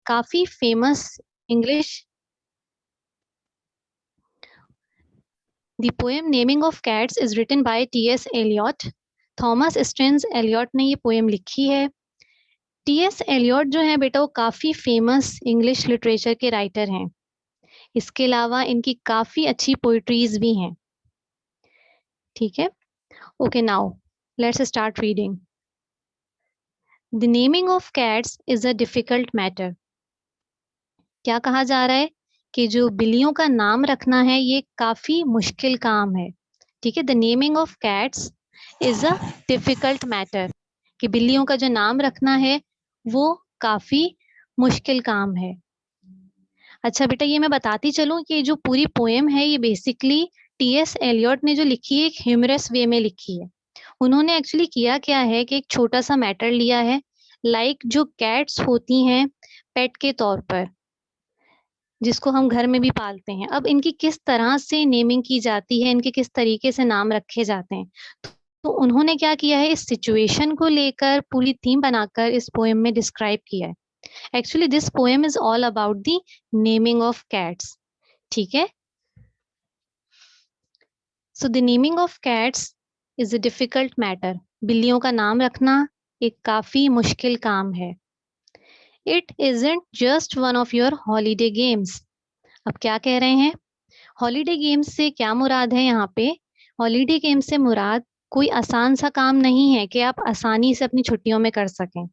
काफी famous English The poem Naming of Cats is written by T.S. Eliot. Thomas Stearns Eliot ने ये poem लिखी है। T.S.. Elliott जो है बेटा वो काफी फेमस इंग्लिश लिटरेचर के राइटर हैं। इसके अलावा इनकी काफी अच्छी पोइट्रीज भी हैं। ठीक है, okay, now let's start reading. The naming of cats is a difficult matter. क्या कहा जा रहा है कि जो बिल्लियों का नाम रखना है ये काफी मुश्किल काम है। ठीक है, the naming of cats is a difficult matter, कि बिल्लियों का जो नाम रखना है वो काफी मुश्किल काम है। अच्छा बेटा, ये मैं बताती चलूं कि जो पूरी पोएम है ये बेसिकली टी.एस. एलियट ने जो लिखी है एक ह्यूमरस वे में लिखी है। उन्होंने एक्चुअली किया क्या है कि एक छोटा सा मैटर लिया है, लाइक जो कैट्स होती हैं पेट के तौर पर, जिसको हम घर में भी पालते हैं। अब इनकी किस तरह से नेमिंग की जाती है, इनके किस तरीके से नाम रखे जाते हैं, तो उन्होंने क्या किया है, इस सिचुएशन को लेकर पूरी थीम बनाकर इस पोएम में डिस्क्राइब किया है। Actually this poem is all about the naming of cats. ठीक है, so the naming of cats is a difficult matter. बिल्लियों का नाम रखना एक काफी मुश्किल काम है। It isn't just one of your holiday games. अब क्या कह रहे हैं, हॉलीडे गेम्स से क्या मुराद है यहाँ पे? हॉलीडे गेम से मुराद कोई आसान सा काम नहीं है कि आप आसानी से अपनी छुट्टियों में कर सकें।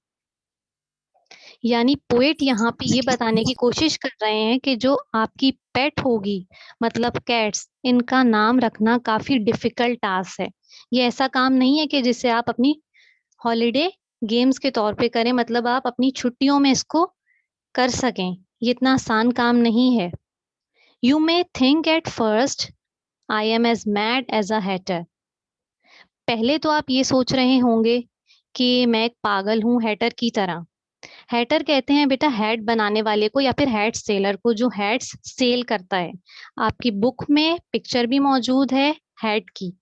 यानी पोएट यहाँ पे ये बताने की कोशिश कर रहे हैं कि जो आपकी पेट होगी, मतलब कैट्स, इनका नाम रखना काफी डिफिकल्ट टास्क है। ये ऐसा काम नहीं है कि जिसे आप अपनी हॉलीडे गेम्स के तौर पे करें, मतलब आप अपनी छुट्टियों में इसको कर सकें। ये इतना आसान काम नहीं है। You may think at first, I am as mad as a hatter. पहले तो आप ये सोच रहे होंगे कि मैं एक पागल हूँ हैटर की तरह। हैटर कहते हैं बेटा हैट बनाने वाले को या फिर हैट सेलर को, जो हैट्स सेल करता है। आपकी बुक में पिक्चर भी मौजूद है हैट की।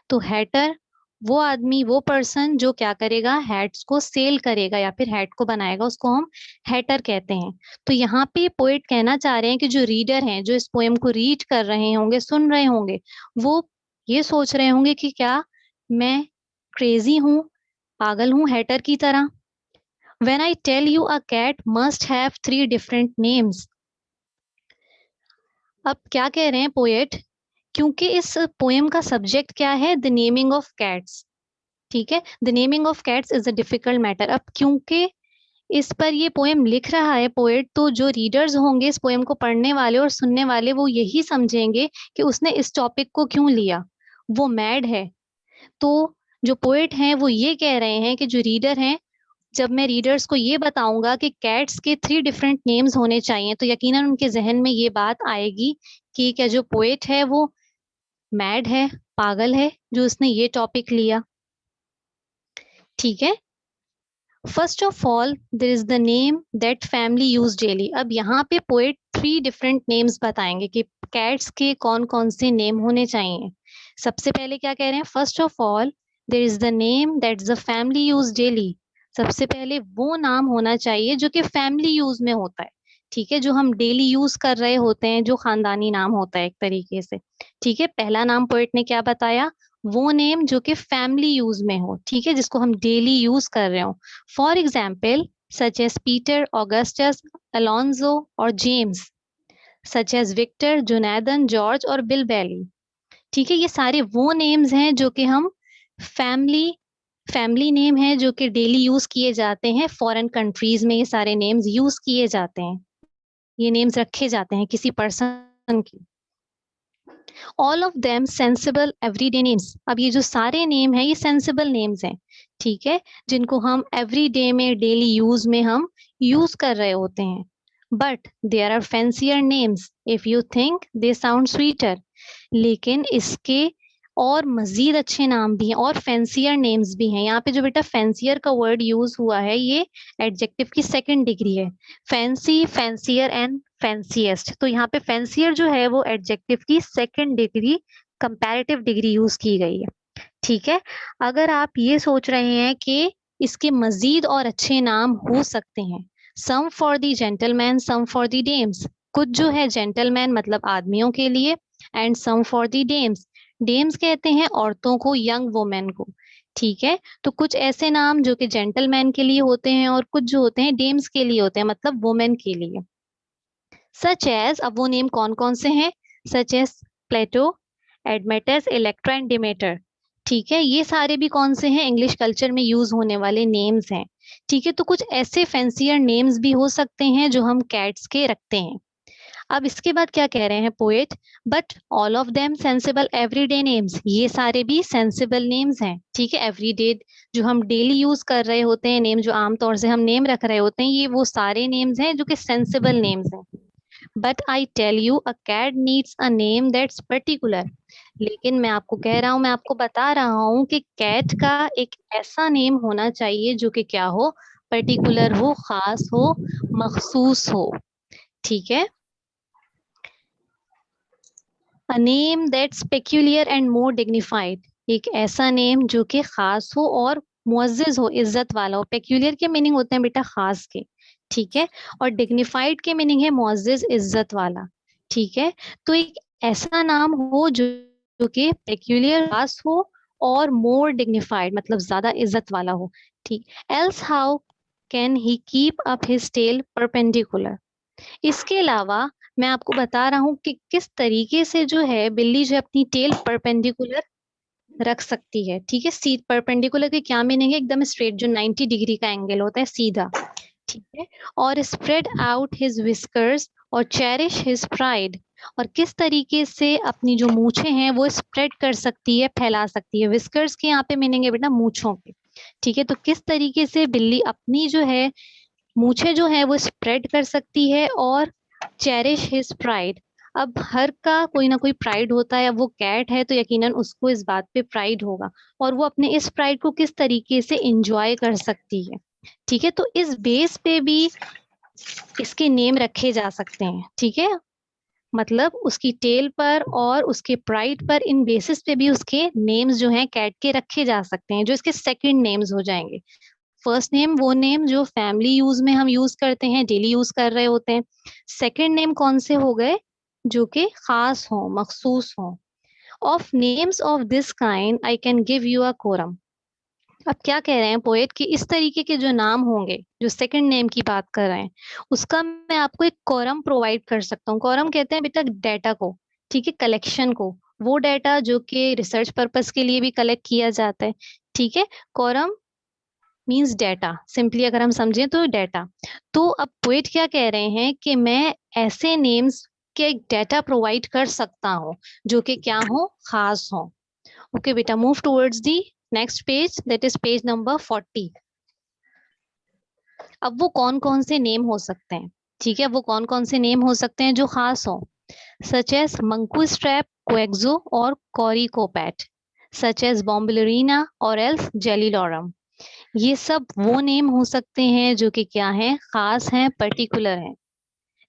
तो हैटर वो आदमी, वो पर्सन जो क्या करेगा, हैट्स को सेल करेगा या फिर हैट को बनाएगा, उसको हम हैटर कहते हैं। तो यहाँ पे पोएट कहना चाह रहे हैं कि जो रीडर हैं, जो इस पोएम को रीड कर रहे होंगे, सुन रहे होंगे, वो ये सोच रहे होंगे कि क्या मैं क्रेजी हूँ, पागल हूँ हैटर की तरह। When I tell you a cat must have 3 different names. अब क्या कह रहे हैं पोएट, क्योंकि इस पोएम का सब्जेक्ट क्या है, द नेमिंग ऑफ कैट्स। ठीक है, the naming of cats is a difficult matter. अब क्योंकि इस पर ये पोएम लिख रहा है पोएट, तो जो रीडर्स होंगे इस पोएम को पढ़ने वाले और सुनने वाले, वो यही समझेंगे कि उसने इस टॉपिक को क्यों लिया, वो मैड है। तो जो पोएट हैं वो ये कह रहे हैं कि जो रीडर हैं, जब मैं रीडर्स को ये बताऊंगा कि कैट्स के 3 डिफरेंट नेम्स होने चाहिए, तो यकीनन उनके जहन में ये बात आएगी कि क्या जो पोएट है वो मैड है, पागल है, जो उसने ये टॉपिक लिया। ठीक है, first of all there is the name that family use daily. अब यहाँ पे पोएट 3 डिफरेंट नेम्स बताएंगे कि कैट्स के कौन कौन से नेम होने चाहिए। सबसे पहले क्या कह रहे हैं, first of all there is the name that the family use daily. सबसे पहले वो नाम होना चाहिए जो कि फैमिली यूज में होता है। ठीक है, जो हम डेली यूज कर रहे होते हैं, जो खानदानी नाम होता है एक तरीके से। ठीक है, पहला नाम पोएट ने क्या बताया, वो नेम जो कि फैमिली यूज में हो, ठीक है, जिसको हम डेली यूज कर रहे हो। For example such as Peter, Augustus, Alonzo और जेम्स, सच एज विक्टर, जुनैदन, जॉर्ज और बिल बैली। ठीक है, ये सारे वो नेम्स हैं जो कि हम फैमिली नेम है, जो कि डेली यूज किए जाते हैं। फॉरेन कंट्रीज में ये सारे नेम्स यूज किए जाते हैं, ये नेम्स रखे जाते हैं किसी पर्सन की। All of them sensible everyday names. अब ये जो सारे नेम हैं ये सेंसिबल नेम्स हैं, ठीक है, जिनको हम एवरीडे में, डेली यूज में हम यूज कर रहे होते हैं। But there are fancier names if you think they sound sweeter. लेकिन इसके और मजीद अच्छे नाम भी हैं और फैंसियर नेम्स भी हैं। यहाँ पे जो बेटा फैंसियर का वर्ड यूज हुआ है ये एडजेक्टिव की सेकंड डिग्री है। Fancy, fancier and fanciest. तो यहाँ पे फैंसियर जो है वो एडजेक्टिव की second degree, comparative degree use की गई है। ठीक है, अगर आप ये सोच रहे हैं कि इसके मजीद और अच्छे नाम हो सकते हैं, some for the gentleman, some for the dames. कुछ जो है जेंटलमैन मतलब आदमियों के लिए, and some for the dames, dames कहते हैं औरतों को, यंग वुमेन को। ठीक है, तो कुछ ऐसे नाम जो कि जेंटलमैन के लिए होते हैं और कुछ जो होते हैं डेम्स के लिए होते हैं, मतलब वुमेन के लिए। सच एज, अब वो नेम कौन कौन से हैं? Such as Plato, Admetus, Electra and Demeter. ठीक है, ये सारे भी कौन से हैं? इंग्लिश कल्चर में यूज होने वाले नेम्स हैं। ठीक है, तो कुछ ऐसे फैंसियर नेम्स भी हो सकते हैं जो हम कैट्स के रखते हैं। अब इसके बाद क्या कह रहे हैं poet? But all of them sensible everyday names, ये सारे भी सेंसिबल नेम्स हैं। ठीक है, एवरीडे जो हम डेली यूज कर रहे होते हैं, नेम जो आमतौर से हम नेम रख रहे होते हैं, ये वो सारे नेम्स हैं जो कि सेंसिबल नेम्स हैं। But I tell you a cat needs a name that's particular. लेकिन मैं आपको कह रहा हूँ, मैं आपको बता रहा हूँ कि कैट का एक ऐसा नेम होना चाहिए जो कि क्या हो? पर्टिकुलर हो, खास हो, मखसूस हो। ठीक है, अ name that's peculiar and more dignified, एक ऐसा नेम जो कि खास हो और मुअज्जज हो, इज्जत वाला हो। पेक्यूलियर के मीनिंग होते हैं बेटा खास के, ठीक है, और डिग्निफाइड के मीनिंग है मुअज्जज, इज्जत वाला। ठीक है, तो एक ऐसा नाम हो जो कि पेक्यूलियर, खास हो और मोर डिग्निफाइड मतलब ज्यादा इज्जत वाला हो। ठीक, else how can he keep up his tail perpendicular. इसके अलावा मैं आपको बता रहा हूँ कि किस तरीके से जो है बिल्ली जो है अपनी टेल परपेंडिकुलर रख सकती है। ठीक है, सी परपेंडिकुलर के क्या मीनिंग है? एकदम स्ट्रेट, जो 90 डिग्री का एंगल होता है, सीधा। ठीक है, और स्प्रेड आउट हिज विस्कर्स और चेरिश हिज प्राइड, और किस तरीके से अपनी जो मूछें हैं वो स्प्रेड कर सकती है, फैला सकती है। विस्कर्स के यहाँ पे मीनिंग है बेटा मूछों के। ठीक है, तो किस तरीके से बिल्ली अपनी जो है मूछें जो है वो स्प्रेड कर सकती है, और चेरिश हिज प्राइड। अब हर का कोई ना कोई प्राइड होता है, अब वो कैट है तो यकीनन उसको इस बात पे प्राइड होगा, और वो अपने इस प्राइड को किस तरीके से इंजॉय कर सकती है। ठीक है, तो इस बेस पे भी इसके नेम रखे जा सकते हैं। ठीक है, मतलब उसकी टेल पर और उसके प्राइड पर, इन बेसिस पे भी उसके नेम्स जो हैं कैट के रखे जा सकते हैं, जो इसके सेकंड नेम्स हो जाएंगे। फर्स्ट नेम वो नेम जो फैमिली यूज में हम यूज करते हैं, डेली यूज कर रहे होते हैं। सेकंड नेम कौन से हो गए? जो कि खास हो, मखसूस हो। Of names of this kind I can give you a quorum. अब क्या कह रहे हैं पोएट कि इस तरीके के जो नाम होंगे, जो सेकंड नेम की बात कर रहे हैं, उसका मैं आपको एक कॉरम प्रोवाइड कर सकता हूँ। कॉरम कहते हैं बेटा डेटा को, ठीक है, कलेक्शन को, वो डेटा जो कि रिसर्च पर्पस के लिए भी कलेक्ट किया जाता है। ठीक है, कॉरम मीन्स डेटा, सिंपली अगर हम समझें तो डेटा। तो अब पोएट क्या कह रहे हैं कि मैं ऐसे नेम्स के डेटा प्रोवाइड कर सकता हूँ जो कि क्या हो? खास हो। ओके बेटा, move towards the next page, that is page number 40। अब वो कौन कौन से नेम हो सकते हैं? ठीक है, वो कौन कौन से नेम हो सकते हैं जो खास हो? सच एज मंकू स्ट्रैप, कोएक्सो और कॉरिकोपैट, सच एज बॉम्बलरीना और एल्स जेलीलॉरम। ये सब वो नेम हो सकते हैं जो कि क्या है? खास हैं, पर्टिकुलर हैं।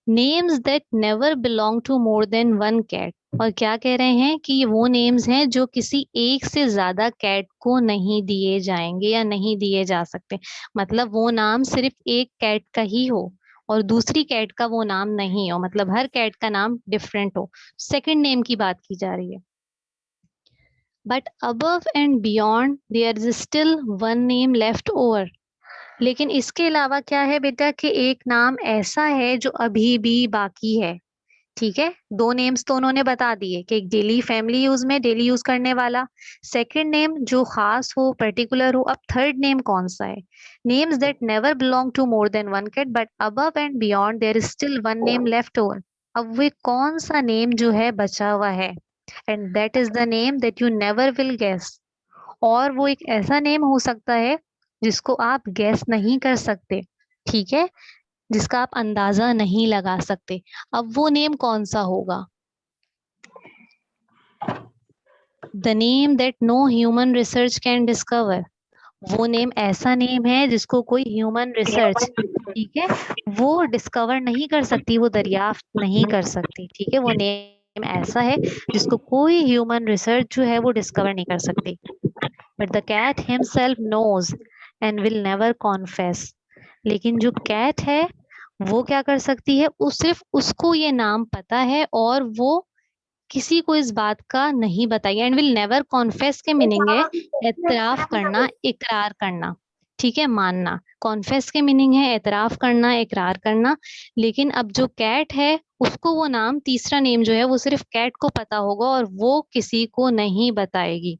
Names that never belong to more than one cat, और क्या कह रहे हैं कि ये वो नेम्स हैं जो किसी एक से ज्यादा कैट को नहीं दिए जाएंगे या नहीं दिए जा सकते। मतलब वो नाम सिर्फ एक कैट का ही हो और दूसरी कैट का वो नाम नहीं हो, मतलब हर कैट का नाम डिफरेंट हो। सेकंड नेम की बात की जा रही है। But above and beyond there is still one name left over. लेकिन इसके अलावा क्या है बेटा कि एक नाम ऐसा है जो अभी भी बाकी है। ठीक है, दो नेम्स तो उन्होंने बता दिए कि एक डेली फैमिली यूज में, डेली यूज करने वाला, सेकंड नेम जो खास हो, पर्टिकुलर हो। अब थर्ड नेम कौन सा है? Names that never belong to more than one cat but above and beyond there is still one name left over. अब वो कौन सा नेम जो है बचा हुआ है? And that is the name that you never will guess. और वो एक ऐसा नेम हो सकता है जिसको आप गैस नहीं कर सकते। ठीक है, जिसका आप अंदाजा नहीं लगा सकते। अब वो नेम कौन सा होगा? The name that no human research can discover. वो नेम ऐसा नेम है जिसको कोई ह्यूमन रिसर्च, ठीक है, वो डिस्कवर नहीं कर सकती, वो दरियाफ्त नहीं कर सकती। ठीक है, वो नेम ऐसा है जिसको कोई ह्यूमन रिसर्च जो है वो डिस्कवर नहीं कर सकती। But the cat himself knows and will never confess. लेकिन जो कैट है वो क्या कर सकती है, उस सिर्फ उसको ये नाम पता है और वो किसी को इस बात का नहीं बताएगी। एंड विल नेवर कॉन्फेस के मीनिंग है एतराफ करना, इकरार करना, ठीक है, मानना। कॉन्फेस के मीनिंग है एतराफ करना, इकरार करना। लेकिन अब जो कैट है उसको वो नाम, तीसरा नेम जो है वो सिर्फ कैट को पता होगा और वो किसी को नहीं बताएगी।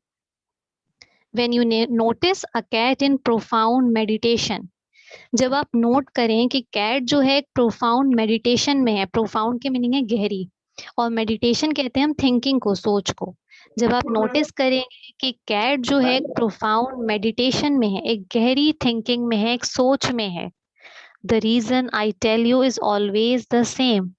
When you notice a cat in profound meditation, जब आप नोट करें कि कैट जो है एक प्रोफाउंड मेडिटेशन में है, प्रोफाउंड के मीनिंग है गहरी, और मेडिटेशन कहते हैं हम थिंकिंग को, सोच को। जब आप नोटिस करेंगे कि कैट जो है एक प्रोफाउंड मेडिटेशन में है, एक गहरी थिंकिंग में है, एक सोच में है, the reason I tell you is always the same,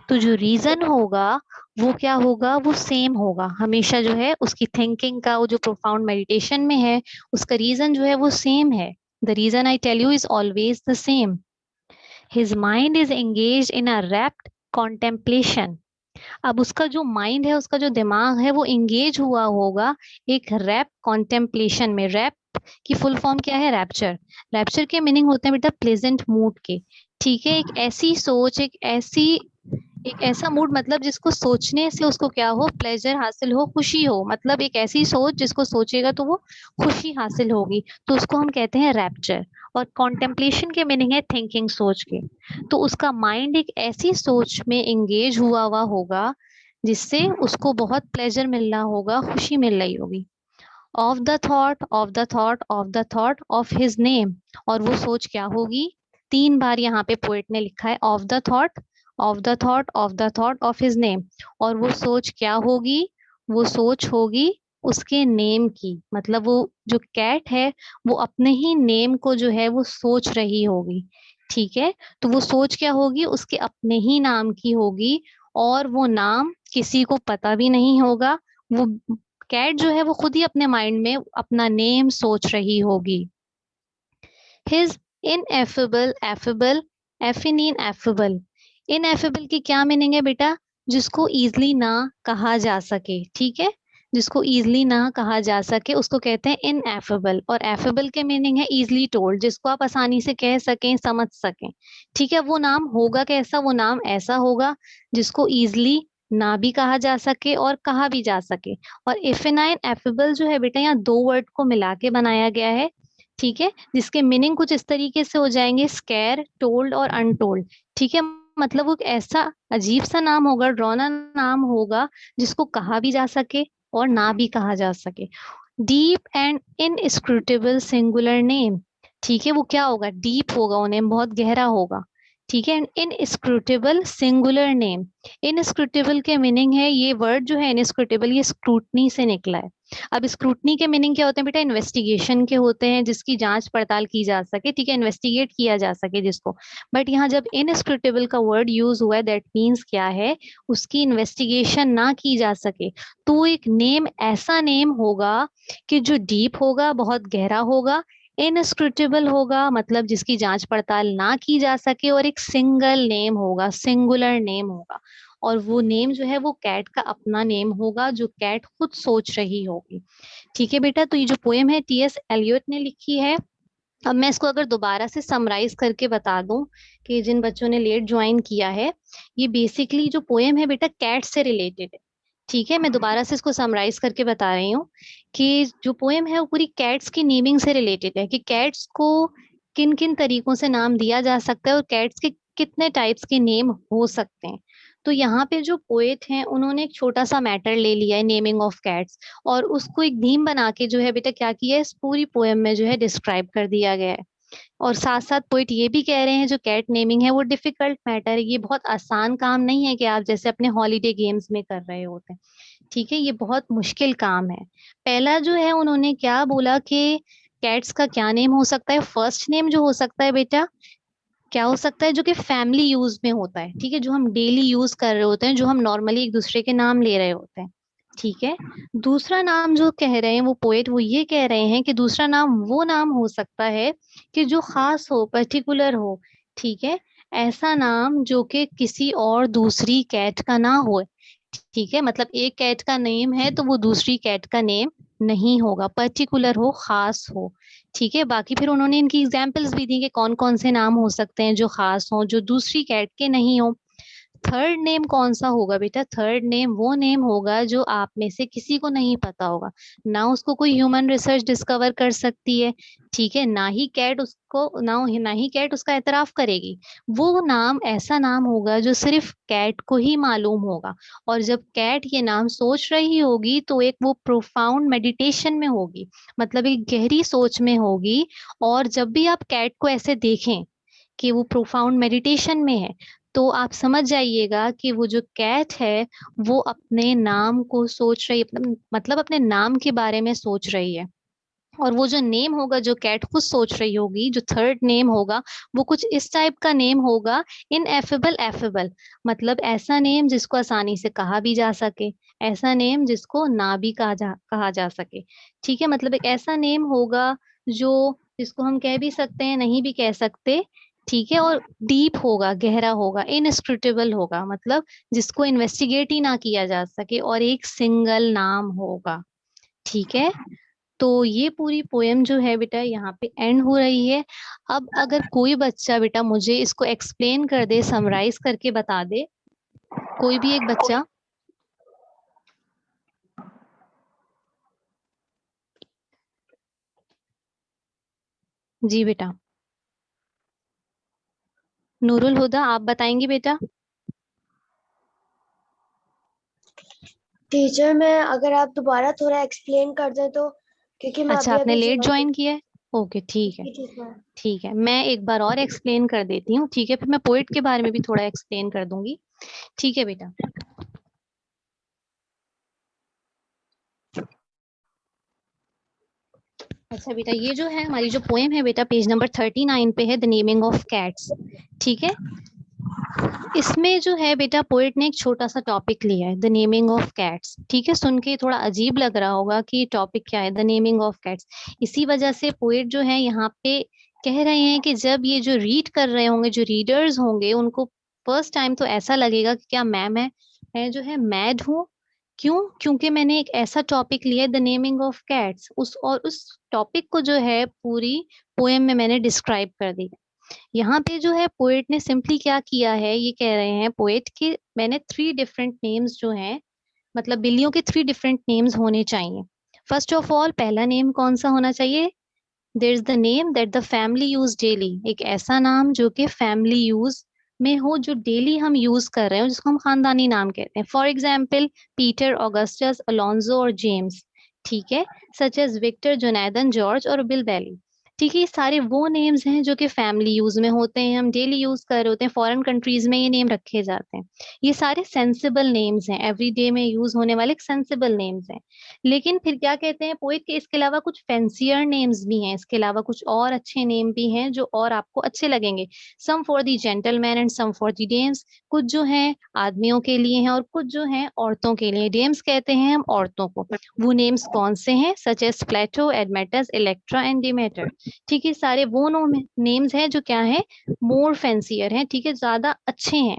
तो जो रीजन होगा वो क्या होगा, वो सेम होगा हमेशा। जो है उसकी थिंकिंग का, वो जो प्रोफाउंड मेडिटेशन में है, उसका रीजन जो है वो सेम है। The reason I tell you is always the same. His mind is engage in a rapt contemplation. अब उसका जो माइंड है, उसका जो दिमाग है, वो एंगेज हुआ होगा एक रैप कॉन्टेम्पलेशन में। रैप की फुल फॉर्म क्या है, रैप्चर। रैप्चर के मीनिंग होते हैं बेटा प्लेजेंट मूड के, ठीक है। एक ऐसी सोच, एक ऐसा मूड, मतलब जिसको सोचने से उसको क्या हो, प्लेजर हासिल हो, खुशी हो। मतलब एक ऐसी सोच जिसको सोचेगा तो वो खुशी हासिल होगी, तो उसको हम कहते हैं रैप्चर। और कॉन्टेम्पलेशन के मीनिंग है थिंकिंग, सोच के। तो उसका माइंड एक ऐसी सोच में एंगेज हुआ हुआ होगा जिससे उसको बहुत प्लेजर मिल रहा होगा, खुशी मिल रही होगी। Of the thought, of the thought, of the thought of his name. और वो सोच क्या होगी, 3 बार यहाँ पे पोएट ने लिखा है of the thought, of the thought, of the thought of his name. और वो सोच क्या होगी, वो सोच होगी उसके नेम की। मतलब वो जो कैट है वो अपने ही नेम को जो है वो सोच रही होगी, ठीक है। तो वो सोच क्या होगी, उसके अपने ही नाम की होगी, और वो नाम किसी को पता भी नहीं होगा। वो कैट जो है वो खुद ही अपने माइंड में अपना नेम सोच रही होगी। His ineffable, effable, effanineffable, effable. Ineffable की क्या मीनिंग है बेटा, जिसको इजली ना कहा जा सके, ठीक है। जिसको इजली ना कहा जा सके उसको कहते हैं इनएफेबल। और एफेबल के मीनिंग है इजली टोल्ड, जिसको आप आसानी से कह सकें, समझ सकें, ठीक है। वो नाम होगा कैसा, वो नाम ऐसा होगा जिसको इजली ना भी कहा जा सके और कहा भी जा सके। और इफिनाइन एफेबल जो है बेटा, यहाँ 2 वर्ड को मिला के बनाया गया है, ठीक है, जिसके मीनिंग कुछ इस तरीके से हो जाएंगे, स्कैर, टोल्ड और अनटोल्ड, ठीक है। मतलब वो एक ऐसा अजीब सा नाम होगा, ड्रॉना नाम होगा, जिसको कहा भी जा सके और ना भी कहा जा सके। Deep and inscrutable singular name, ठीक है। वो क्या होगा, डीप होगा, वो नेम बहुत गहरा होगा, ठीक है। Inscrutable singular name. इनस्क्रूटेबल के मीनिंग है, ये वर्ड जो है इनस्क्रूटेबल, ये स्क्रूटनी से निकला है। अब स्क्रूटनी के मीनिंग क्या होते हैं बेटा, इन्वेस्टिगेशन के होते हैं, जिसकी जांच पड़ताल की जा सके, ठीक है, इन्वेस्टिगेट किया जा सके जिसको। बट यहाँ जब इनस्क्रूटेबल का वर्ड यूज हुआ है, दैट मीन्स क्या है, उसकी इन्वेस्टिगेशन ना की जा सके। तो एक नेम ऐसा नेम होगा कि जो डीप होगा, बहुत गहरा होगा, इनस्क्रूटेबल होगा, मतलब जिसकी जांच पड़ताल ना की जा सके, और एक सिंगल नेम होगा, सिंगुलर नेम होगा। और वो नेम जो है वो कैट का अपना नेम होगा, जो कैट खुद सोच रही होगी, ठीक है बेटा। तो ये जो पोएम है टी.एस. एलियट ने लिखी है। अब मैं इसको अगर दोबारा से समराइज करके बता दूं कि जिन बच्चों ने लेट ज्वाइन किया है, ये बेसिकली जो पोएम है बेटा कैट से रिलेटेड है, ठीक है। मैं दोबारा से इसको समराइज करके बता रही हूँ कि जो पोएम है वो पूरी कैट्स की नेमिंग से रिलेटेड है, कि कैट्स को किन किन तरीकों से नाम दिया जा सकता है और कैट्स के कितने टाइप्स के नेम हो सकते हैं। तो यहाँ पे जो पोएट हैं उन्होंने एक छोटा सा मैटर ले लिया है, नेमिंग ऑफ कैट्स, और उसको एक थीम बना के जो है बेटा क्या किया है, इस पूरी पोएम में जो है डिस्क्राइब कर दिया गया है। और साथ साथ पोइट ये भी कह रहे हैं जो कैट नेमिंग है वो डिफिकल्ट मैटर है, ये बहुत आसान काम नहीं है कि आप जैसे अपने हॉलीडे गेम्स में कर रहे होते हैं, ठीक है। ये बहुत मुश्किल काम है। पहला जो है उन्होंने क्या बोला कि कैट्स का क्या नेम हो सकता है, फर्स्ट नेम जो हो सकता है बेटा, क्या हो सकता है, जो कि फैमिली यूज में होता है, ठीक है, जो हम डेली यूज कर रहे होते हैं, जो हम नॉर्मली एक दूसरे के नाम ले रहे होते हैं, ठीक है। दूसरा नाम जो कह रहे हैं वो पोएट, वो ये कह रहे हैं कि दूसरा नाम वो नाम हो सकता है कि जो खास हो, पर्टिकुलर हो, ठीक है। ऐसा नाम जो कि किसी और दूसरी कैट का ना हो, ठीक है। मतलब एक कैट का नेम है तो वो दूसरी कैट का नेम नहीं होगा, पर्टिकुलर हो, खास हो। ठीक है, बाकी फिर उन्होंने इनकी एग्जाम्पल्स भी दी कि कौन कौन से नाम हो सकते हैं जो खास हो, जो दूसरी कैट के नहीं हो। थर्ड नेम कौन सा होगा बेटा? थर्ड नेम वो नेम होगा जो आप में से किसी को नहीं पता होगा, ना उसको कोई ह्यूमन रिसर्च डिस्कवर कर सकती है, ठीक है, ना ही कैट उसको, ना ही कैट उसका एतराफ करेगी। वो नाम ऐसा नाम होगा जो सिर्फ कैट को ही मालूम होगा। और जब कैट ये नाम सोच रही होगी तो एक वो प्रोफाउंड मेडिटेशन में होगी, मतलब एक गहरी सोच में होगी। और जब भी आप कैट को ऐसे देखें कि वो प्रोफाउंड मेडिटेशन में है, तो आप समझ जाइएगा कि वो जो कैट है वो अपने नाम को सोच रही है, मतलब अपने नाम के बारे में सोच रही है। और वो जो नेम होगा जो कैट खुद सोच रही होगी, जो थर्ड नेम होगा, वो कुछ इस टाइप का नेम होगा, इनएफेबल एफेबल, मतलब ऐसा नेम जिसको आसानी से कहा भी जा सके, ऐसा नेम जिसको ना भी कहा जा सके। ठीक है, मतलब एक ऐसा नेम होगा जो, जिसको हम कह भी सकते हैं, नहीं भी कह सकते। ठीक है, और डीप होगा, गहरा होगा, इनस्क्रूटेबल होगा, मतलब जिसको इन्वेस्टिगेट ही ना किया जा सके, और एक सिंगल नाम होगा। ठीक है, तो ये पूरी पोयम जो है बेटा यहाँ पे एंड हो रही है। अब अगर कोई बच्चा बेटा मुझे इसको एक्सप्लेन कर दे, समराइज करके बता दे, कोई भी एक बच्चा। जी बेटा। नूरुल हुदा, आप बताएंगी बेटा? टीचर, मैं अगर आप दोबारा थोड़ा एक्सप्लेन कर दें तो, क्योंकि मैं अच्छा, अभी आपने अभी लेट ज्वाइन ज्वाइन किया है। ओके, ठीक है। की थी सर। ठीक है, मैं एक बार और एक्सप्लेन कर देती हूँ, ठीक है, फिर मैं पोइट के बारे में भी थोड़ा एक्सप्लेन कर दूंगी। ठीक है बेटा। अच्छा बेटा, ये जो है हमारी जो पोएम है बेटा, पेज नंबर 39 पे है, द नेमिंग ऑफ कैट्स। ठीक है, इसमें जो है बेटा पोएट ने एक छोटा सा टॉपिक लिया है, द नेमिंग ऑफ कैट्स। ठीक है, सुन के थोड़ा अजीब लग रहा होगा कि टॉपिक क्या है, द नेमिंग ऑफ कैट्स। इसी वजह से पोएट जो है यहाँ पे कह रहे हैं कि जब ये जो रीड कर रहे होंगे, जो रीडर्स होंगे, उनको फर्स्ट टाइम तो ऐसा लगेगा कि क्या मैं जो है मैड हूँ। क्यों? क्योंकि मैंने एक ऐसा टॉपिक लिया है, द नेमिंग ऑफ कैट्स, उस टॉपिक को जो है पूरी पोएम में मैंने डिस्क्राइब कर दिया। यहाँ पे जो है पोएट ने सिंपली क्या किया है, ये कह रहे हैं पोएट कि मैंने 3 डिफरेंट नेम्स जो हैं, मतलब बिल्लियों के 3 डिफरेंट नेम्स होने चाहिए। फर्स्ट ऑफ ऑल, पहला नेम कौन सा होना चाहिए? There is the name that the family use daily, एक ऐसा नाम जो कि फैमिली यूज में हो, जो डेली हम यूज कर रहे हो, जिसको हम खानदानी नाम कहते हैं। For example, Peter, Augustus, Alonzo और जेम्स। ठीक है, such as Victor, Jonathan, George और बिल बैली। ठीक है, ये सारे वो नेम्स हैं जो कि फैमिली यूज में होते हैं, हम डेली यूज कर रहे होते हैं, फॉरेन कंट्रीज में ये नेम रखे जाते हैं। ये सारे सेंसिबल नेम्स हैं, एवरीडे में यूज होने वाले सेंसिबल नेम्स हैं। लेकिन फिर क्या कहते हैं पोइट के, इसके अलावा कुछ फैंसियर नेम्स भी हैं, इसके अलावा कुछ और अच्छे नेम भी हैं जो और आपको अच्छे लगेंगे। Some for the gentleman and some for the dames, कुछ जो हैं आदमियों के लिए हैं और कुछ जो हैं औरतों के लिए। डेम्स कहते हैं हम औरतों को। वो नेम्स कौन से हैं? Such as Plato, Admetus, Electra and Demeter. ठीक है, सारे वो नेम्स हैं जो क्या है, मोर फैंसियर हैं, ठीक है, ज्यादा अच्छे हैं।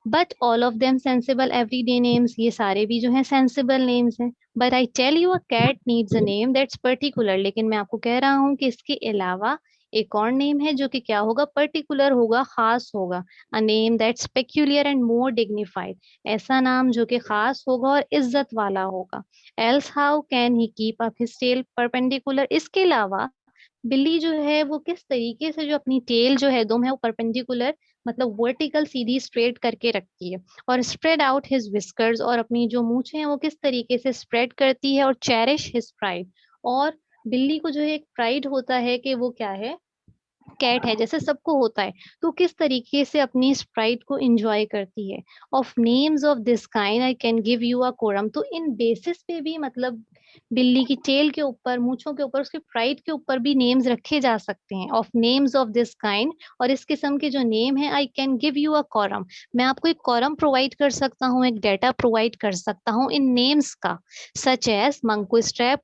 But all of them sensible everyday names, ये सारे भी जो हैं सेंसिबल नेम्स हैं। But I tell you, a cat needs a name that's particular, लेकिन मैं आपको कह रहा हूँ कि इसके अलावा एक और नेम है जो कि क्या होगा, पर्टिकुलर होगा, खास होगा। अ name that's peculiar and more dignified, ऐसा नाम जो कि खास होगा और इज्जत वाला होगा। Else how can he keep up his tail perpendicular, इसके अलावा बिल्ली जो है वो किस तरीके से जो अपनी टेल जो है, दुम है, वो परपेंडिकुलर, मतलब वर्टिकल, सीधी स्ट्रेट करके रखती है। और स्प्रेड आउट हिज विस्कर्स, और अपनी जो मूछें हैं वो किस तरीके से स्प्रेड करती है। और चेरिश हिज प्राइड, और बिल्ली को जो है एक प्राइड होता है कि वो क्या है, कैट है जैसे सबको होता है, तो किस तरीके से अपनी स्प्राइट को एंजॉय करती है। Of names of this kind I can give you a quorum, तो इन बेसिस पे भी, मतलब बिल्ली की टेल के ऊपर, मूछों के ऊपर, उसके प्राइड के ऊपर भी नेम्स रखे जा सकते हैं, of names of this kind. और इस किस्म के जो नेम है, आई can give you a quorum, मैं आपको एक कॉरम प्रोवाइड कर सकता हूँ, एक डेटा प्रोवाइड कर सकता हूँ इन नेम्स का। Such as Munkustrap,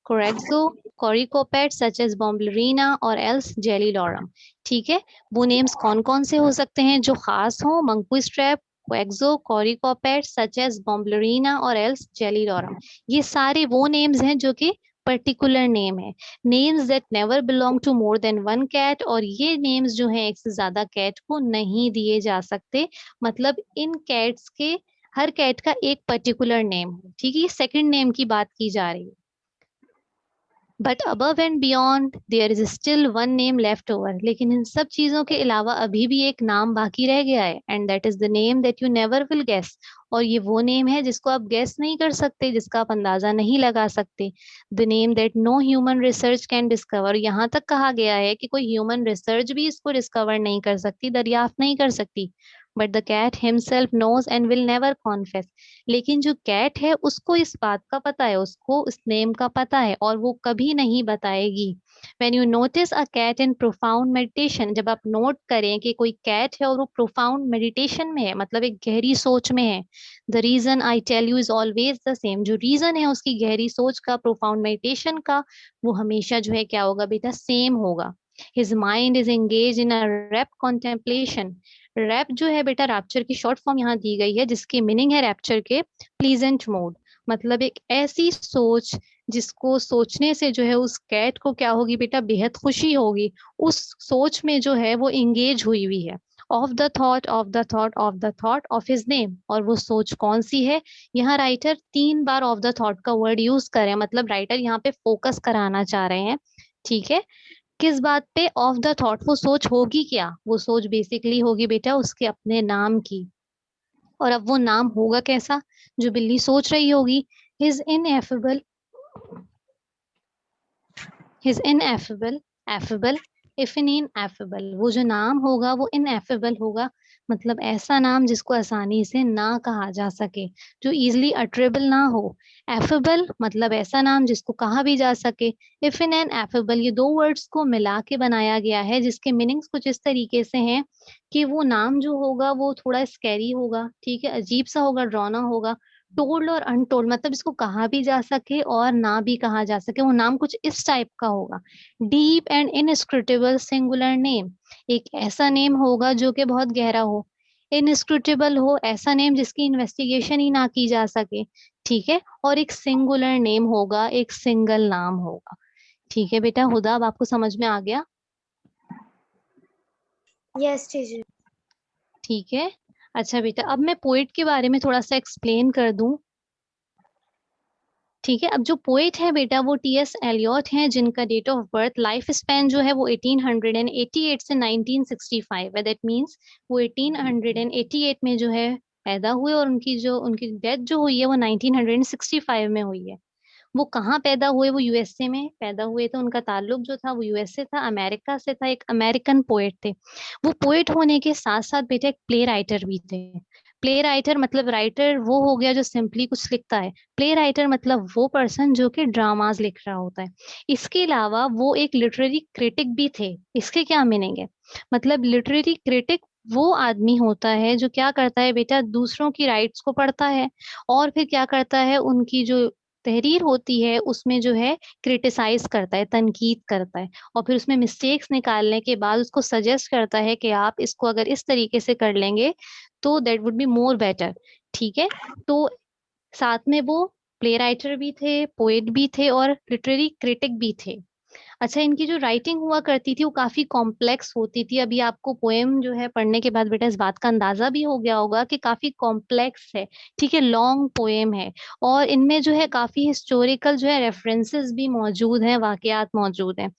Quaxo, Coricopat, such as Bombalurina और एल्स जेली लॉरम। ठीक है, वो नेम्स कौन कौन से हो सकते हैं जो खास हो? Manku strap, quaxo, corycopets such as Bomblerina or else Gelidorum. ये सारे वो names हैं जो कि पर्टिकुलर नेम है. Names that never belong to more than one cat, और ये नेम्स जो है एक से ज्यादा कैट को नहीं दिए जा सकते. मतलब इन कैट्स के हर कैट का एक पर्टिकुलर नेम है. ठीक है, ये सेकंड नेम की बात की जा रही है. But above and beyond there is still one name left over. लेकिन इन सब चीजों के अलावा अभी भी एक नाम बाकी रह गया है, and that is the name that you never will guess. और ये वो नेम है जिसको आप गेस नहीं कर सकते, जिसका आप अंदाजा नहीं लगा सकते. The name that no human research can discover. यहाँ तक कहा गया है कि कोई ह्यूमन रिसर्च भी इसको डिस्कवर नहीं कर सकती, दरियाफ्त नहीं कर सकती. But the cat himself knows and will never confess. लेकिन जो कैट है उसको इस बात का पता है, उसको इस नेम का पता है, और वो कभी नहीं बताएगी. When you notice a cat in profound meditation, जब आप नोट करें कि कोई कैट है और वो profound meditation में है, मतलब एक गहरी सोच में है, the reason I tell you is always the same. जो रीजन है उसकी गहरी सोच का, profound meditation का, वो हमेशा जो है क्या होगा बेटा, सेम होगा. His mind is engaged in a rapt contemplation. Rapt जो है बेटा, रैप्चर की शॉर्ट फॉर्म यहाँ दी गई है, जिसकी मीनिंग है रैप्चर के प्लीजेंट मोड. मतलब एक ऐसी सोच जिसको सोचने से जो है उस कैट को क्या होगी बेटा, बेहद खुशी होगी. उस सोच में जो है वो इंगेज हुई हुई है. Of the thought, of the thought, of the thought of his name. और वो सोच कौन सी है? यहाँ writer 3 bar of the thought का वर्ड यूज करे, मतलब राइटर यहाँ पे फोकस कराना चाह रहे हैं. ठीक है, किस बात पे? Of the thought. वो सोच होगी क्या? वो सोच बेसिकली होगी बेटा उसके अपने नाम की. और अब वो नाम होगा कैसा जो बिल्ली सोच रही होगी? His ineffable, his ineffable, affable, if in ineffable. वो जो नाम होगा वो इनएफेबल होगा, मतलब ऐसा नाम जिसको आसानी से ना कहा जा सके, जो इजिली अटरेबल ना हो. एफेबल मतलब ऐसा नाम जिसको कहा भी जा सके. इफ इन एन एफेबल, ये दो वर्ड्स को मिला के बनाया गया है, जिसके मीनिंग्स कुछ इस तरीके से हैं कि वो नाम जो होगा वो थोड़ा स्कैरी होगा, ठीक है, अजीब सा होगा, डरावना होगा. टोल्ड और अनटोल्ड मतलब इसको कहा भी जा सके और ना भी कहा जा सके, वो नाम कुछ इस टाइप का होगा. Deep and inscrutable singular name, एक ऐसा नेम होगा जो कि बहुत गहरा हो. इनस्क्रूटेबल हो, ऐसा नेम जिसकी इन्वेस्टिगेशन ही ना की जा सके. ठीक है, और एक सिंगुलर नेम होगा, एक सिंगल नाम होगा. ठीक है बेटा, हुदा अब आपको समझ में आ गया? Yes teacher. ठीक है. अच्छा बेटा, अब मैं पोएट के बारे में थोड़ा सा एक्सप्लेन कर दूं. ठीक है, अब जो पोएट है बेटा वो टी.एस. एलियट हैं, जिनका date of birth, life span जो है वो 1888 से 1965 है. दैट मींस वो 1888 में जो है पैदा हुए, और उनकी डेथ जो हुई है वो 1965 में हुई है. वो कहाँ पैदा हुए? वो यूएसए में पैदा हुए थे. उनका ताल्लुक जो था वो यूएसए था, अमेरिका से था. एक अमेरिकन पोएट थे. वो पोएट होने के साथ साथ बेटा एक प्ले राइटर भी थे. प्ले राइटर मतलब राइटर वो हो गया जो सिंपली कुछ लिखता है. प्ले राइटर मतलब वो पर्सन जो कि ड्रामाज लिख रहा होता है. इसके अलावा वो एक लिटरेरी क्रिटिक भी थे. इसके क्या मीनिंग है? मतलब लिटरेरी क्रिटिक वो आदमी होता है जो क्या करता है बेटा, दूसरों की राइट्स को पढ़ता है, और फिर क्या करता है, उनकी जो तहरीर होती है उसमें जो है क्रिटिसाइज करता है, तनकीद करता है, और फिर उसमें मिस्टेक्स निकालने के बाद उसको सजेस्ट करता है कि आप इसको अगर इस तरीके से कर लेंगे तो that would be more better. ठीक है, तो साथ में वो प्ले राइटर भी थे, पोएट भी थे, और लिटरेरी क्रिटिक भी थे. अच्छा, इनकी जो राइटिंग हुआ करती थी वो काफी कॉम्प्लेक्स होती थी. अभी आपको पोएम जो है पढ़ने के बाद बेटा इस बात का अंदाजा भी हो गया होगा कि काफी कॉम्प्लेक्स है. ठीक है, लॉन्ग पोएम है, और इनमें जो है काफी हिस्टोरिकल जो है रेफरेंसेस भी मौजूद हैं, वाकयात मौजूद हैं.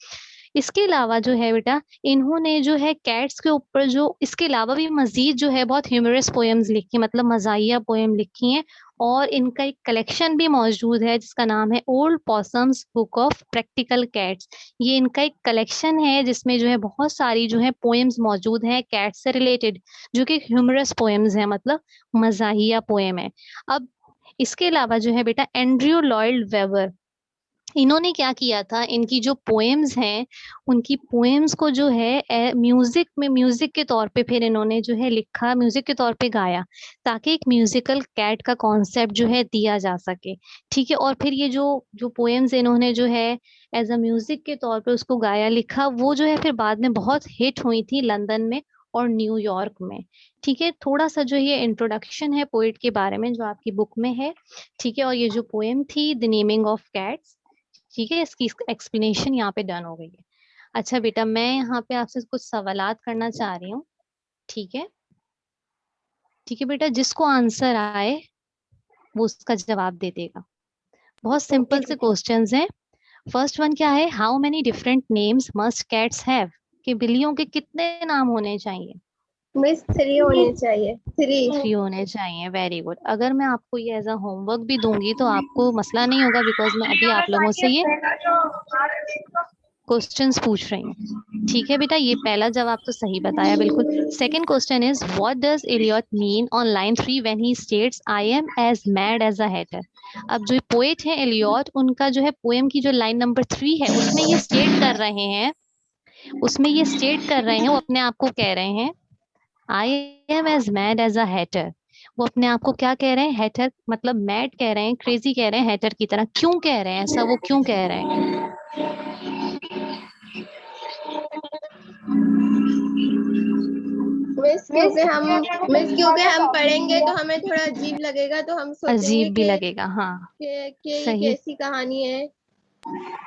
इसके अलावा जो है बेटा, इन्होंने जो है कैट्स के ऊपर जो इसके अलावा भी मजीद जो है बहुत ह्यूमरस पोएम्स लिखी, मतलब मजाहिया पोएम लिखी हैं. और इनका एक कलेक्शन भी मौजूद है जिसका नाम है Old Possum's Book of Practical Cats. ये इनका एक कलेक्शन है जिसमें जो है बहुत सारी जो है पोएम्स मौजूद हैं कैट्स से रिलेटेड, जो कि ह्यूमरस पोएम्स हैं, मतलब मजाहिया पोएम है. अब इसके अलावा जो है बेटा एंड्रयू लॉयड वेबर, इन्होंने क्या किया था, इनकी जो पोएम्स हैं उनकी पोएम्स को जो है म्यूजिक में, म्यूजिक के तौर पे फिर इन्होंने जो है लिखा, म्यूजिक के तौर पे गाया, ताकि एक म्यूजिकल कैट का कॉन्सेप्ट जो है दिया जा सके. ठीक है, और फिर ये जो जो पोएम्स इन्होंने जो है एज अ म्यूजिक के तौर पे उसको गाया, लिखा, वो जो है फिर बाद में बहुत हिट हुई थी लंदन में, और न्यूयॉर्क में। ठीक है, थोड़ा सा जो ये इंट्रोडक्शन है पोएट के बारे में जो आपकी बुक में है। ठीक है, और ये जो पोएम थी द नेमिंग ऑफ कैट्स, ठीक है, इसकी एक्सप्लेनेशन यहाँ पे डन हो गई है। अच्छा बेटा, मैं यहाँ पे आपसे कुछ सवालात करना चाह रही हूँ। ठीक है, ठीक है बेटा, जिसको आंसर आए वो उसका जवाब दे देगा। बहुत ओके सिंपल से टीचर। क्वेश्चंस हैं। फर्स्ट वन क्या है, how many different names must cats have, कि बिल्लियों के कितने नाम होने चाहिए? मिस 3 होने चाहिए, 3। 3 होने चाहिए, वेरी गुड। अगर मैं आपको ये एज अ होमवर्क भी दूंगी तो आपको मसला नहीं होगा, बिकॉज मैं अभी आप लोगों से ये क्वेश्चंस पूछ रही हूँ। ठीक है बेटा, ये पहला जवाब तो सही बताया बिल्कुल। Second question is what does Eliot mean on line 3 when he states I am as mad as a hatter. अब जो पोएट है एलियट, उनका जो है पोएम की जो लाइन नंबर 3 है उसमें ये स्टेट कर रहे हैं, वो अपने आप को कह रहे हैं I am as mad as a hatter. वो अपने आप को क्या कह रहे हैं? हैटर, मतलब मैड कह रहे हैं, क्रेजी कह रहे हैं हैटर की तरह। क्यों कह रहे हैं ऐसा, वो क्यों कह रहे हैं? क्योंकि हम पढ़ेंगे तो हमें थोड़ा अजीब लगेगा, तो हम सोचेंगे अजीब भी लगेगा, हाँ। कि ये सही, कैसी कहानी है।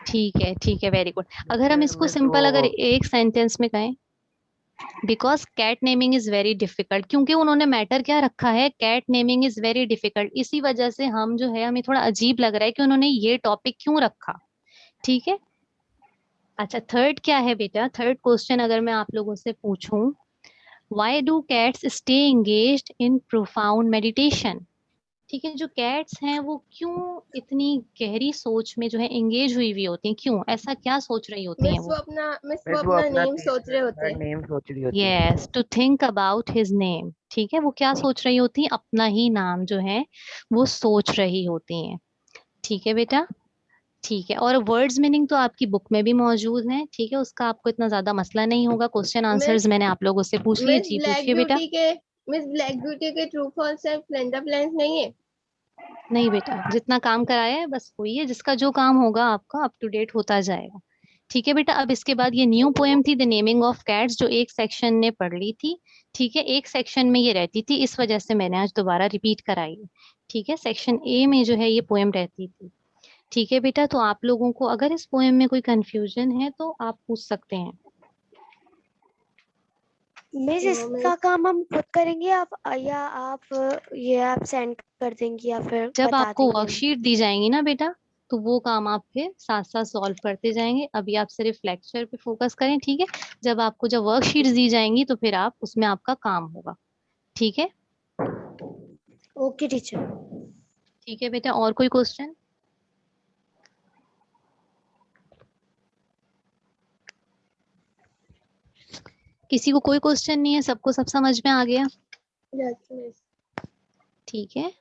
ठीक है, वेरी गुड। अगर हम इसको सिंपल अगर एक सेंटेंस में कहें, because cat naming is very difficult, क्योंकि उन्होंने मैटर क्या रखा है, cat naming is very difficult, इसी वजह से हम जो है हमें थोड़ा अजीब लग रहा है कि उन्होंने ये टॉपिक क्यों रखा। ठीक है। अच्छा, थर्ड क्या है बेटा? थर्ड क्वेश्चन अगर मैं आप लोगों से पूछूं, why do cats stay engaged in profound meditation. ठीक है, जो कैट्स हैं वो क्यों इतनी गहरी सोच में जो है एंगेज हुई होती हैं, क्यों, ऐसा क्या सोच रही होती हैं वो? मिस वो अपना नेम सोच रहे होते हैं। नेम सोच रही होती है। Yes, to think about his name. ठीक है, वो क्या सोच रही होती हैं? अपना ही नाम जो है वो सोच रही होती हैं। ठीक है बेटा, ठीक है। और वर्ड्स मीनिंग तो आपकी बुक में भी मौजूद है, ठीक है, उसका आपको इतना ज्यादा मसला नहीं होगा। क्वेश्चन आंसर्स मिस मैंने आप लोगों से पूछ लिए। मिस जी ब्लैक पूछिए बेटा। ब्यूटी के मिस ब्लैक ब्यूटी के ट्रू फॉल्स है, फ्लेंडर प्लेन्स नहीं है। नहीं बेटा, जितना काम कराया है बस वही है, जिसका जो काम होगा आपका अप टू डेट होता जाएगा। ठीक है बेटा, अब इसके बाद ये न्यू पोएम थी द नेमिंग ऑफ कैट्स, जो एक सेक्शन ने पढ़ ली थी। ठीक है, एक सेक्शन में ये रहती थी, इस वजह से मैंने आज दोबारा रिपीट कराई है। ठीक है, सेक्शन ए में जो है ये पोएम रहती थी। ठीक है बेटा, तो आप लोगों को अगर इस पोएम में कोई कंफ्यूजन है तो आप पूछ सकते हैं। मिस इसका काम हम खुद करेंगे या आप सेंड कर देंगी या फिर जब बता आपको देंगे हम? वर्कशीट दी जाएंगी ना बेटा, तो वो काम आप फिर साथ साथ सॉल्व करते जाएंगे। अभी आप सिर्फ लेक्चर पे फोकस करें, ठीक है। जब वर्कशीट्स दी जाएंगी तो फिर आप उसमें आपका काम होगा। ठीक है, ओके टीचर। ठीक है बेटा, और कोई क्वेश्चन? किसी को कोई क्वेश्चन नहीं है? सबको सब समझ में आ गया? ठीक है।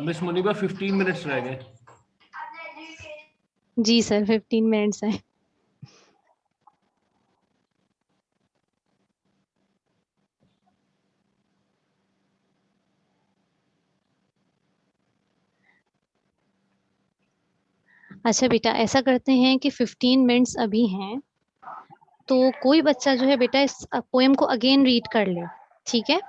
मिस मुनीबा 15 मिनट्स रह गए। जी सर, 15 मिनट्स है। अच्छा बेटा, ऐसा करते हैं कि 15 मिनट्स अभी हैं, तो कोई बच्चा जो है बेटा इस पोएम को अगेन रीड कर ले। ठीक है,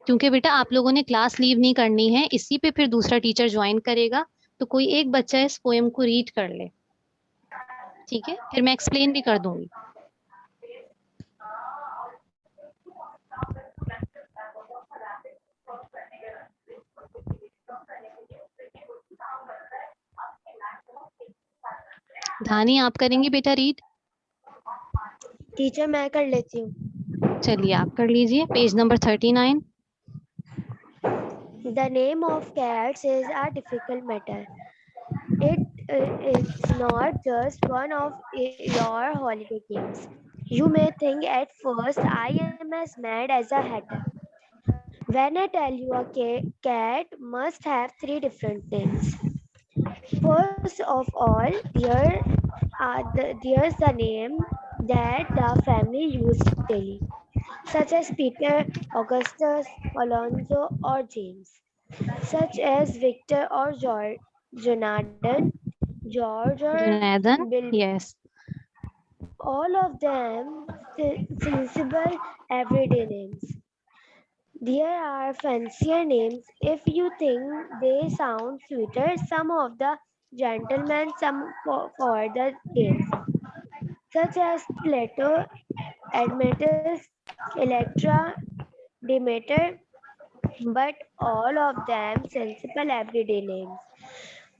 क्योंकि बेटा आप लोगों ने क्लास लीव नहीं करनी है, इसी पे फिर दूसरा टीचर ज्वाइन करेगा। तो कोई एक बच्चा इस पोएम को रीड कर ले। ठीक है, फिर मैं एक्सप्लेन भी कर दूंगी। धानी, आप करेंगी बेटा रीड? टीचर मैं कर लेती हूँ। चलिए आप कर लीजिए, page number 39। The name of cats is a difficult matter. It is not just one of your holiday games. You may think at first I am as mad as a hatter. When I tell you a cat must have 3 different names. First of all, there's the name that the family uses daily, such as Peter, Augustus, Alonso, or James, such as Victor or Jonathan, George or जुनैदन, Bill, yes. all of them sensible everyday names. There are fancier names if you think they sound sweeter. Some of the gentlemen, some for the games, such as Plato, Admetus, Electra, Demeter, but all of them sensible everyday names.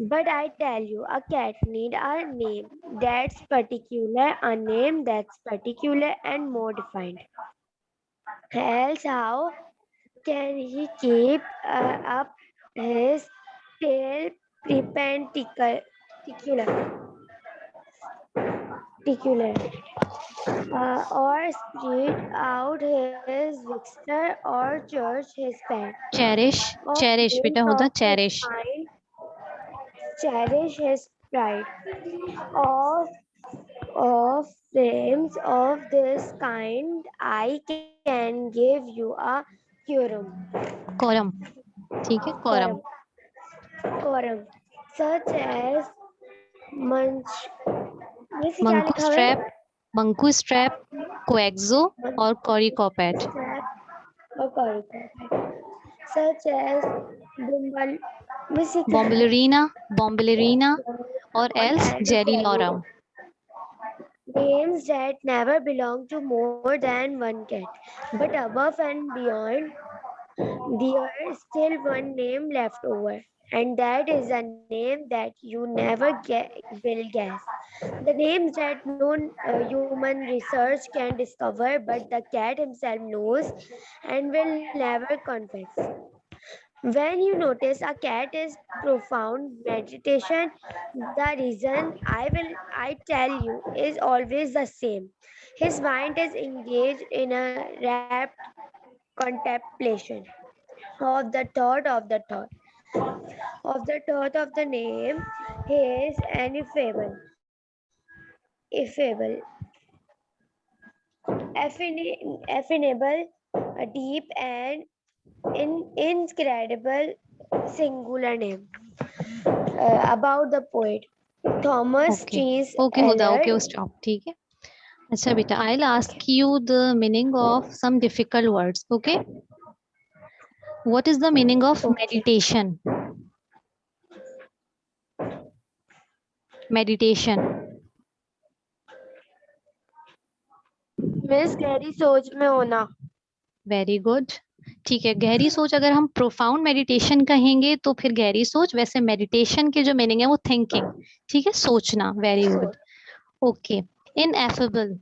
But I tell you, a cat need a name that's particular, a name that's particular and more defined. Else, how can he keep up his tail perpendicular, or spread out his vixter or church his pet, cherish, or cherish बेटा names होता of his cherish. kind cherish his pride. Of names of this kind, I can give you a quorum. Quorum, ठीक है, quorum. Quorum, such as munch. जैसे क्या मंकू लिखा हुआ है? Strap, Manku strap, कोएक्सो और कोरिकोपेट. और coryphus, such as bumble, बॉम्बलरीना, बॉम्बलरीना और else and जेरिलोरम. names that never belong to more than one cat. But above and beyond, there is still one name left over, and that is a name that you never will guess. The names that no human research can discover, but the cat himself knows and will never confess. When you notice a cat is profound meditation, the reason I tell you is always the same. His mind is engaged in a rapt contemplation of the thought of the thought of the thought of the name. He is ineffable, affinable, deep, and incredible singular name. About the poet Thomas okay Chase okay हुदा, okay Eliot. Stop, ठीक है. अच्छा बेटा, I will ask you the meaning of some difficult words. Okay, what is the meaning of meditation? Meditation. Miss गहरी सोच में होना. Very good, ठीक है. गहरी सोच अगर हम प्रोफाउंड मेडिटेशन कहेंगे तो फिर गहरी सोच. वैसे मेडिटेशन के जो मीनिंग है वो थिंकिंग, ठीक है, सोचना. Very good. Okay, ineffable,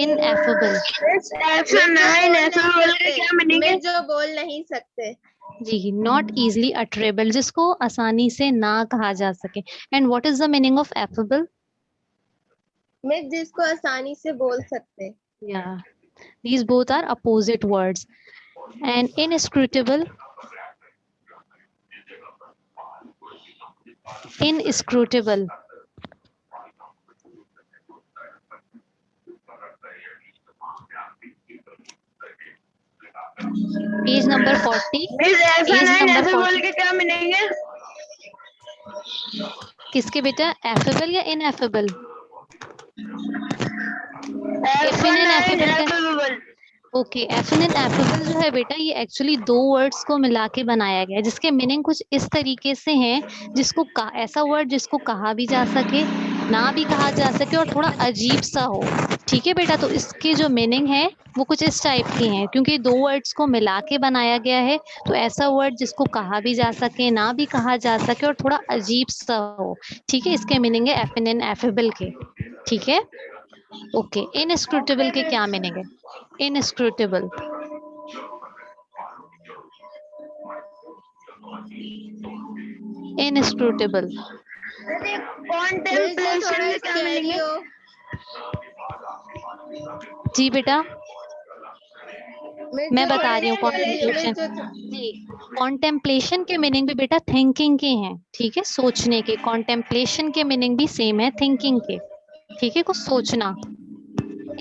ineffable. मैं जो बोल नहीं सकते. जी, नॉट इजली अटरेबल, जिसको आसानी से ना कहा जा सके. And what is the meaning of affable? मैं जिसको आसानी से बोल सकते. Yeah, these both are opposite words. And inscrutable, inscrutable. Page number 40. Page number 40. क्या मीनिंग है? किसके बेटा, एफेबल या ineffable? Effin and effable. Okay, effin and effable जो है बेटा, ये एक्चुअली दो वर्ड्स को मिला के बनाया गया है, जिसके मीनिंग कुछ इस तरीके से हैं, जिसको ऐसा वर्ड जिसको कहा भी जा सके, ना भी कहा जा सके, और थोड़ा अजीब सा हो. ठीक है बेटा, तो इसके जो मीनिंग है वो कुछ इस टाइप के हैं, क्योंकि दो वर्ड्स को मिला के बनाया गया है. तो ऐसा वर्ड जिसको कहा भी जा सके, ना भी कहा जा सके, और थोड़ा अजीब सा हो. ठीक है, इसके मीनिंग है एफिन एंड एफेबल के. ठीक है, ओके. इनस्क्रूटेबल के क्या मीनिंग है? Inscrutable, inscrutable. जी बेटा, मैं बता रही हूँ. कॉन्टेम्पलेशन, जी, कॉन्टेम्पलेशन के मीनिंग भी बेटा थिंकिंग के हैं. ठीक है, सोचने के. कॉन्टेम्पलेशन के मीनिंग भी सेम है थिंकिंग के. ठीक है, कुछ सोचना.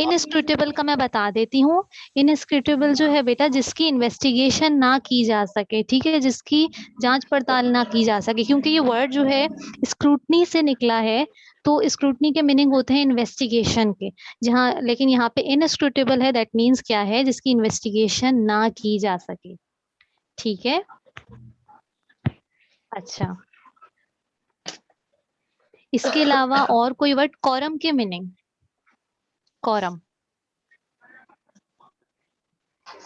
इनस्क्रूटेबल का मैं बता देती हूँ. इनस्क्रूटेबल जो है बेटा, जिसकी इन्वेस्टिगेशन ना की जा सके. ठीक है, जिसकी जांच पड़ताल ना की जा सके, क्योंकि ये वर्ड जो है स्क्रूटनी से निकला है. तो स्क्रूटनी के मीनिंग होते हैं इन्वेस्टिगेशन के, जहाँ लेकिन यहाँ पे इनस्क्रूटेबल है, दैट मीन्स क्या है, जिसकी इन्वेस्टिगेशन ना की जा सके। ठीक है, अच्छा इसके अलावा और कोई वर्ड, कॉरम के मीनिंग, कॉरम,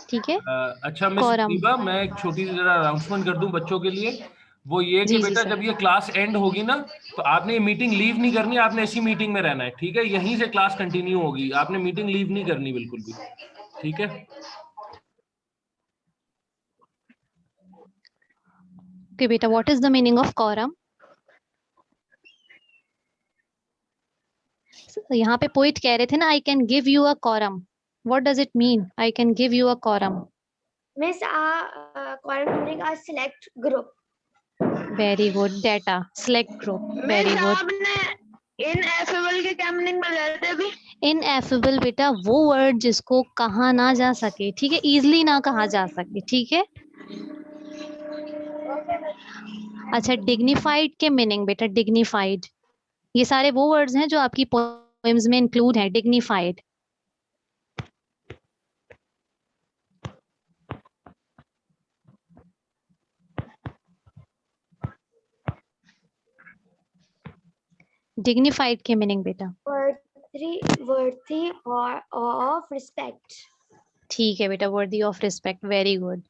ठीक है, अच्छा मिस कॉरम, मुनीबा, मैं एक छोटी सी जरा अनाउंसमेंट कर दूं बच्चों के लिए। वो ये कि जी जी बेटा सर, जब ये क्लास एंड होगी ना, तो आपने ये मीटिंग लीव नहीं करनी, आपने इसी मीटिंग में रहना है, ठीक है? यहीं से क्लास कंटिन्यू होगी, आपने मीटिंग लीव नहीं करनी बिल्कुल भी, ठीक है? ओके बेटा, what is the meaning of quorum? यहाँ पे पोइट कह रहे थे ना, आई can give you a quorum, what does it mean, I can give you a quorum? Miss, meaning a select group. Very good, data select group, very good. आपने ineffable के क्या meaning बताए थे अभी? इनएफेबल बेटा वो वर्ड जिसको कहा ना जा सके, ठीक है, इजिली ना कहा जा सके, ठीक है। अच्छा, डिग्निफाइड के मीनिंग बेटा, डिग्निफाइड, ये सारे वो वर्ड्स हैं जो आपकी पोएम्स में इंक्लूड है, डिग्निफाइड। डिग्निफाइड के मीनिंग बेटा, Worthy or of respect. ठीक है बेटा, worthy of respect, very good,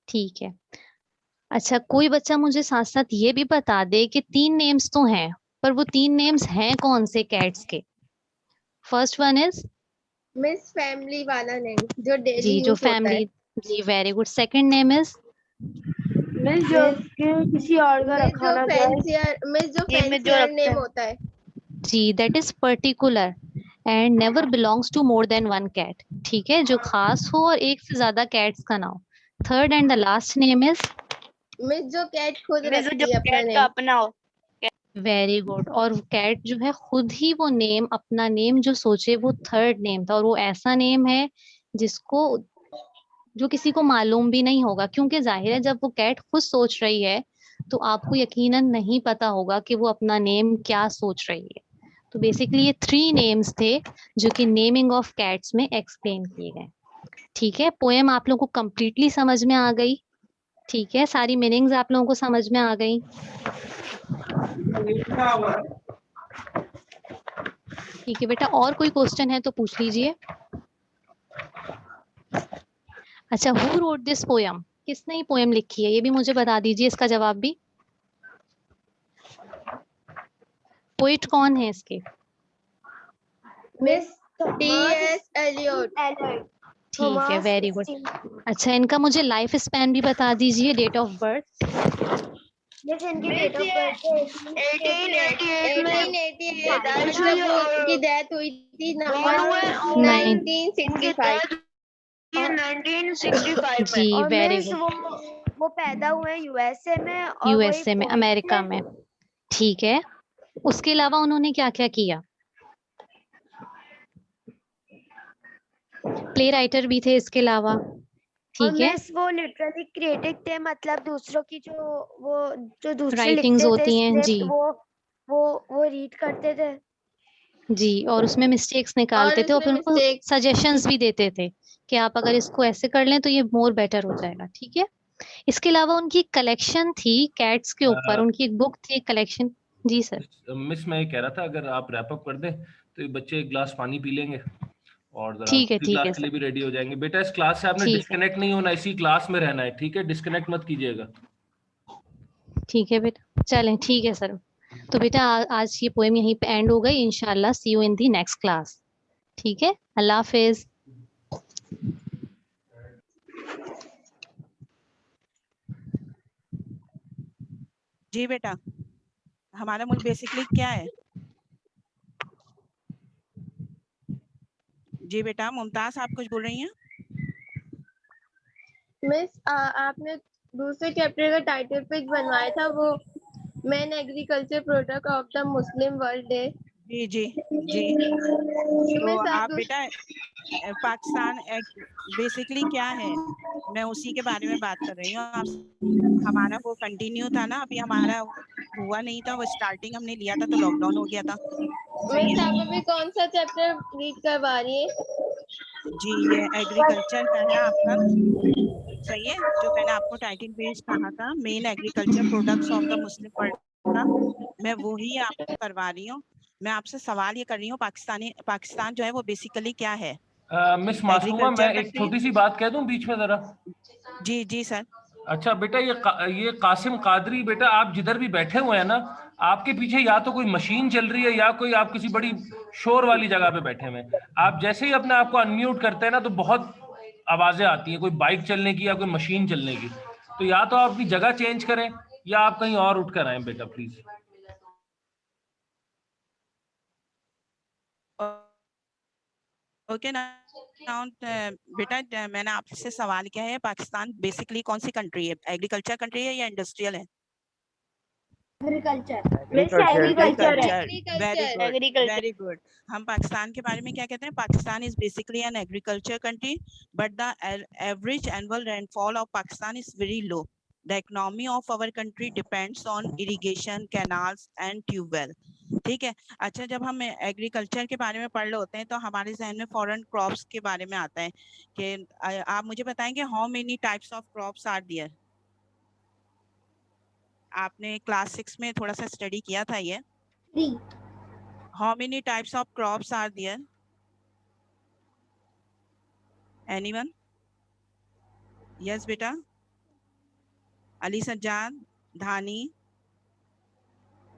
ठीक है। अच्छा, कोई बच्चा मुझे साथ साथ ये भी बता दे कि 3 नेम्स तो हैं, पर वो 3 नेम्स हैं कौन से कैट्स के? First one is, miss family वाला नेम जो डेली जी जो यूज होता है। फैमिली, जी very good. Second name is, miss जो किसी और का मिस रखा जो ना जाए। फैंसियर नेम होता है। जी that is particular and never belongs to more than one cat, ठीक है, जो खास हो और एक से ज्यादा कैट्स का ना हो। Third and the last name is, miss जो कैट खुद मिस रखती जो है अपना कैट का नेम। अपना हो। Very good. और कैट जो है खुद ही वो नेम, अपना नेम जो सोचे, वो थर्ड नेम था, और वो ऐसा नेम है जिसको, जो किसी को मालूम भी नहीं होगा, क्योंकि जाहिर है जब वो कैट खुद सोच रही है तो आपको यकीनन नहीं पता होगा कि वो अपना नेम क्या सोच रही है। तो बेसिकली ये 3 नेम्स थे जो कि नेमिंग ऑफ कैट्स में एक्सप्लेन किए गए। ठीक है, पोएम आप लोगों को कंप्लीटली समझ में आ गई? ठीक है, सारी मीनिंग्स आप लोगों को समझ में आ गई? ठीक है बेटा, और कोई क्वेश्चन है तो पूछ लीजिए। अच्छा, हु रोट दिस पोयम, किसने ये पोएम लिखी है, ये भी मुझे बता दीजिए, इसका जवाब भी। पोइट कौन है इसके? Miss T.S.. एलियट। ठीक है, वेरी गुड। अच्छा, इनका मुझे लाइफ स्पैन भी बता दीजिए, डेट ऑफ बर्थ। मिस इनकी डेट ऑफ बर्थ 1888 में 1888 जब वो उनकी डेथ हुई थी ना, नाइन 1965। 1965 जी में। और वेरी मिस गुड, वो पैदा हुए यूएसए में और वही यूएसए में, पोइट अमेरिका में। ठीक है, उसके अलावा उन्होंने क्या क्या किया? प्ले राइटर भी थे इसके अलावा, और ठीक है, मिस वो लिटरली क्रिएटिव थे, मतलब दूसरों की जो दूसरे राइटिंग्स लिखते थे होती हैं जी, स्क्रिप्ट वो रीड करते थे। जी, और उसमें मिस्टेक्स निकालते थे और फिर उनको मिस्टेक सजेशंस भी देते थे कि आप अगर इसको ऐसे कर लें तो ये मोर बेटर हो जाएगा, ठीक है। इसके अलावा उनकी कलेक्शन थी कैट्स के ऊपर, उनकी एक बुक थी, कलेक्शन। जी सर। मिस मैं ये कह रहा था, अगर आप रैप अप कर दें तो ये बच्चे एक गिलास पानी पी लेंगे और जरा ठीक है, दूसरी ठीक है क्लास के सर, लिए भी रेडी हो जाएंगे। बेटा इस क्लास से आपने ठीक है, डिस्कनेक्ट नहीं होना, इसी क्लास में रहना है, ठीक है? डिस्कनेक्ट मत कीजिएगा। ठीक है बेटा, चलें, ठीक है सर। तो बेटा आज ये पोएम यहीं पे एंड हो गई, इंशाल्लाह see you in the next class. ठीक है, अल्लाह हाफिज। जी बेटा, हमारा मुल्क बेसिकली क्या है? जी बेटा, मुमताज आप कुछ बोल रही हैं? मिस आपने दूसरे चैप्टर का टाइटल पेज बनवाया था, वो main agriculture product of the Muslim world day. जी जी जी। तो मिस आप बेटा पाकिस्तान बेसिकली क्या है, मैं उसी के बारे में बात कर रही हूँ। आप हमारा वो कंटिन्यू था ना, अभी हमारा हुआ नहीं था, वो स्टार्टिंग हमने लिया था तो लॉकडाउन हो गया था। मिस आप अभी कौन सा चैप्टर रीड करवा रही है? जी ये एग्रीकल्चर का है आपका, सही है। जो मैंने आपको टाइटल पेज कहा था, main agriculture products of the Muslim world का, मैं वही आपको करवा रही हूँ। मैं आपसे सवाल ये कर रही हूँ, पाकिस्तान जो है वो बेसिकली क्या है? मिस मासूमा, मैं एग्रीकल्चर एक कंट्री। छोटी सी बात कह दूं बीच में जरा। जी जी सर। अच्छा बेटा, ये कासिम कादरी बेटा, आप जिधर भी बैठे हुए हैं ना, आपके पीछे या तो कोई मशीन चल रही है या कोई आप किसी बड़ी शोर वाली जगह पे बैठे हुए हैं। आप जैसे ही अपने आप को अनम्यूट करते हैं ना, तो बहुत आवाजें आती हैं, कोई बाइक चलने की या कोई मशीन चलने की। तो या तो आप अपनी जगह चेंज करें या आप कहीं और उठ कर आए बेटा, प्लीज। ओके ना। बेटा मैंने आपसे सवाल किया है, पाकिस्तान बेसिकली कौन सी कंट्री है? एग्रीकल्चर कंट्री है या इंडस्ट्रियल है? एग्रीकल्चर है। Very good. हम पाकिस्तान के बारे में क्या कहते हैं? Pakistan is basically an agriculture country, but the average annual rainfall of Pakistan is very low. The economy of our country depends on irrigation, canals and tubewell. ठीक है। अच्छा, जब हम एग्रीकल्चर के बारे में पढ़ रहे होते हैं तो हमारे जहन में फॉरेन क्रॉप्स के बारे में आता है कि आप मुझे बताएंगे how many types of crops are there? आपने क्लास 6 में थोड़ा सा स्टडी किया था ये। 3. How many types of crops are there? Anyone? Yes बेटा। अली सज्जाद, धानी।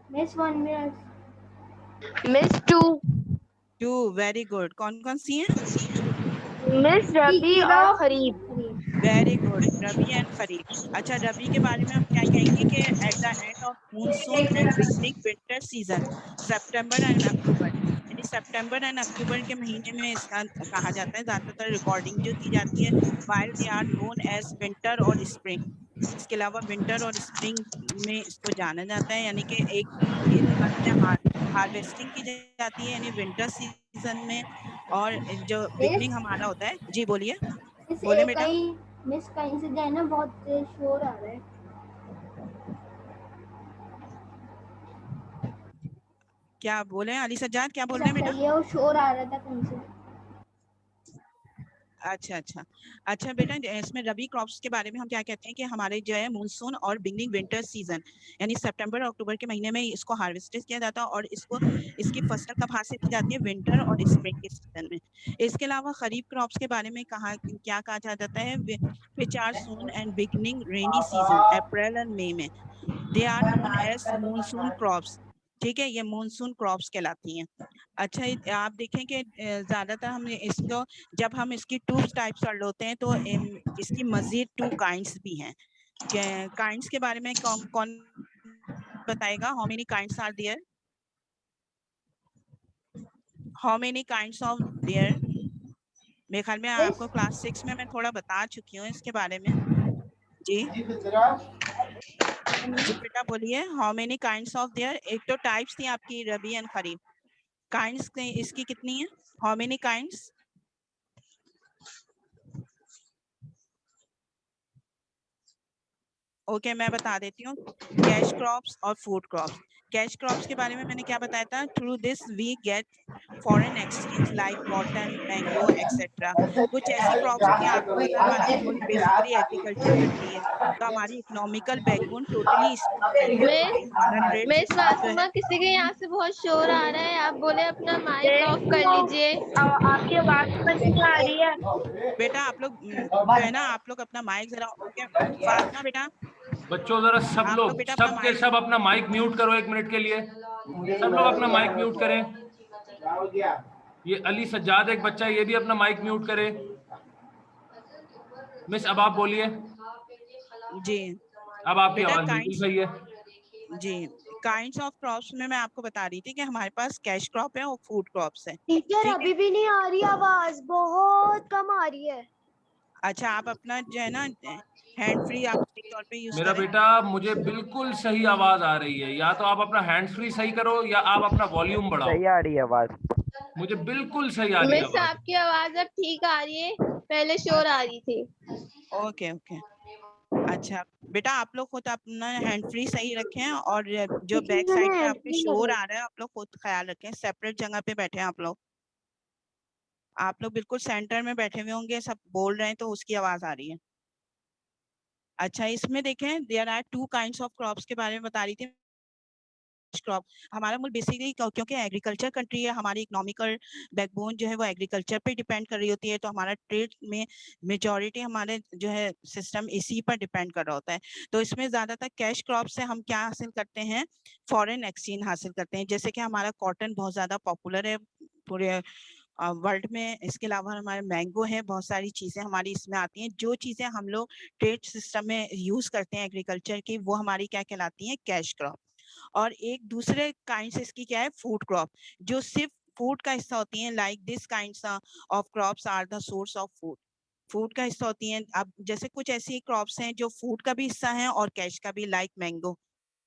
Miss 1 minute. Miss 2. 2 very good. कौन कौन सी हैं? Miss रबी और kharif. Very good, rabi and kharif. अच्छा, रबी के बारे में हम क्या कहेंगे कि at the end of monsoon and beginning winter season, September and October, यानी सितंबर एंड अक्टूबर के महीने में इसका कहा जाता है। ज्यादातर रिकॉर्डिंग जो की जाती है, while they are known as winter और स्प्रिंग। इसके अलावा विंटर और स्प्रिंग में इसको जाना जाता है, यानी कि इन मंथ में हार्वेस्टिंग की जाती है, यानी विंटर सीजन में। और जो बिगनिंग हमारा होता है, जी बोलिए। बोले बेटा। मिस कहीं से जाए ना, बहुत तेज शोर आ रहा है। क्या बोले अली सज्जाद, क्या बोल रहे हैं बेटा? ये और शोर आ रहा था कहीं से। अच्छा बेटा, इसमें रबी क्रॉप्स के बारे में हम क्या कहते हैं कि हमारे जो है मानसून और बिगनिंग विंटर सीजन, यानी सितंबर और अक्टूबर के महीने में इसको हार्वेस्ट किया जाता है, और इसको इसकी फसल कब हासिल की जाती है? विंटर और स्प्रिंग के सीजन में। इसके अलावा खरीफ क्रॉप्स के बारे में क्या कहा जाता है? Which are soon end beginning rainy season, April and May में। They are known as monsoon crops. ठीक है, ये मानसून क्रॉप्स कहलाती हैं। अच्छा, आप देखें कि ज्यादातर हम इसको, जब हम इसकी 2 टाइप्स पढ़ होते हैं तो इसकी मजीद 2 काइंड्स भी हैं। काइंड्स के बारे में कौन बताएगा? How many kinds are there? How many kinds of there? मेरे ख्याल में आपको क्लास 6 में मैं थोड़ा बता चुकी हूँ इसके बारे में। जी जी बेटा बोलिए, how many kinds of there? एक तो टाइप्स थी आपकी रबी एंड खरीफ, काइंड्स इसकी कितनी है? How many kinds? ओके, मैं बता देती हूँ। कैश क्रॉप्स और फूड क्रॉप्स। कैश क्रॉप्स के बारे में मैंने क्या बताया था? Through this we get foreign exchange like cotton, mango etcetera. कुछ ऐसी क्रॉप्स होती हैं, आपको पता है हमारा मुल्क बेसिकली एग्रीकल्चर कंट्री है, तो हमारी इकोनॉमिकल बैकबोन टोटली इस पे डिपेंड करती है। हमारा ट्रेड मिस मासूमा, किसी के यहाँ से बहुत शोर आ रहा है, आप बोले अपना माइक ऑफ कर लीजिए। आपकी आवाज समझ नहीं आ रही है। बेटा आप लोग जो है ना, आप लोग अपना माइक जरा, फातिमा बेटा, बच्चों जरा सब आप लोग लोग बेटा अपना सब के माइक। सब अपना माइक म्यूट करो 1 मिनट के लिए। सब लोग अपना माइक म्यूट करें। ये अली सज्जाद एक बच्चा है, ये भी अपना माइक म्यूट करे। मिस अब आप बोलिए। जी अब आपकी बेटा, आवाज बिल्कुल सही है। जी काइंड्स ऑफ क्रॉप्स में मैं आपको बता रही थी कि हमारे पास कैश क्रॉप है और फूड क्रॉप्स है। टीचर अभी भी नहीं आ रही आवाज, बहुत कम आ रही है। अच्छा, आप अपना जो है ना हैंड फ्री आप तौर पे यूज मेरा करें। बेटा मुझे बिल्कुल सही आवाज आ रही है, या तो आप अपना हैंड्स फ्री सही करो या आप अपना वॉल्यूम बढ़ाओ। सही आ रही है आवाज, मुझे बिल्कुल सही आ रही है मिस आवाज। आपकी आवाज अब ठीक आ रही है, पहले शोर आ रही थी। Okay okay. अच्छा बेटा आप लोग खुद अपना हैंड फ्री सही रखें और जो लेकिन बैक साइड मैंने पे hand आपके free शोर लगाई। आ रहा है आप लोग खुद ख्याल रखें, सेपरेट जगह पे बैठे हैं आप लोग बिल्कुल सेंटर में बैठे हुए होंगे, सब बोल रहे हैं तो उसकी आवाज आ रही है। अच्छा इसमें देखें there are 2 kinds of crops के बारे में बता रही थी। क्रॉप हमारा मुल्क बेसिकली क्योंकि एग्रीकल्चर कंट्री है, हमारी इकोनॉमिकल बैकबोन जो है वो एग्रीकल्चर पे डिपेंड कर रही होती है, तो हमारा ट्रेड में मेजॉरिटी हमारे जो है सिस्टम इसी पर डिपेंड कर रहा होता है। तो इसमें ज्यादातर कैश क्रॉप से हम क्या हासिल करते हैं, फॉरेन एक्सचेंज हासिल करते हैं। जैसे कि हमारा कॉटन बहुत ज्यादा पॉपुलर है पूरे वर्ल्ड में, इसके अलावा हमारे मैंगो है, बहुत सारी चीजें हमारी इसमें आती हैं। जो चीजें हम लोग ट्रेड सिस्टम में यूज करते हैं एग्रीकल्चर की, वो हमारी क्या कहलाती हैं, कैश क्रॉप। और एक दूसरे काइंड इसकी क्या है, फूड क्रॉप, जो सिर्फ फूड का हिस्सा होती है। Like this kinds of crops are the source of food, food का हिस्सा होती हैं। अब जैसे कुछ ऐसी क्रॉप्स हैं जो फूड का भी हिस्सा है और कैश का भी, लाइक मैंगो,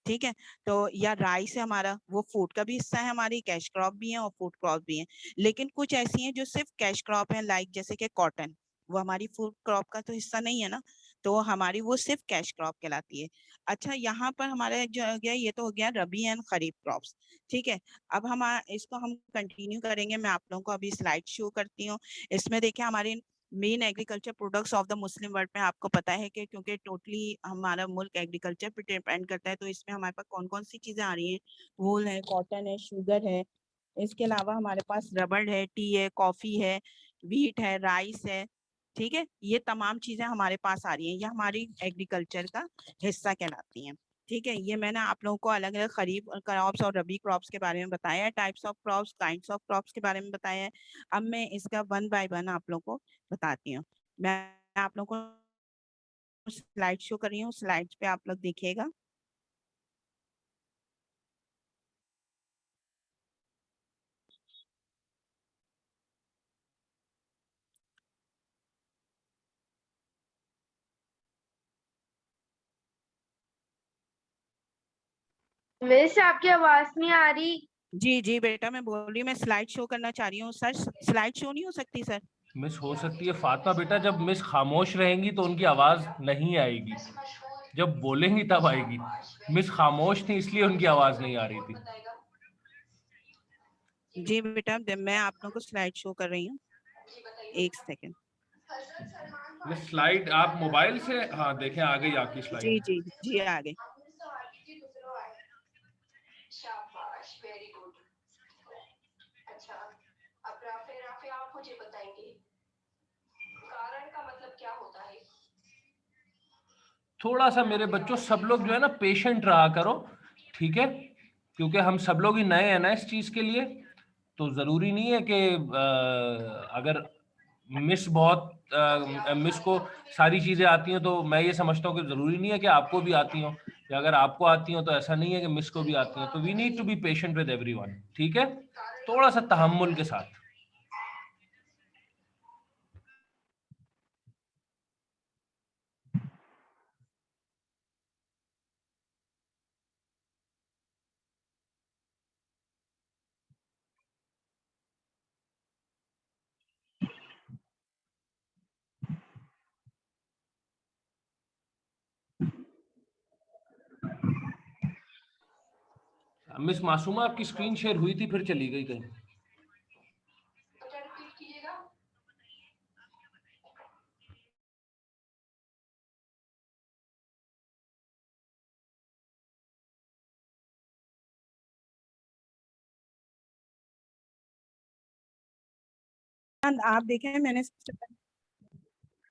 ठीक है। तो या राइस है हमारा, वो फूड का भी हिस्सा है, हमारी कैश क्रॉप भी है और फूड क्रॉप भी है। लेकिन कुछ ऐसी हैं जो सिर्फ कैश क्रॉप है, लाइक जैसे कि कॉटन, वो हमारी फूड क्रॉप का तो हिस्सा नहीं है ना, तो हमारी वो सिर्फ कैश क्रॉप कहलाती है। अच्छा यहाँ पर हमारा जो हो गया, ये तो हो गया रबी एंड खरीफ क्रॉप्स, ठीक है। अब हम इसको हम कंटिन्यू करेंगे, मैं आप लोगों को अभी स्लाइड शो करती हूँ। इसमें देखिए हमारे main agriculture products of the Muslim world में, आपको पता है कि क्योंकि टोटली हमारा मुल्क एग्रीकल्चर पे डिपेंड करता है, तो इसमें हमारे पास कौन कौन सी चीजें आ रही हैं, वूल है, कॉटन है, शुगर है, इसके अलावा हमारे पास रबड़ है, टी है, कॉफी है, व्हीट है, राइस है, ठीक है। ये तमाम चीजें हमारे पास आ रही हैं, ये हमारी एग्रीकल्चर का हिस्सा कहलाती हैं, ठीक है। ये मैंने आप लोगों को अलग अलग खरीफ क्रॉप्स और रबी क्रॉप्स के बारे में बताया है, types of crops, kinds of crops के बारे में बताया है। अब मैं इसका 1 बाय 1 आप लोगों को बताती हूँ। मैं आप लोगों को स्लाइड शो कर रही हूँ, स्लाइड्स पे आप लोग देखिएगा। मिस आपकी आवाज नहीं आ रही। जी जी बेटा मैं बोल रही हूँ, मैं स्लाइड शो करना चाह रही हूँ। सर स्लाइड शो नहीं हो सकती सर? मिस हो सकती है फातिमा बेटा, जब मिस खामोश रहेंगी तो उनकी आवाज नहीं आएगी, जब बोलेंगी तब आएगी। मिस खामोश थी इसलिए उनकी आवाज नहीं आ रही थी। जी बेटा मैं आप लोगों को स्लाइड शो कर रही हूँ, एक सेकेंड। मिस स्लाइड आप मोबाइल से, हाँ देखें आ गई आपकी जी स्लाइड। जी जी आ गई। शाबाश, वेरी गुड। अच्छा अब राफे आप मुझे बताएंगे कारण का मतलब क्या होता है? थोड़ा सा मेरे बच्चों सब लोग जो है ना पेशेंट रहा करो, ठीक है, क्योंकि हम सब लोग ही नए हैं ना इस चीज के लिए। तो जरूरी नहीं है कि अगर मिस बहुत मिस को सारी चीजें आती हैं तो मैं ये समझता हूँ कि जरूरी नहीं है कि आपको भी आती हो, या अगर आपको आती हो तो ऐसा नहीं है कि मिस को भी आती हो। तो we need to be patient with everyone, ठीक है, थोड़ा सा तहम्मुल के साथ। मिस मासूमा आपकी स्क्रीन शेयर हुई थी फिर चली गई कहीं। रिपीट कीजिएगा। आप देखें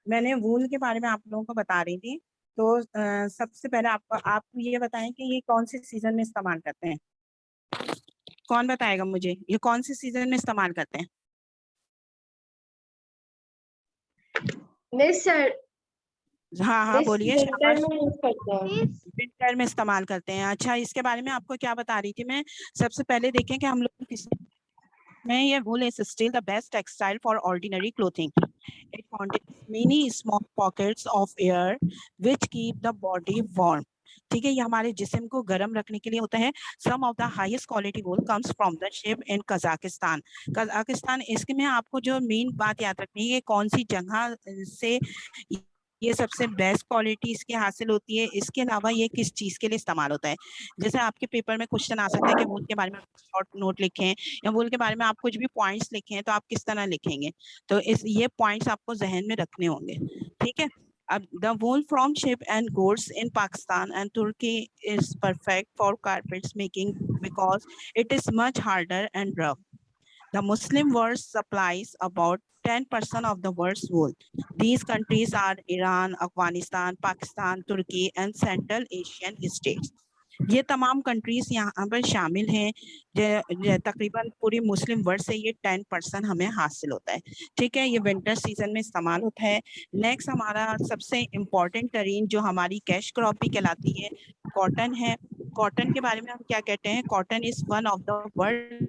मैंने वूल के बारे में आप लोगों को बता रही थी। तो सबसे पहले आप ये बताएं कि ये कौन से सीजन में इस्तेमाल करते हैं, कौन बताएगा मुझे ये कौन से सीजन में इस्तेमाल करते हैं? मिस सर हाँ हाँ बोलिए, विंटर शाबाश। में यूज करते हैं। विंटर में इस्तेमाल करते हैं। अच्छा इसके बारे में आपको क्या बता रही थी मैं, सबसे पहले देखें कि हम लोग किस में, ये wool is still the best textile for ordinary clothing. It contains many small pockets of air which keep the body warm. ठीक है, ये हमारे जिस्म को गर्म रखने के लिए होता है। Some of the highest quality wool comes from the ship in Kazakhstan. Kazakhstan, इसके में आपको जो मेन बात याद रखनी है, ये कौन सी जगह से ये सबसे बेस्ट क्वालिटी इसकी हासिल होती है। इसके अलावा ये किस चीज के लिए इस्तेमाल होता है, जैसे आपके पेपर में क्वेश्चन आ सकता है कि वूल के बारे में शॉर्ट नोट लिखें या वूल के बारे में आप कुछ भी पॉइंट्स लिखें, तो आप किस तरह लिखेंगे, तो ये पॉइंट्स आपको जहन में रखने होंगे। ठीक है। अब the wool from sheep and goats in Pakistan and Turkey is perfect for carpets making because it is much harder and rough. The Muslim world supplies about 10% of the world's wool. These countries are Iran, Afghanistan, Pakistan, Turkey, and Central Asian states. ये तमाम countries यहाँ पर शामिल हैं। तकरीबन पूरी मुस्लिम world से ये 10% हमें हासिल होता है। ठीक है, ये विंटर सीजन में इस्तेमाल होता है। नेक्स्ट हमारा सबसे इम्पोर्टेंट तरीन जो हमारी कैश क्रॉप भी कहलाती है, कॉटन है। कॉटन के बारे में हम क्या कहते हैं, cotton is one of the world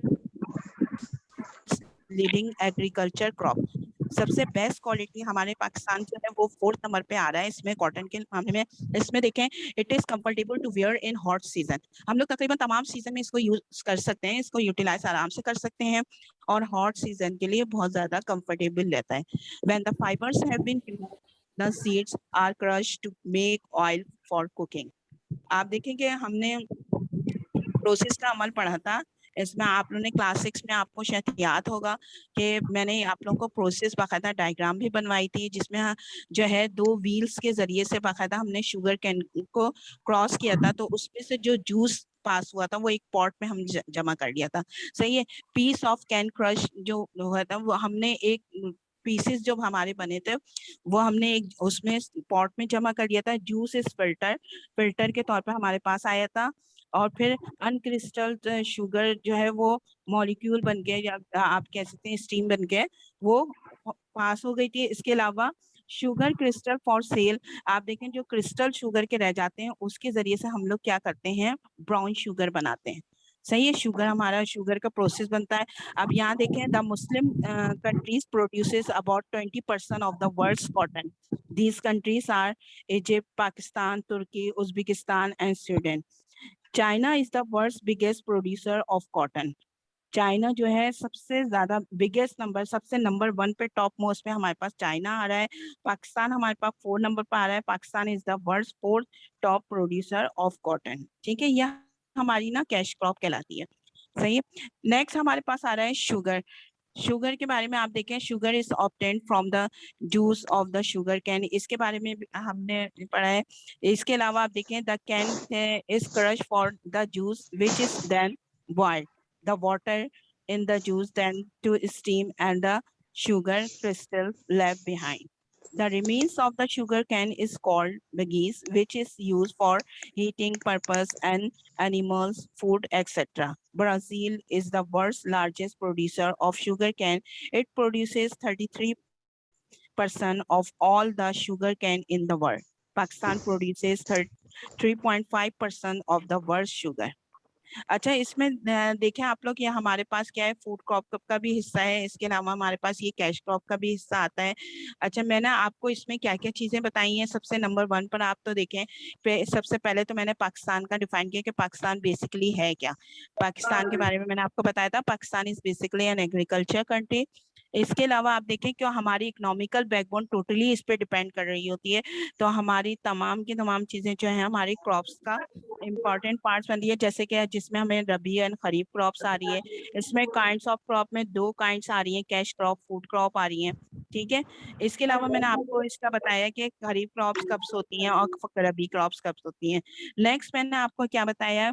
leading agriculture crop. सबसे बेस्ट क्वालिटी हमारे पाकिस्तान जो है वो 4th नंबर पे आ रहा है इसमें कॉटन के मामले में। इसमें देखें, it is comfortable to wear in hot season. हम लोग तकरीबन तमाम सीजन में इसको यूज कर सकते हैं, इसको यूटिलाइज आराम से कर सकते हैं और हॉट सीजन के लिए बहुत ज्यादा कंफर्टेबल रहता है। When the fibres have been removed, the seeds are crushed to make oil for cooking। आप देखेंगे हमने प्रोसेस का अमल पढ़ा था इसमें, आप लोगों ने क्लास 6 में, आपको शायद याद होगा कि मैंने आप लोगों को प्रोसेस बाकायदा डायग्राम भी बनवाई थी, जिसमें जो है 2 व्हील्स के जरिए से बाकायदा हमने शुगर कैन को क्रॉस किया था, तो उसमें से जो जूस पास हुआ था वो एक पॉट में हम जमा कर लिया था। सही है। पीस ऑफ कैन क्रश जो हुआ था वो हमने एक पीसेस जो हमारे बने थे वो हमने एक उसमें पॉट में जमा कर दिया था। जूस इज फिल्टर के तौर पर हमारे पास आया था, और फिर अनक्रिस्टल शुगर जो है वो मॉलिक्यूल बन के, या आप कह सकते हैं स्टीम बन के वो पास हो गई थी। इसके अलावा शुगर क्रिस्टल फॉर सेल, आप देखें जो क्रिस्टल शुगर के रह जाते हैं उसके जरिए से हम लोग क्या करते हैं, ब्राउन शुगर बनाते हैं। सही है, शुगर हमारा शुगर का प्रोसेस बनता है। अब यहाँ देखें, the Muslim countries produces about 20% of the world's cotton. These countries are Egypt, Pakistan, Turkey, Uzbekistan and Sweden. China is the world's biggest producer of cotton. China जो है सबसे ज्यादा बिगेस्ट नंबर, सबसे नंबर 1 पे टॉप मोस्ट में हमारे पास China आ रहा है। पाकिस्तान हमारे पास 4 नंबर पर आ रहा है। Pakistan is the world's 4th top producer of cotton. ठीक है, यह हमारी ना कैश क्रॉप कहलाती है। सही है। नेक्स्ट हमारे पास आ रहा है शुगर। शुगर के बारे में आप देखें, sugar is obtained from the juice of the sugar can, इसके बारे में हमने पढ़ा है। इसके अलावा आप देखें, the cane is crush for the juice which is then boiled, the water in the juice then to steam and the sugar crystal left behind. The remains of the sugar cane is called bagasse, which is used for heating purpose and animals, food, etc. Brazil is the world's largest producer of sugar cane. It produces 33% of all the sugar cane in the world. Pakistan produces 3.5% of the world's sugar. अच्छा, इसमें देखें आप लोग, ये हमारे पास क्या है, food crop का भी हिस्सा है। इसके अलावा हमारे पास ये कैश क्रॉप का भी हिस्सा आता है। अच्छा, मैंने आपको इसमें क्या क्या चीजें बताई हैं। सबसे नंबर 1 पर आप तो देखें, सबसे पहले तो मैंने पाकिस्तान का डिफाइन किया कि पाकिस्तान बेसिकली है क्या। पाकिस्तान के बारे में मैंने आपको बताया था, Pakistan is basically an agriculture country. इसके अलावा आप देखें कि हमारी इकोनॉमिकल बैकबोन टोटली इस पे डिपेंड कर रही होती है, तो हमारी तमाम की तमाम चीजें जो है हमारी क्रॉप्स का इम्पॉर्टेंट पार्ट्स बनती है। जैसे कि जिसमें हमें रबी एंड खरीफ क्रॉप्स आ रही है, इसमें काइंड्स ऑफ क्रॉप में 2 काइंड्स आ रही हैं, कैश क्रॉप, फूड क्रॉप आ रही हैं। ठीक है। इसके अलावा मैंने आपको इसका बताया कि खरीफ क्रॉप्स कब होती हैं और रबी क्रॉप्स कब होती हैं। नेक्स्ट मैंने आपको क्या बताया,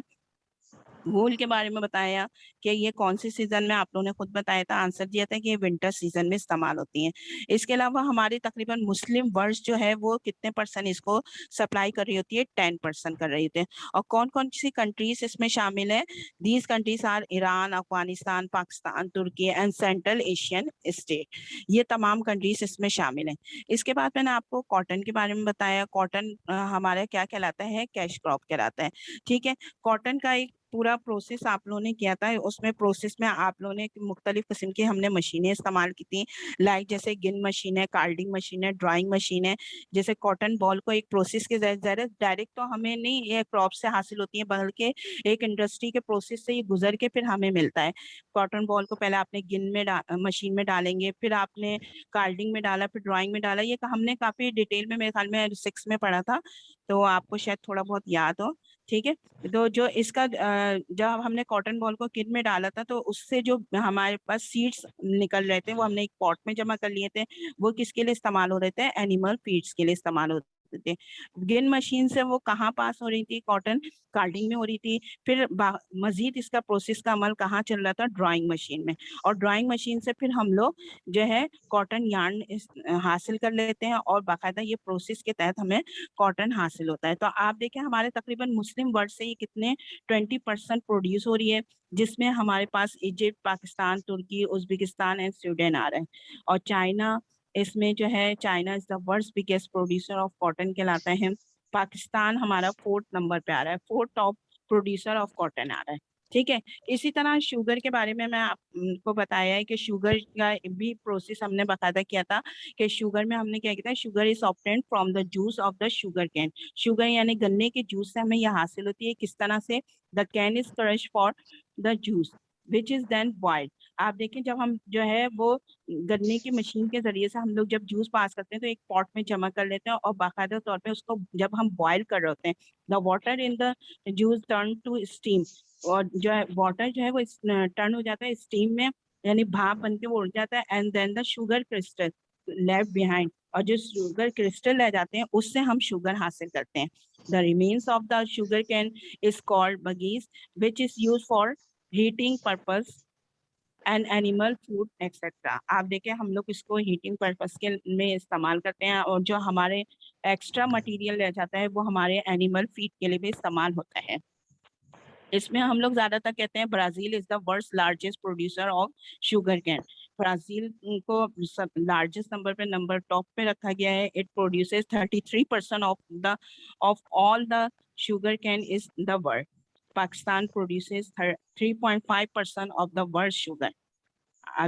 वूल के बारे में बताया कि ये कौन सी सीजन में, आप लोगों ने खुद बताया था, आंसर दिया था कि ये विंटर सीजन में इस्तेमाल होती हैं। इसके अलावा हमारी तकरीबन मुस्लिम वर्ल्ड जो है वो कितने % इसको सप्लाई कर रही होती है, 10% कर रही होती है। और कौन कौन सी कंट्रीज इसमें शामिल है, these countries are Iran, Afghanistan, Pakistan, Turkey and Central Asian state. ये तमाम कंट्रीज इसमें शामिल हैं। इसके बाद मैंने आपको कॉटन के बारे में बताया। कॉटन हमारा क्या कहलाता है, कैश क्रॉप कहलाता है। ठीक है। कॉटन का एक पूरा प्रोसेस आप लोगों ने किया था, उसमें प्रोसेस में आप लोगों ने मुख्तलिफ किस्म की हमने मशीनें इस्तेमाल की थी, लाइक जैसे गिन मशीन है, कार्डिंग मशीन है, ड्राइंग मशीन है। जैसे कॉटन बॉल को एक प्रोसेस के जरिए डायरेक्ट तो हमें नहीं ये क्रॉप से हासिल होती है, बल्कि एक इंडस्ट्री के प्रोसेस से ये गुजर के फिर हमें मिलता है। कॉटन बॉल को पहले आपने गिन में मशीन में डालेंगे, फिर आपने कार्डिंग में डाला, फिर ड्राइंग में डाला। ये हमने काफी डिटेल में मेरे ख्याल में 6 में पढ़ा था, तो आपको शायद थोड़ा बहुत याद हो। ठीक है, तो जो इसका जब हमने कॉटन बॉल को किट में डाला था, तो उससे जो हमारे पास सीड्स निकल रहे थे वो हमने एक पॉट में जमा कर लिए थे। वो किसके लिए इस्तेमाल हो रहे थे? एनिमल फीड्स के लिए इस्तेमाल होते थे। गिन मशीन से वो कहाँ पास हो रही थी? कॉटन कार्डिंग में हो रही थी। फिर मजीद इसका प्रोसेस का अमल कहाँ चल रहा था? ड्राइंग मशीन में। और ड्राइंग मशीन से फिर हम लोग जो है कॉटन यार्न हासिल कर लेते हैं, और बाकायदा ये प्रोसेस के तहत हमें कॉटन हासिल होता है। तो आप देखें हमारे तकरीबन मुस्लिम वर्ल्ड से ये कितने 20% प्रोड्यूस हो रही है, जिसमें हमारे पास Egypt, Pakistan, Turkey, Uzbekistan and Sweden आ रहे हैं। और चाइना इसमें जो है, China is the world's biggest producer of cotton कहलाता है। पाकिस्तान हमारा 4th नंबर पे आ रहा है, 4th top producer of cotton आ रहा है। ठीक है, इसी तरह शुगर के बारे में मैं आपको बताया है कि शुगर का भी प्रोसेस हमने बकायदा किया था, कि शुगर में हमने क्या किया था, sugar is obtained from the juice of the sugar can. Sugar यानी गन्ने के जूस से हमें यह हासिल होती है। किस तरह से? The cane is crush for the juice which is then boiled. आप देखें जब हम जो है वो गन्ने की मशीन के जरिए से हम लोग जब जूस पास करते हैं तो एक पॉट में जमा कर लेते हैं, और बाकायदा तौर पे उसको जब हम बॉयल कर रहे होते हैं, the water in the juice turn to steam. और जो है वाटर जो है वो टर्न हो जाता है स्टीम में, यानी भाप बन के वो उड़ जाता है। And then the sugar crystal left behind, और जो शुगर क्रिस्टल रह जाते हैं उससे हम शुगर हासिल करते हैं। The remains of the sugar cane is called buggies which is use for heating purpose and animal food etcetera. आप देखें हम लोग इसको हीटिंग पर्पस के में इस्तेमाल करते हैं, और जो हमारे एक्स्ट्रा मटेरियल रह जाता है वो हमारे एनिमल फीड के लिए भी इस्तेमाल होता है। इसमें हम लोग ज्यादातर कहते हैं Brazil is the world's largest producer of sugar cane. Brazil को लार्जेस्ट नंबर पे, नंबर टॉप पे रखा गया है। It produces 33% of all the sugar cane is the world. Pakistan produces 3.5% of the world sugar.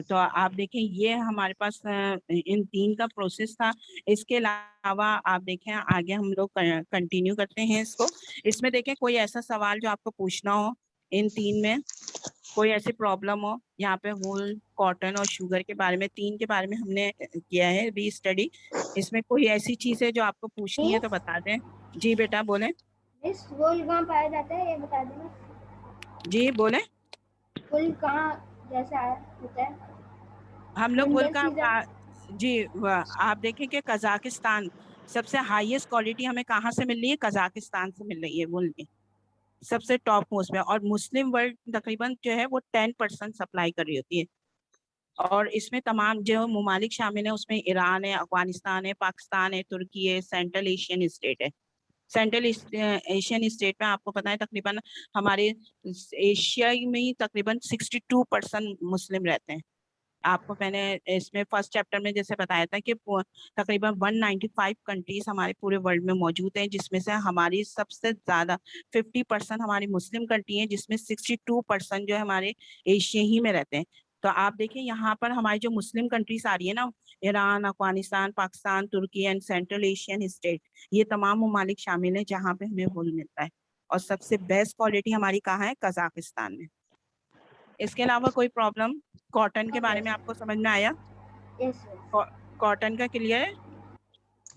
तो आप देखें ये हमारे पास इन 3 का प्रोसेस था। इसके अलावा आप देखें आगे हम लोग कंटिन्यू करते हैं इसको। इसमें देखें कोई ऐसा सवाल जो आपको पूछना हो इन 3 में, कोई ऐसी प्रॉब्लम हो। यहाँ पे वूल, कॉटन और शुगर के बारे में 3 के बारे में हमने किया है री स्टडी। इसमें कोई ऐसी चीज है जो आपको पूछनी है तो बता दें। जी बेटा बोले। मिस वूल कहाँ पाया जाता है ये बता देना। जी बोले। वूल कहाँ जैसा होता है? हम लोग वूल विंटर का सीजन। जी आप देखें कि कजाकिस्तान सबसे हाईएस्ट क्वालिटी हमें कहाँ से मिल रही है? कजाकिस्तान से मिल रही है वूल की, सबसे टॉप मोस्ट में। और मुस्लिम वर्ल्ड तकरीबन जो है वो 10% सप्लाई कर रही होती है। और इसमें तमाम जो ममालिक शामिल है उसमें ईरान है, अफगानिस्तान है, पाकिस्तान है, तुर्की है, सेंट्रल एशियन स्टेट है। सेंट्रल एशियन स्टेट में आपको पता है तकरीबन हमारे एशिया में ही तकरीबन 62% मुस्लिम रहते हैं। आपको मैंने इसमें फर्स्ट चैप्टर में जैसे बताया था कि तकरीबन 195 कंट्रीज हमारे पूरे वर्ल्ड में मौजूद हैं, जिसमें से हमारी सबसे ज्यादा 50% हमारी मुस्लिम कंट्री है, जिसमें 62% जो है हमारे एशिया ही में रहते हैं। तो आप देखिए यहाँ पर हमारी जो मुस्लिम कंट्रीज आ रही है ना, Iran, Afghanistan, Pakistan, Turkey and Central Asian state, ये तमाम ममालिक शामिल है जहाँ पे हमें वूल मिलता है। और सबसे बेस्ट क्वालिटी हमारी कहाँ है? कजाकिस्तान में। इसके अलावा कोई प्रॉब्लम? कॉटन के बारे में आपको समझ में आया? यस कॉटन का क्लियर है।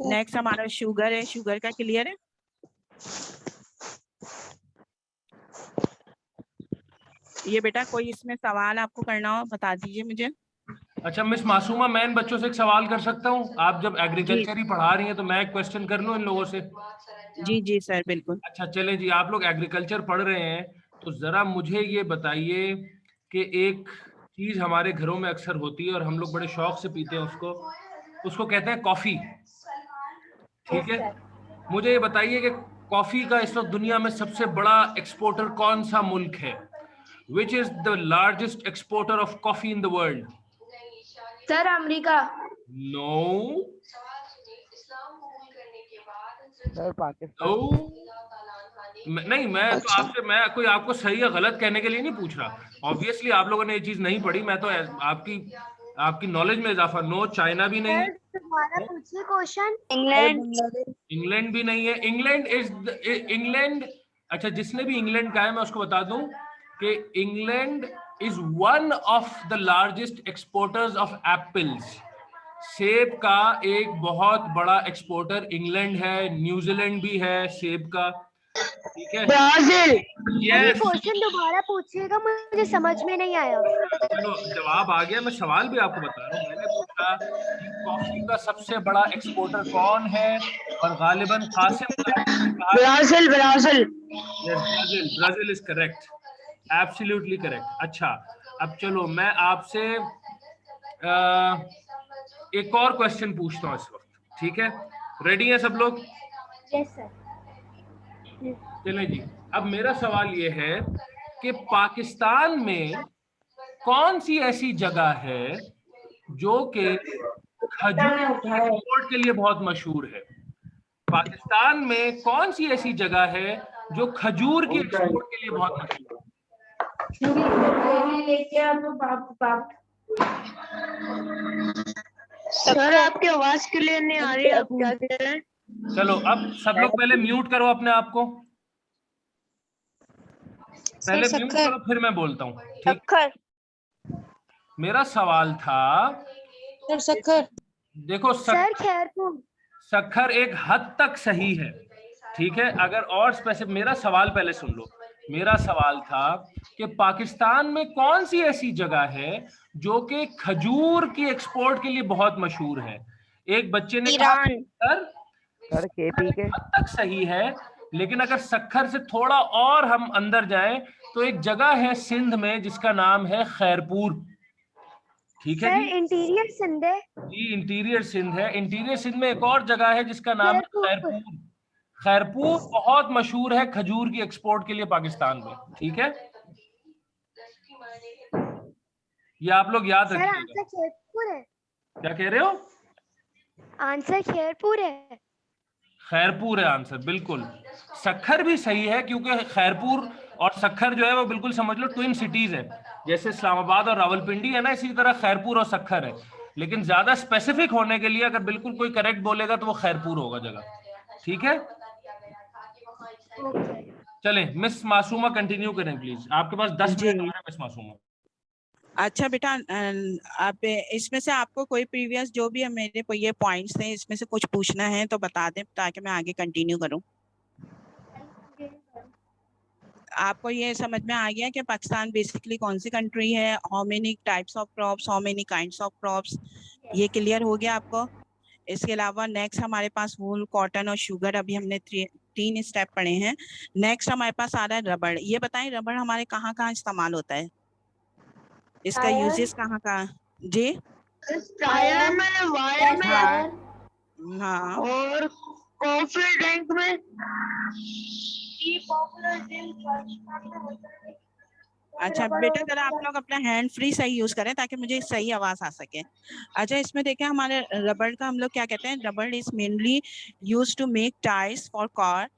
नेक्स्ट हमारा शुगर है, शुगर का क्लियर है। ये बेटा कोई इसमें सवाल आपको करना हो बता दीजिए मुझे। अच्छा मिस मासूमा, मैं इन बच्चों से एक सवाल कर सकता हूँ? आप जब एग्रीकल्चर ही पढ़ा रही हैं तो मैं एक क्वेश्चन कर लूँ इन लोगों से? जी जी सर बिल्कुल। अच्छा चलें जी, आप लोग एग्रीकल्चर पढ़ रहे हैं तो जरा मुझे ये बताइए कि एक चीज हमारे घरों में अक्सर होती है और हम लोग बड़े शौक से पीते हैं उसको कहते हैं कॉफी। ठीक है, मुझे ये बताइए कि कॉफी का इस वक्त दुनिया में सबसे बड़ा एक्सपोर्टर कौन सा मुल्क है? Which is the largest exporter of coffee in the world? Sir America. No. सवाल सुनिए, इस्लाम कबूल करने के बाद सर पाकिस्तान। No. नहीं, मैं तो आपसे, मैं कोई आपको सही या गलत कहने के लिए नहीं पूछ रहा। ऑब्वियसली आप लोगों ने ये चीज नहीं पढ़ी, मैं तो आपकी नॉलेज में इजाफा। नो, चाइना भी नहीं है, दोबारा पूछिए क्वेश्चन। इंग्लैंड भी नहीं है। इंग्लैंड, अच्छा, जिसने भी इंग्लैंड कहा है मैं उसको बता दूं कि England is one of the largest exporters of apples. सेब का एक बहुत बड़ा एक्सपोर्टर इंग्लैंड है, न्यूजीलैंड भी है सेब का, ठीक है। ब्राजील। यस, क्वेश्चन दोबारा पूछिएगा, मुझे समझ में नहीं आया। चलो जवाब आ गया, मैं सवाल भी आपको बता रहा हूँ। मैंने पूछा कि कॉफी का सबसे बड़ा एक्सपोर्टर कौन है, और गालिबन Qasim Brazil. Brazil. Brazil is correct, absolutely correct. अच्छा, अब चलो मैं आपसे एक और क्वेश्चन पूछता हूँ इस वक्त, ठीक है? रेडी है सब लोग? Yes sir. चलें जी, अब मेरा सवाल ये है कि पाकिस्तान में कौन सी ऐसी जगह है जो कि खजूर एक्सपोर्ट के लिए बहुत मशहूर है? पाकिस्तान में कौन सी ऐसी जगह है जो खजूर की एक्सपोर्ट के लिए बहुत मशहूर है? सर आपकी आवाज क्लियर नहीं आ रही है, आप क्या कह रहे हैं? चलो अब सब लोग पहले म्यूट करो अपने आप को, पहले म्यूट करो फिर मैं बोलता हूँ, ठीक? मेरा सवाल था सर सक्खर। देखो सर खैरपुर। सक्खर एक हद तक सही है, ठीक है। अगर और स्पेसिफिक, मेरा सवाल पहले सुन लो। मेरा सवाल था कि पाकिस्तान में कौन सी ऐसी जगह है जो कि खजूर की एक्सपोर्ट के लिए बहुत मशहूर है। एक बच्चे ने कहा सर केपी के हद तक सही है, लेकिन अगर सक्खर से थोड़ा और हम अंदर जाएं तो एक जगह है सिंध में जिसका नाम है खैरपुर, ठीक है सर जी? इंटीरियर सिंध है। जी, इंटीरियर सिंध है। इंटीरियर सिंध में एक और जगह है जिसका नाम है खैरपुर। खैरपुर। खैरपुर बहुत मशहूर है खजूर की एक्सपोर्ट के लिए पाकिस्तान में, ठीक है? ये आप लोग याद सर रखिएगा। आंसर खैरपुर है। क्या कह रहे हो? आंसर खैरपुर है। खैरपुर है आंसर, बिल्कुल। सक्खर भी सही है क्योंकि खैरपुर और सक्खर जो है वो बिल्कुल समझ लो ट्विन सिटीज है। जैसे इस्लामाबाद और रावलपिंडी है ना, इसी तरह खैरपुर और सक्खर है। लेकिन ज्यादा स्पेसिफिक होने के लिए अगर बिल्कुल कोई करेक्ट बोलेगा तो वो खैरपुर होगा जगह, ठीक है? चलें, मिस मासूमा कंटिन्यू करें प्लीज, आपके पास 10 मिनट और है मिस मासूमा। अच्छा बेटा, आप इसमें से आपको कोई प्रीवियस जो भी मेरे ये पॉइंट्स थे इसमें से कुछ पूछना है तो बता दें ताकि मैं आगे कंटिन्यू करूं। आपको ये समझ में आ गया कि पाकिस्तान बेसिकली कौन सी कंट्री है, how many types of crops, how many kinds of crops, ये क्लियर हो गया आपको? इसके अलावा नेक्स्ट हमारे पास वूल, कॉटन और शुगर, अभी हमने 3 स्टेप पढ़े हैं। नेक्स्ट हमारे पास आ रहा है रबड़। ये बताएं रबड़ हमारे कहाँ कहाँ इस्तेमाल होता है, इसका यूजेस कहाँ कहाँ? जी टायर में, वायर में, हाँ, और कॉफी ड्रिंक में। अच्छा बेटा जरा आप लोग अपना हैंड फ्री सही यूज करें ताकि मुझे सही आवाज आ सके। अच्छा, इसमें देखें हमारे रबड़ का हम लोग क्या कहते हैं, rubber is mainly use to make tyres for car.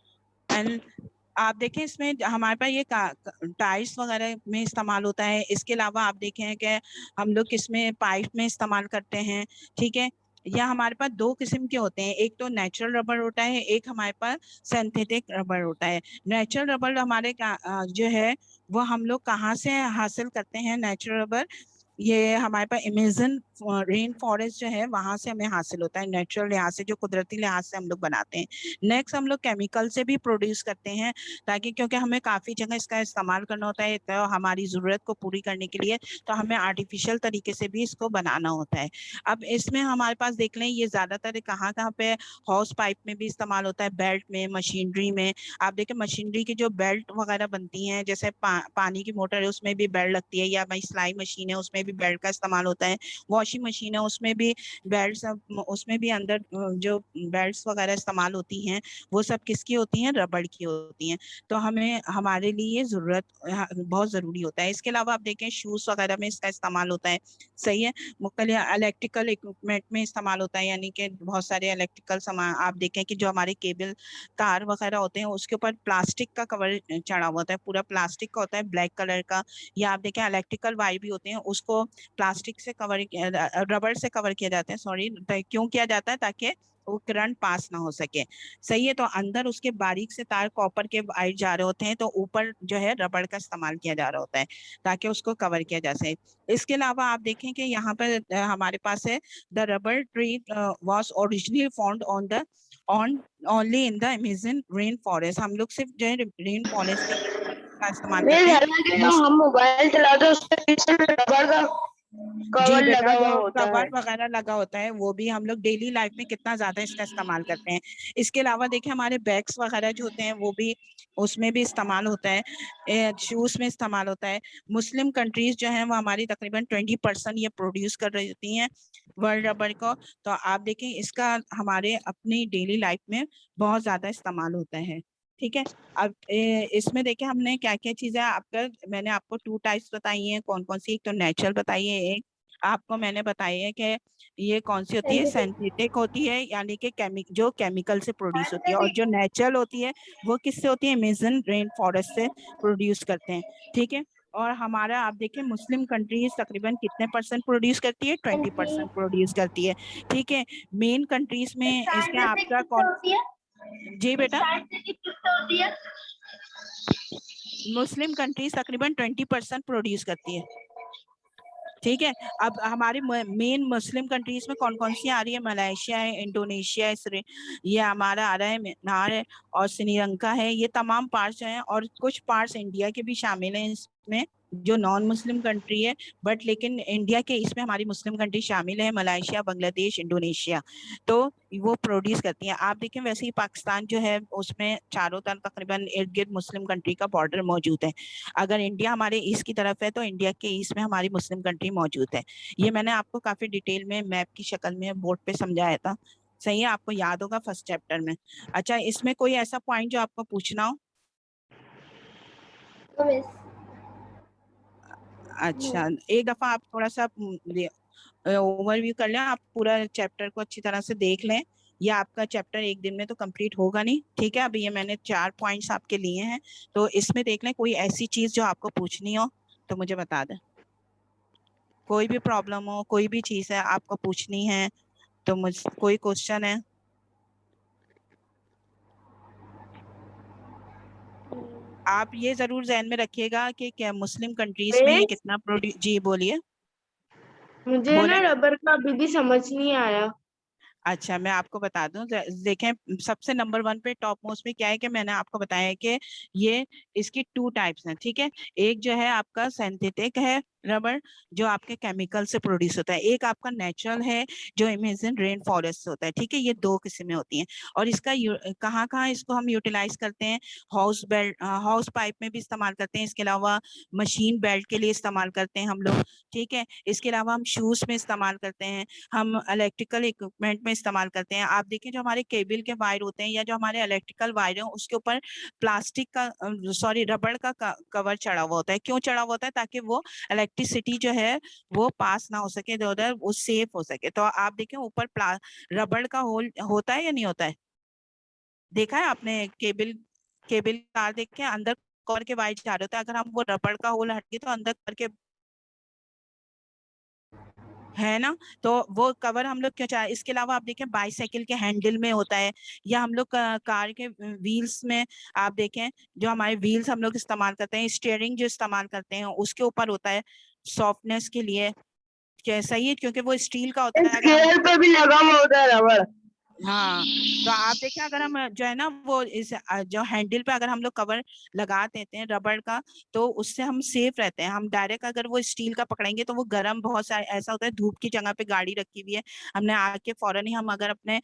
And आप देखें इसमें हमारे पास ये टाइल्स वगैरह में इस्तेमाल होता है। इसके अलावा आप देखें कि हम लोग किसमें पाइप में इस्तेमाल करते हैं, ठीक है? या हमारे पास 2 किस्म के होते हैं, एक तो नेचुरल रबर होता है, एक हमारे पास सिंथेटिक रबर होता है। नेचुरल रबर हमारे जो है वो हम लोग कहाँ से हासिल करते हैं? नेचुरल रबर ये हमारे पास अमेज़न रेन फॉरेस्ट जो है वहां से हमें हासिल होता है, नेचुरल लिहाज से, जो कुदरती लिहाज से हम लोग बनाते हैं। नेक्स्ट हम लोग केमिकल से भी प्रोड्यूस करते हैं ताकि, क्योंकि हमें काफी जगह इसका इस्तेमाल करना होता है तो हमारी जरूरत को पूरी करने के लिए, तो हमें आर्टिफिशियल तरीके से भी इसको बनाना होता है। अब इसमें हमारे पास देख लें ये ज्यादातर कहाँ कहाँ पे हाउस पाइप में भी इस्तेमाल होता है, बेल्ट में, मशीनरी में। आप देखें मशीनरी की जो बेल्ट वगैरह बनती हैं, जैसे पानी की मोटर है उसमें भी बेल्ट लगती है, या सिलाई मशीन है उसमें भी बेल्ट का इस्तेमाल होता है। वॉशिंग मशीन है उसमें भी बेल्ट, उसमें भी अंदर जो बेल्ट्स वगैरह इस्तेमाल होती हैं वो सब किसकी होती हैं, रबड़ की होती हैं। तो हमें हमारे लिए जरूरत बहुत जरूरी होता है। इसके अलावा आप देखें शूज वगैरह में इसका इस्तेमाल होता है, सही है। मुख्तलिफ इलेक्ट्रिकल इक्विपमेंट में इस्तेमाल होता है, यानी कि बहुत सारे इलेक्ट्रिकल सामान आप देखें कि जो हमारे केबल तार वगैरह होते हैं उसके ऊपर प्लास्टिक का कवर चढ़ा हुआ होता है, पूरा प्लास्टिक का होता है ब्लैक कलर का। या आप देखें इलेक्ट्रिकल वायर भी होते हैं, उसको प्लास्टिक से कवर, रबड़ से कवर किया जाता है, सॉरी, क्यों किया जाता है, ताकि वो करंट पास ना हो सके, सही है। तो अंदर उसके बारीक से तार कॉपर के वायर जा रहे होते हैं, तो ऊपर जो है रबड़ का इस्तेमाल किया जा रहा होता है ताकि उसको कवर किया जा सके। इसके अलावा आप देखें कि यहाँ पर हमारे पास है the rubber tree was originally found on only in the Amazon rain forest. हम लोग सिर्फ जो है रेन फॉरेस्ट का इस्तेमाल करते हैं। हम मोबाइल चलाते हैं उसके पीछे रबर का जी कवर बेटा, लगा हुआ जो होता है। कवर वगैरह लगा होता है वो भी हम लोग डेली लाइफ में कितना ज्यादा इसका इस्तेमाल करते हैं। इसके अलावा देखिए हमारे बैग्स वगैरह जो होते हैं वो भी उसमें भी इस्तेमाल होता है, शूज में इस्तेमाल होता है। मुस्लिम कंट्रीज जो हैं वो हमारी तकरीबन 20% ये प्रोड्यूस कर रही होती हैं वर्ल्ड रबर को। तो आप देखें इसका हमारे अपनी डेली लाइफ में बहुत ज्यादा इस्तेमाल होता है, ठीक है। अब इसमें देखिए हमने क्या क्या चीजें आपका, मैंने आपको 2 टाइप्स बताई हैं, कौन कौन सी, एक तो नेचुरल बताई है, एक आपको मैंने बताई है कि ये कौन सी होती है, सिंथेटिक होती है, यानी कि जो केमिकल से प्रोड्यूस होती है। और जो नेचुरल होती है वो किससे होती है, अमेज़न रेन फॉरेस्ट से प्रोड्यूस करते हैं, ठीक है। और हमारा आप देखें मुस्लिम कंट्रीज तकरीबन कितने परसेंट प्रोड्यूस करती है, 20% प्रोड्यूस करती है, ठीक है। मेन कंट्रीज में इसके आपका कौन, जी बेटा, मुस्लिम कंट्रीज तकरीबन 20% प्रोड्यूस करती है, ठीक है। अब हमारी मेन मुस्लिम कंट्रीज में कौन कौन सी आ रही है, मलेशिया है, इंडोनेशिया है, ये हमारा आ रहा है, म्यांमार है और श्रीलंका है, ये तमाम पार्ट्स हैं। और कुछ पार्ट्स इंडिया के भी शामिल हैं इसमें, जो नॉन मुस्लिम कंट्री है, बट लेकिन इंडिया के इसमें हमारी मुस्लिम कंट्री शामिल है, मलेशिया, बांग्लादेश, इंडोनेशिया, तो वो प्रोड्यूस करती हैं। आप देखें वैसे ही पाकिस्तान जो है उसमें चारों तरफ तकरीबन इर्द गिर्द मुस्लिम कंट्री का बॉर्डर मौजूद है। अगर इंडिया हमारे ईस्ट की तरफ है तो इंडिया के ईस्ट में हमारी मुस्लिम कंट्री मौजूद है। ये मैंने आपको काफी डिटेल में मैप की शक्ल में बोर्ड पे समझाया था, सही है, आपको याद होगा फर्स्ट चैप्टर में। अच्छा, इसमें कोई ऐसा पॉइंट जो आपको पूछना हो? अच्छा, एक दफा आप थोड़ा सा ओवरव्यू कर लें, आप पूरा चैप्टर को अच्छी तरह से देख लें। ये आपका चैप्टर एक दिन में तो कंप्लीट होगा नहीं, ठीक है। अभी ये मैंने 4 पॉइंट्स आपके लिए हैं, तो इसमें देख लें कोई ऐसी चीज जो आपको पूछनी हो तो मुझे बता दें। कोई भी प्रॉब्लम हो, कोई भी चीज है आपको पूछनी है तो मुझ, कोई क्वेश्चन है? आप ये जरूर ध्यान में रखिएगा कि क्या मुस्लिम कंट्रीज में कितना प्रोड्यूस, जी बोलिए। मुझे ना रबर का अभी भी समझ नहीं आया। अच्छा, मैं आपको बता दूं, देखें सबसे नंबर 1 पे टॉप मोस्ट में क्या है कि मैंने आपको बताया है कि ये इसकी 2 टाइप्स हैं, ठीक है। एक जो है आपका सिंथेटिक है रबर, जो आपके केमिकल से प्रोड्यूस होता है। एक आपका नेचुरल है जो अमेज़न रेन फॉरेस्ट से होता है, ठीक है। ये 2 किस्में होती हैं। और इसका कहाँ कहाँ इसको हम यूटिलाइज करते हैं, हाउस बेल्ट, हाउस पाइप में भी इस्तेमाल करते हैं। इसके अलावा मशीन बेल्ट के लिए इस्तेमाल करते हैं हम लोग, ठीक है। इसके अलावा हम शूज में इस्तेमाल करते हैं, हम इलेक्ट्रिकल इक्विपमेंट में इस्तेमाल करते हैं। आप देखिए जो हमारे केबल के वायर होते हैं या जो हमारे इलेक्ट्रिकल वायर हैं उसके ऊपर प्लास्टिक का, सॉरी, रबड़ का कवर चढ़ा हुआ होता है। क्यों चढ़ा हुआ होता है? ताकि वो इलेक्ट्रिसिटी जो है वो पास ना हो सके इधर उधर, वो सेफ हो सके। तो आप देखें ऊपर रबड़ का होल होता है या नहीं होता है? देखा है आपने? केबल केबल तार देखे अंदर कवर के वायर जा रहे होते हैं, अगर हम वो रबड़ का होल हट गए तो अंदर करके है ना, तो वो कवर हम लोग क्यों चाहे। इसके अलावा आप देखें बाईसाइकिल के हैंडल में होता है, या हम लोग कार के व्हील्स में आप देखें जो हमारे व्हील्स हम लोग इस्तेमाल करते हैं, स्टीयरिंग जो इस्तेमाल करते हैं उसके ऊपर होता है सॉफ्टनेस के लिए, क्या सही है, क्योंकि वो स्टील का होता है। स्केल पे भी लगा हुआ होता है रबर। हाँ, तो आप देखें अगर हम जो है ना वो इस जो हैंडल पे अगर हम लोग कवर लगा देते हैं रबड़ का, तो उससे हम सेफ रहते हैं। हम डायरेक्ट अगर वो स्टील का पकड़ेंगे तो वो गर्म बहुत सारा ऐसा होता है, धूप की जगह पे गाड़ी रखी हुई है, हमने आके फौरन ही हम अगर अपने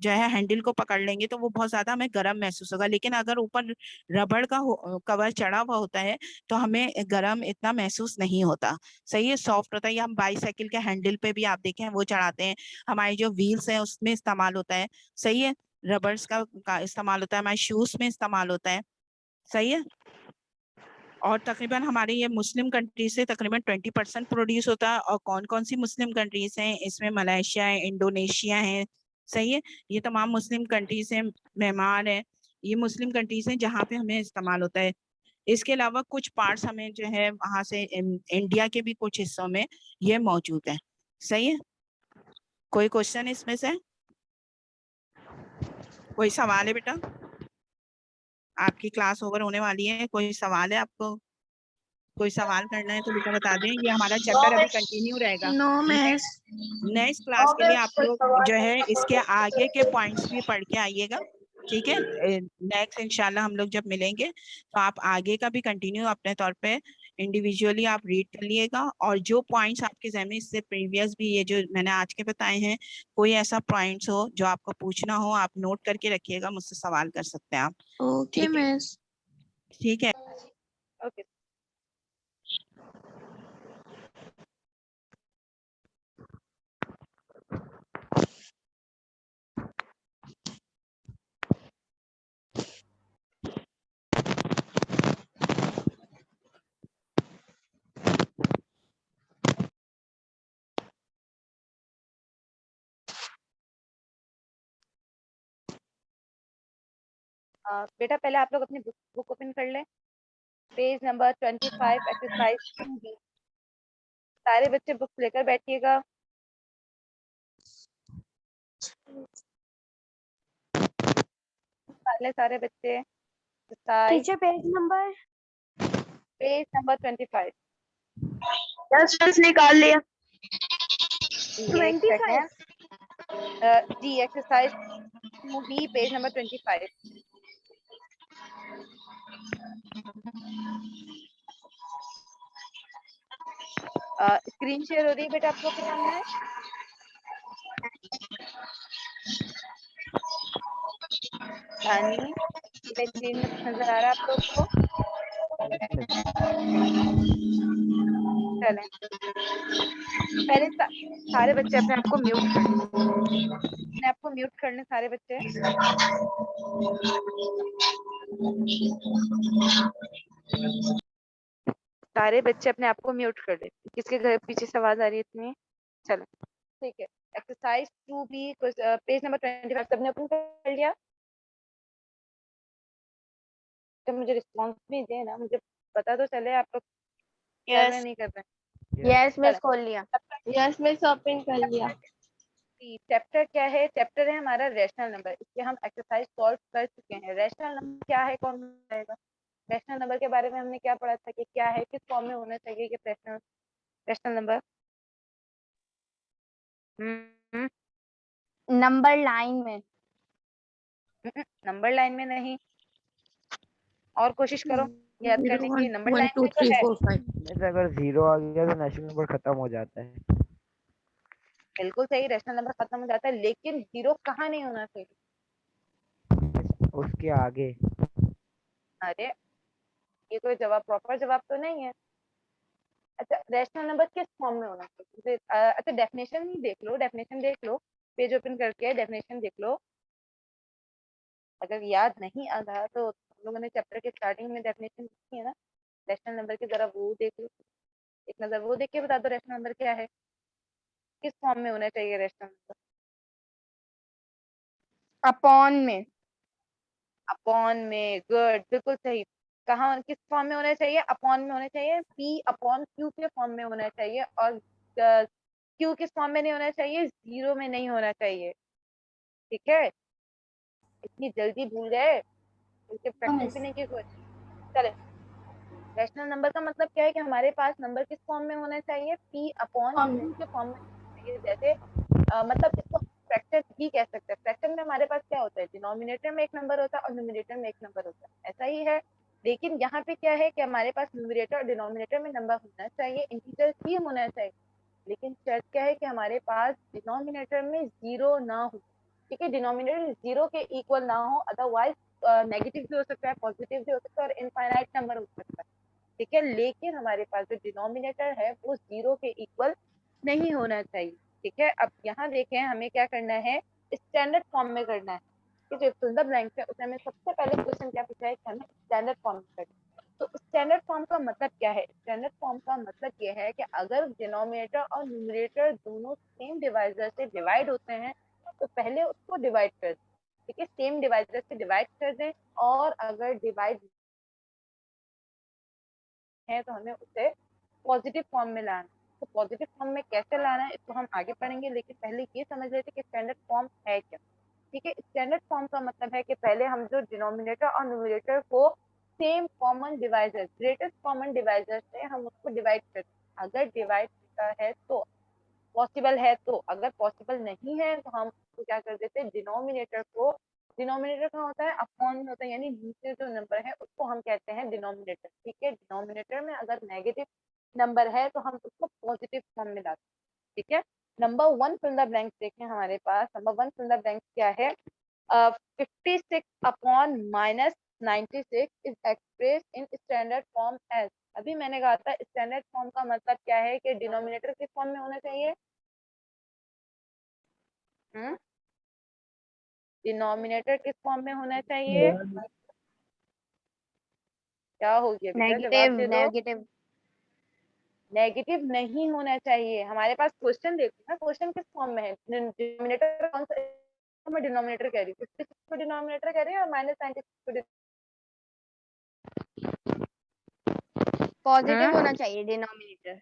जो है हैंडल को पकड़ लेंगे तो वो बहुत ज्यादा हमें गर्म महसूस होगा, लेकिन अगर ऊपर रबड़ का कवर चढ़ा हुआ होता है तो हमें गर्म इतना महसूस नहीं होता। सही है, सॉफ्ट होता है। या हम बाईसाइकिल के हैंडल पे भी आप देखें वो चढ़ाते हैं, हमारी जो व्हील्स हैं उसमें इस्तेमाल होता है। सही है, रबर्स का इस्तेमाल होता है, हमारे शूज में इस्तेमाल होता है। सही है। और तकरीबन हमारे ये मुस्लिम कंट्री से तकरीबन 20% प्रोड्यूस होता है। और कौन कौन सी मुस्लिम कंट्रीज हैं इसमें? मलेशिया है, इंडोनेशिया है। सही है, ये तमाम मुस्लिम कंट्रीज हैं, म्यांमार है, ये मुस्लिम कंट्रीज हैं जहाँ पे हमें इस्तेमाल होता है। इसके अलावा कुछ पार्ट्स हमें जो है वहां से इंडिया के भी कुछ हिस्सों में ये मौजूद है। सही है, कोई क्वेश्चन इसमें से? कोई सवाल है बेटा? आपकी क्लास ओवर होने वाली है, कोई सवाल है आपको? कोई सवाल करना है तो बेटा बता दें, ये हमारा चैप्टर अभी कंटिन्यू रहेगा। No miss. नेक्स्ट क्लास के लिए आप लोग जो है इसके आगे के पॉइंट्स भी पढ़ के आइएगा, ठीक है? नेक्स्ट इंशाल्लाह हम लोग जब मिलेंगे तो आप आगे का भी कंटिन्यू अपने तौर पे इंडिविजुअली आप रीड कर लिएगा। और जो पॉइंट्स आपके जहन में इससे प्रीवियस भी ये जो मैंने आज के बताए हैं, कोई ऐसा पॉइंट्स हो जो आपको पूछना हो आप नोट करके रखिएगा, मुझसे सवाल कर सकते हैं आप। ओके ठीक है, मिस। ठीक है। ओके। बेटा पहले आप लोग अपनी बुक ओपन कर लें, पेज नंबर 25 एक्सरसाइज 2B। सारे बच्चे बुक लेकर बैठिएगा। सारे बच्चे टीचर पेज नंबर 25। यस निकाल लिया। 25। जी exercise 2B page number 25। Screen share हो रही है बेटा आप लोग के सामने? धानी स्क्रीन में नजर आ रहा है आप लोग को? चलें, पहले सारे बच्चे अपने आप को म्यूट कर लें। अपने आप को म्यूट कर लें सारे बच्चे। सारे बच्चे अपने आप को म्यूट कर लें। किसके घर पीछे से आवाज आ रही है इतनी? चलो ठीक है। एक्सरसाइज 2B पेज नंबर 25 सबने ओपन कर लिया? तो मुझे रिस्पॉन्स नहीं दे ना, मुझे पता तो चले आप लोग कर रहे नहीं कर रहे। यस मिस खोल लिया। यस मिस ओपन कर लिया। चैप्टर क्या है? चैप्टर है हमारा रैशनल नंबर। इसके हम एक्सरसाइज सॉल्व कर चुके हैं। रैशनल नंबर क्या है, कौन बताएगा? रैशनल नंबर के बारे में हमने क्या पढ़ा था कि क्या है, किस फॉर्म में होना चाहिए कि रैशनल नंबर? नंबर लाइन में। नंबर लाइन में नहीं, और कोशिश करो याद करने की। नंबर लाइन में तो है। अगर 0 आ गया तो नेशनल नंबर खत्म हो जाता है। बिल्कुल सही, रैशनल नंबर खत्म हो जाता है, लेकिन 0 कहाँ नहीं होना चाहिए? उसके आगे। अरे ये कोई जवाब, प्रॉपर जवाब तो नहीं है। अच्छा, रैशनल नंबर किस फॉर्म में होना चाहिए? अच्छा डेफिनेशन ही देख लो, डेफिनेशन देख लो, पेज ओपन करके डेफिनेशन देख लो। अगर याद नहीं आ रहा तो हम लोगों ने चैप्टर के स्टार्टिंग में डेफिनेशन लिखी है ना रैशनल नंबर की, जरा वो देख लो, एक नजर वो देख के बता दो रैशनल नंबर क्या है, किस फॉर्म में होना चाहिए रैशनल नंबर? अपॉन में। अपॉन में, गुड, बिल्कुल सही। कहाँ, किस फॉर्म में होना चाहिए? अपॉन में होना चाहिए, P अपॉन Q के फॉर्म में होना चाहिए। और Q किस फॉर्म में नहीं होना चाहिए? 0 में नहीं होना चाहिए। ठीक है, इतनी जल्दी भूल गए, इसके प्रैक्टिस भी नहीं की कोई। चले, रैशनल नंबर का मतलब क्या है कि हमारे पास नंबर किस फॉर्म में होना चाहिए? P अपॉन Q के फॉर्म में होना चाहिए। जैसे मतलब इसको फ्रैक्शन भी कह सकते हैं। फ्रैक्शन में हमारे पास क्या होता है? डिनोमिनेटर में एक नंबर होता है और न्यूमरेटर में एक नंबर होता है, ऐसा ही है। लेकिन यहाँ पे क्या है कि हमारे पास न्यूमरेटर और डिनोमिनेटर में नंबर होना चाहिए, इंटीजर ही होना चाहिए। लेकिन शर्त क्या है कि हमारे पास डिनोमिनेटर में 0 ना हो। ठीक है, डिनोमिनेटर 0 के इक्वल ना हो, अदरवाइज नेगेटिव भी हो सकता है, पॉजिटिव भी हो सकता है और इनफाइनाइट नंबर हो सकता है, ठीक है। लेकिन हमारे पास जो डिनोमिनेटर है वो 0 के इक्वल नहीं होना चाहिए, ठीक है। अब यहाँ देखें हमें क्या करना है, स्टैंडर्ड फॉर्म में करना है। जो फिल द ब्लैंक्स है उसमें हमें सबसे पहले क्वेश्चन क्या पूछा है कि हमें स्टैंडर्ड फॉर्म में करना है। तो स्टैंडर्ड फॉर्म का मतलब क्या है? स्टैंडर्ड फॉर्म का मतलब ये है कि अगर डिनोमिनेटर और न्यूमरेटर दोनों सेम डिवाइजर से डिवाइड होते हैं तो पहले उसको डिवाइड कर दें, ठीक है, सेम डिवाइजर से डिवाइड कर दें। और अगर डिवाइड है तो हमें उसे पॉजिटिव फॉर्म में लाना है। तो पॉजिटिव फॉर्म में कैसे लाना है इसको हम आगे पढ़ेंगे, लेकिन पहले ये समझ लेते कि स्टैंडर्ड फॉर्म है क्या, ठीक है। स्टैंडर्ड फॉर्म का मतलब है कि पहले हम जो डिनोमिनेटर और न्यूमरेटर को same common divisor, greatest common divisor से हम उसको डिवाइड करते हैं। अगर डिवाइड होता है तो पॉसिबल है, तो अगर पॉसिबल नहीं है तो हम उसको क्या कर देते हैं, डिनोमिनेटर को, डिनोमिनेटर कहाँ होता है, अपॉन में होता है, यानी नीचे जो नंबर है उसको हम कहते हैं डिनोमिनेटर, ठीक है। डिनोमिनेटर में अगर नेगेटिव नंबर है तो हम उसको पॉजिटिव फॉर्म में लाते हैं, ठीक है। नंबर 1 फिल द ब्लैंक्स देखें हमारे पास, नंबर 1 फिल द ब्लैंक्स क्या है, 56 upon minus 96 is express in standard form as. अभी मैंने कहा था स्टैंडर्ड फॉर्म का मतलब क्या है कि डिनोमिनेटर किस फॉर्म में होना चाहिए, डिनोमिनेटर किस फॉर्म में होना चाहिए, क्या हो गया बेटा, जवाब दे दो। नेगेटिव नेगेटिव नहीं होना चाहिए। हमारे पास क्वेश्चन देखो ना, क्वेश्चन किस फॉर्म में है, डिनोमिनेटर कौन सा, मैं डिनोमिनेटर कह रही हूँ, 56 को डिनोमिनेटर कह रही हूँ और माइनस 96 पॉजिटिव होना चाहिए डिनोमिनेटर।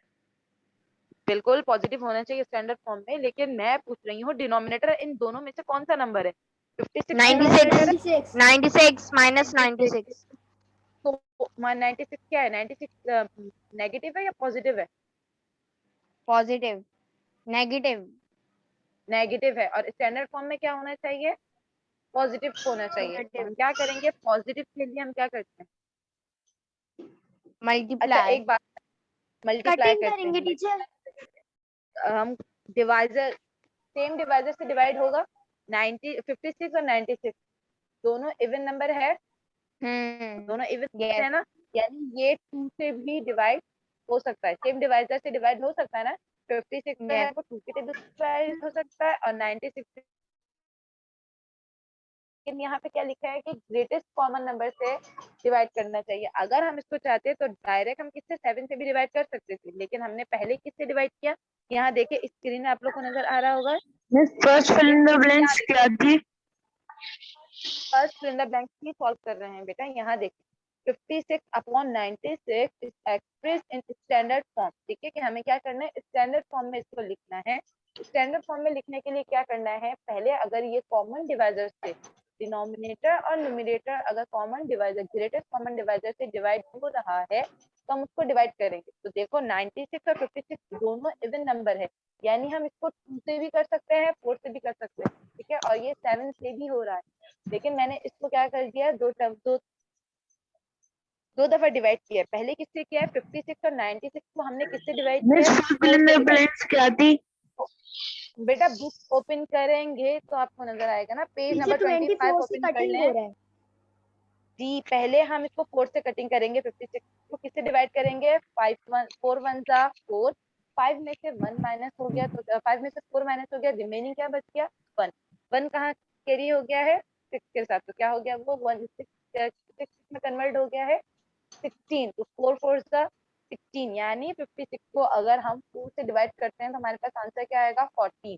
बिल्कुल पॉजिटिव होना चाहिए स्टैंडर्ड फॉर्म में, लेकिन मैं पूछ रही हूँ डिनोमिनेटर इन दोनों में से कौन सा नंबर है, 56 डिनोमिनेटर है, 96 माइनस 96 तो 96 क्या है, 96 नेगेटिव है या पॉजिटिव है, पॉजिटिव, नेगेटिव, नेगेटिव है। और स्टैंडर्ड फॉर्म में क्या होना चाहिए, पॉजिटिव होना चाहिए। तो हम क्या करेंगे, पॉजिटिव के लिए हम क्या करते हैं, अच्छा मल्टीप्लाई, एक बात, मल्टीप्लाई कटिंग करते करेंगे हैं, टीचर। हम डिवाइजर, सेम डिवाइजर से डिवाइड होगा, 56 और 96 दोनों इवन नंबर है, दोनों इवन है ना, यानी ये 2 से भी डिवाइड हो सकता है, सेम डिवाइजर से डिवाइड हो सकता है ना, 56 जो है वो 2 से डिवाइड हो सकता है और 96, लेकिन यहाँ पे क्या लिखा है कि ग्रेटेस्ट कॉमन नंबर से डिवाइड करना चाहिए। अगर हम इसको चाहते तो डायरेक्ट हम किससे 7 से भी डिवाइड कर सकते थे, लेकिन हमने पहले किससे डिवाइड किया, यहाँ देखिए स्क्रीन में आप लोग को नजर आ रहा होगा, first fill in the blanks क्या थी, first fill in the blanks की सॉल्व कर रहे हैं बेटा। यहाँ देखिए 56 upon 96 is express in standard form, ठीक है, कि हमें क्या करना है, स्टैंडर्ड फॉर्म में इसको लिखना है। स्टैंडर्ड फॉर्म में लिखने के लिए क्या करना है, पहले अगर ये कॉमन डिवाइजर से, डिनोमिनेटर और न्यूमरेटर अगर common divisor, greatest common divisor से डिवाइड हो रहा है तो हम उसको डिवाइड करेंगे। तो देखो 96 और 56 दोनों इवन नंबर है, यानी हम इसको 2 से भी कर सकते हैं, 4 से भी कर सकते हैं, ठीक है, और ये 7 से भी हो रहा है, लेकिन मैंने इसको क्या कर दिया, दो दफा डिवाइड किया है। पहले किससे किया है, 56 और 96 को हमने किससे डिवाइड किया है, 4 से divide। क्या थी, बेटा बुक ओपन करेंगे तो आपको नजर आएगा ना, पेज नंबर 25 ओपन कर लें जी। पहले हम इसको 4 से कटिंग करेंगे, 56 को किससे डिवाइड करेंगे, 4 1 जा 4, 5 में से 1 माइनस हो गया तो 5 में से 4 माइनस हो गया, रिमेनिंग क्या बच गया, 1। 1 कहाँ कैरी हो गया है, 6 के साथ, तो क्या हो गया वो 1 6 में कन्वर्ट हो गया है 16, तो 4 4 जा 16, यानी 56 को अगर हम 4 से डिवाइड करते हैं तो हमारे पास आंसर क्या आएगा, 14,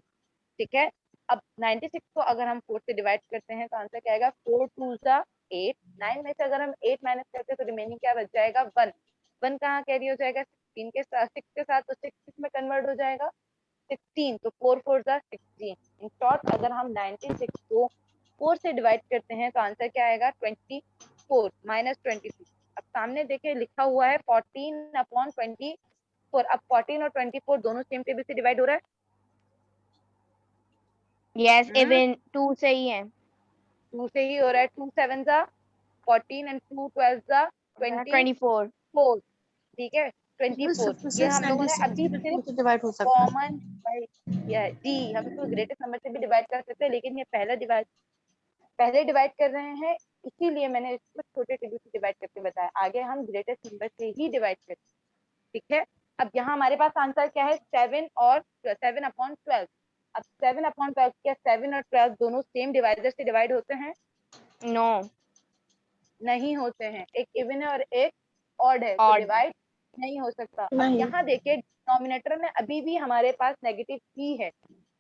ठीक है। अब 96 को अगर हम 4 से डिवाइड करते हैं तो आंसर क्या आएगा, 4 2 जा 8, 9 में से अगर हम 8 माइनस करते हैं तो रिमेनिंग क्या बच जाएगा, 1। 1 कहाँ कैरी हो जाएगा, 16 के साथ, 6 के साथ, तो 6 में कन्वर्ट हो जाएगा 16, तो 4 4 जा 16। इन शॉर्ट अगर हम 96 को 4 से डिवाइड करते हैं तो आंसर क्या आएगा, 24 माइनस 22। अब सामने देखिए लिखा हुआ है 14 अपॉन 24, अब 14 और 24 दोनों सेम टेबल से डिवाइड हो रहा है, यस इवन 2 से ही है, 2 से ही हो रहा है, 2 7 जा 14 एंड 2 12 जा 24, 24 4, ठीक है। 24। ये हम लोगों ने अभी सिर्फ डिवाइड हो सकता है। कॉमन किया जी, हम इसको ग्रेटेस्ट नंबर से भी डिवाइड कर सकते हैं, लेकिन ये पहले डिवाइड कर रहे हैं, इसीलिए मैंने इसको छोटे टेबल से डिवाइड करके बताया। आगे हम ग्रेटेस्ट नंबर से ही डिवाइड करते हैं, ठीक है। अब यहाँ हमारे पास आंसर क्या है, 7 और 7/12। अब 7/12 क्या 7 और 12 दोनों सेम डिवाइजर से डिवाइड होते हैं? नो, नहीं होते हैं, एक इवन है और एक ऑड है, तो डिवाइड नहीं हो सकता। अब यहाँ देखिए डिनोमिनेटर में अभी भी हमारे पास नेगेटिव ही है।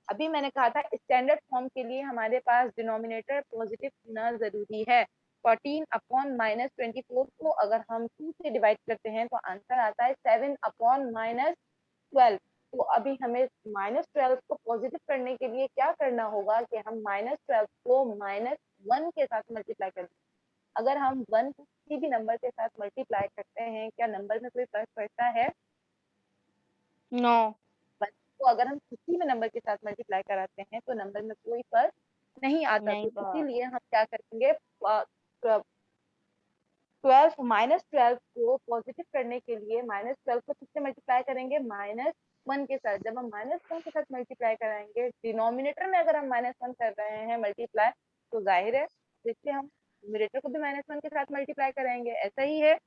अभी मैंने कहा था स्टैंडर्ड फॉर्म के लिए हमारे पास डिनोमिनेटर पॉजिटिव होना जरूरी है। 14/-24 को अगर हम 2 से डिवाइड करते हैं तो आंसर आता है 7/-12। तो अभी हमें -12 को पॉजिटिव करने के लिए क्या करना होगा कि हम -12 को -1 के साथ मल्टीप्लाई करें। अगर हम 1 को किसी भी नंबर के साथ मल्टीप्लाई करते हैं, क्या नंबर में कोई फर्क पड़ता है? नो। 1 को अगर हम किसी भी नंबर के साथ मल्टीप्लाई कराते हैं तो नंबर में कोई फर्क नहीं आता। तो इसीलिए हम क्या करेंगे, 12 को पॉजिटिव करने के लिए -12 को किससे मल्टीप्लाई करेंगे, -1 के साथ। जब हम -1 के साथ मल्टीप्लाई कराएंगे, डिनोमिनेटर में अगर हम -1 कर रहे हैं मल्टीप्लाई, तो जाहिर है इससे हम न्यूमरेटर को भी -1 के साथ मल्टीप्लाई कराएंगे। ऐसा ही है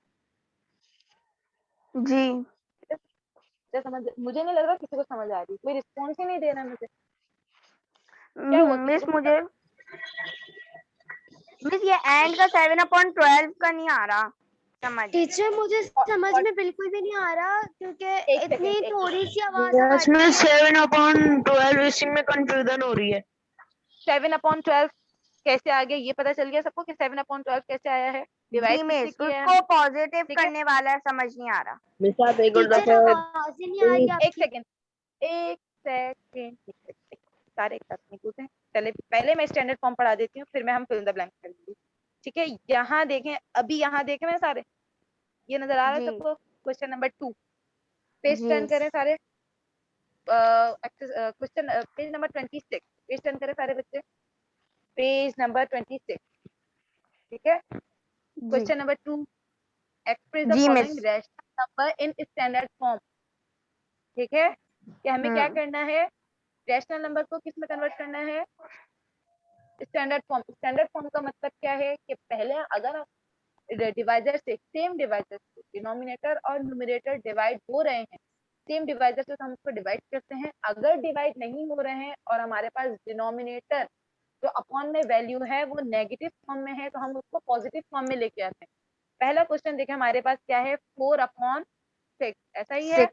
जी। क्या समझ? मुझे नहीं लग रहा किसी को समझ आ रही, कोई रिस्पॉन्स ही नहीं दे रहा मुझे। क्या हुआ मिस मिस ये एंड का 7/12 का नहीं आ रहा समझ। टीचर मुझे समझ में बिल्कुल भी नहीं आ रहा, क्योंकि इतनी थोड़ी सी आवाज यस मिस 7/12 इसी में कंफ्यूजन हो रही है। 7/12 कैसे आ गया ये पता चल गया सबको कि 7/12 कैसे आया है? डिवाइड किससे किया है? उसको पॉजिटिव करने वाला है, समझ नहीं आ रहा। मिस आप एक और टीचर दफा आवाज ही नहीं आ रही एक सेकंड सारे एक साथ नहीं पूछे। पहले मैं स्टैंडर्ड फॉर्म पढ़ा देती हूँ, फिर मैं हम फिल इन द ब्लैंक करेंगे, ठीक है। यहाँ देखें, अभी यहाँ देखें मैं सारे, ये नजर आ रहा है सबको? क्वेश्चन नंबर 2 पेज टर्न करें सारे। Question page number 26 page turn करें सारे बच्चे, पेज नंबर 26, ठीक है। Question number 2, express the following rational number in standard form, ठीक है। कि हमें क्या करना है, रैशनल नंबर को किस में कन्वर्ट करना है, स्टैंडर्ड फॉर्म। स्टैंडर्ड फॉर्म का मतलब क्या है कि पहले अगर डिवाइजर से, सेम डिवाइजर से डिनोमिनेटर और न्यूमरेटर डिवाइड हो रहे हैं, सेम डिवाइजर से तो हम उसको डिवाइड करते हैं। अगर डिवाइड नहीं हो रहे हैं और हमारे पास डिनोमिनेटर जो अपॉन में वैल्यू है वो नेगेटिव फॉर्म में है, तो हम उसको पॉजिटिव फॉर्म में लेके आते हैं। पहला क्वेश्चन देखें हमारे पास क्या है, 4/6, ऐसा ही है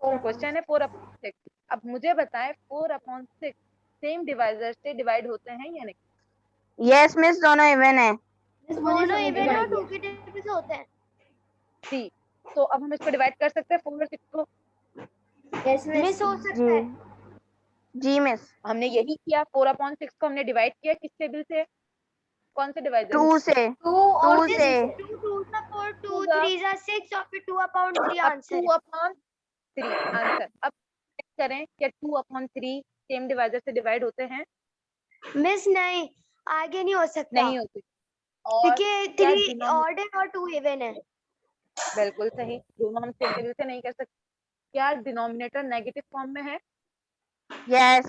क्वेश्चन है 4/6। अब मुझे बताएं 4/6 सेम डिवाइजर से डिवाइड होते हैं या नहीं? यस मिस, दोनों इवन है। दोनों इवन और 2 के टेबल से होते हैं। जी, तो अब हम इसको डिवाइड कर सकते हैं 4 और 6 को? यस मिस, हो सकता है। जी मिस, हमने यही किया, 4/6 को हमने डिवाइड किया किस टेबल से, कौन से डिवाइजर? 2 से। 2 और 2 2 4 2 3 6 और फिर 2/3 आंसर। 2/3 आंसर। अब चेक करें क्या 2/3 सेम डिवाइजर से डिवाइड होते हैं? मिस नहीं, आगे नहीं हो सकता, नहीं होते। क्योंकि 3 ऑड है और 2 इवन है। बिल्कुल सही, दोनों हम सेम टेबल से नहीं कर सकते। क्या डिनोमिनेटर नेगेटिव फॉर्म में है? यस।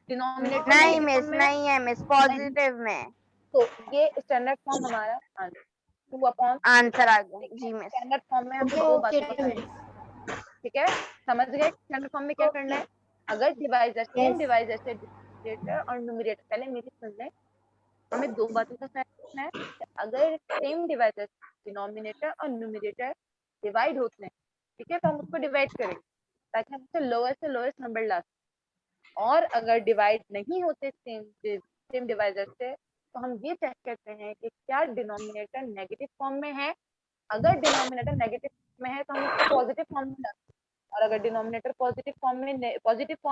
डिनोमिनेटर नहीं मिस, नहीं है मिस, पॉजिटिव में। तो ये स्टैंडर्ड फॉर्म हमारा आंसर 2/, आंसर आ गया। जी मिस, स्टैंडर्ड फॉर्म में हमें दो बातें बतानी, ठीक है। समझ गए स्टैंडर्ड फॉर्म में क्या करना है? अगर डिवाइजर, सेम डिवाइजर से डिनोमिनेटर और न्यूमरेटर, पहले मेरी सुन लें, हमें दो बातों का ख्याल रखना है कि अगर सेम डिवाइजर डिनोमिनेटर और न्यूमरेटर डिवाइड होते हैं, ठीक है, तो हम उसको डिवाइड करेंगे ताकि हम उससे लोएस्ट नंबर ला सकें। और अगर डिवाइड नहीं होते सेम डिवाइजर से, तो हम ये चेक करते हैं कि क्या डिनोमिनेटर नेगेटिव फॉर्म में है। अगर डिनोमिनेटर नेगेटिव में है तो हम उसको पॉजिटिव फॉर्म में लाते हैं, और अगर डिनोमिनेटर पॉजिटिव फॉर्म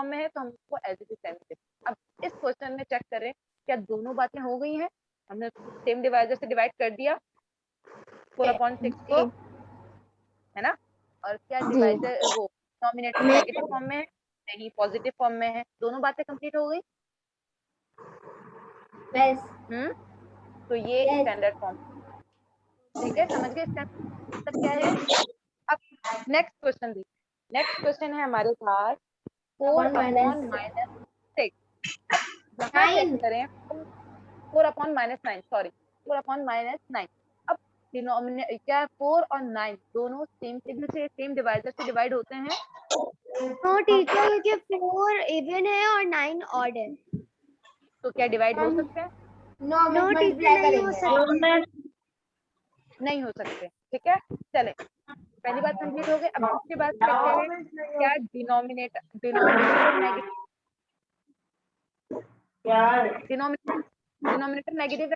में है तो हम उसको एज इट इज रहने देते हैं। अब इस क्वेश्चन में चेक करें क्या दोनों बातें हो गई हैं, हमने सेम डिवाइजर से डिवाइड कर दिया 4/6 को, है ना, और क्या डिवाइजर वो डिनोमिनेटर नेगेटिव फॉर्म में है? नहीं, पॉजिटिव फॉर्म में है। दोनों बातें कंप्लीट हो गई। तो ये स्टैंडर्ड फॉर्म, ठीक है, समझ गए? मतलब क्या है। अब नेक्स्ट क्वेश्चन दी, नेक्स्ट क्वेश्चन है हमारे पास 4/-6। यहाँ चेक करें 4/-9, सॉरी 4/-9। अब डिनोमिनेटर क्या 4 और 9 दोनों सेम टेबल से सेम डिवाइजर से डिवाइड होते हैं? नो टीचर, क्योंकि 4 इवन है और 9 ऑड है। तो क्या डिवाइड हो सकते हैं? नो टीचर, नहीं हो सकते। नहीं हो सकते, ठीक है। चले, पहली बात कंप्लीट हो गई। अब दूसरी बात चेक करें, क्या denominator negative, denominator negative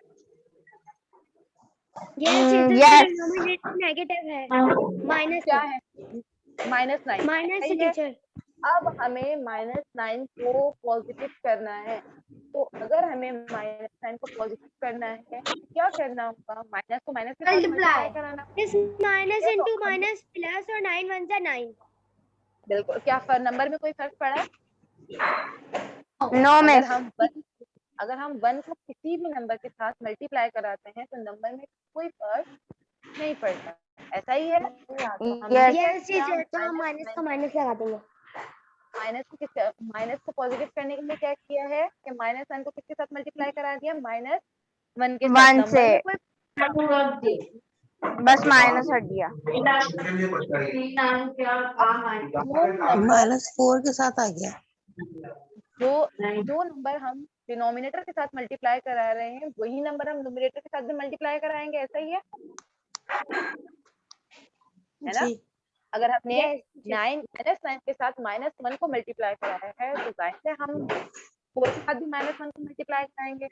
yes denominator negative है, माइनस क्या है? -9 माइनस सही है। टीचर। अब हमें -9 को पॉजिटिव करना है, तो अगर हमें -9 को पॉजिटिव करना है तो क्या करना होगा? माइनस को माइनस के साथ मल्टीप्लाई कराना। इस माइनस इंटू माइनस प्लस और 9 1 जा 9। बिल्कुल। क्या नंबर में कोई फर्क पड़ा? No miss. अगर हम 1 को किसी भी नंबर के साथ मल्टीप्लाई कराते हैं तो नंबर में कोई फर्क नहीं पड़ता, ऐसा ही है। यस टीचर, तो हम माइनस का माइनस लगा देंगे। माइनस को पॉजिटिव करने के लिए क्या किया है कि -1 को किसके साथ मल्टीप्लाई करा दिया? -1 के साथ। 1 नंबर से में कोई बस माइनस हट गया। -4 के साथ आ गया। जो नंबर हम डिनोमिनेटर के साथ मल्टीप्लाई करा रहे हैं वही नंबर हम न्यूमरेटर के साथ भी मल्टीप्लाई कराएंगे, ऐसा ही है ना। अगर हमने 9 के साथ -1 को मल्टीप्लाई कराया है तो जाहिर है हम 4 के साथ भी -1 को मल्टीप्लाई कराएंगे,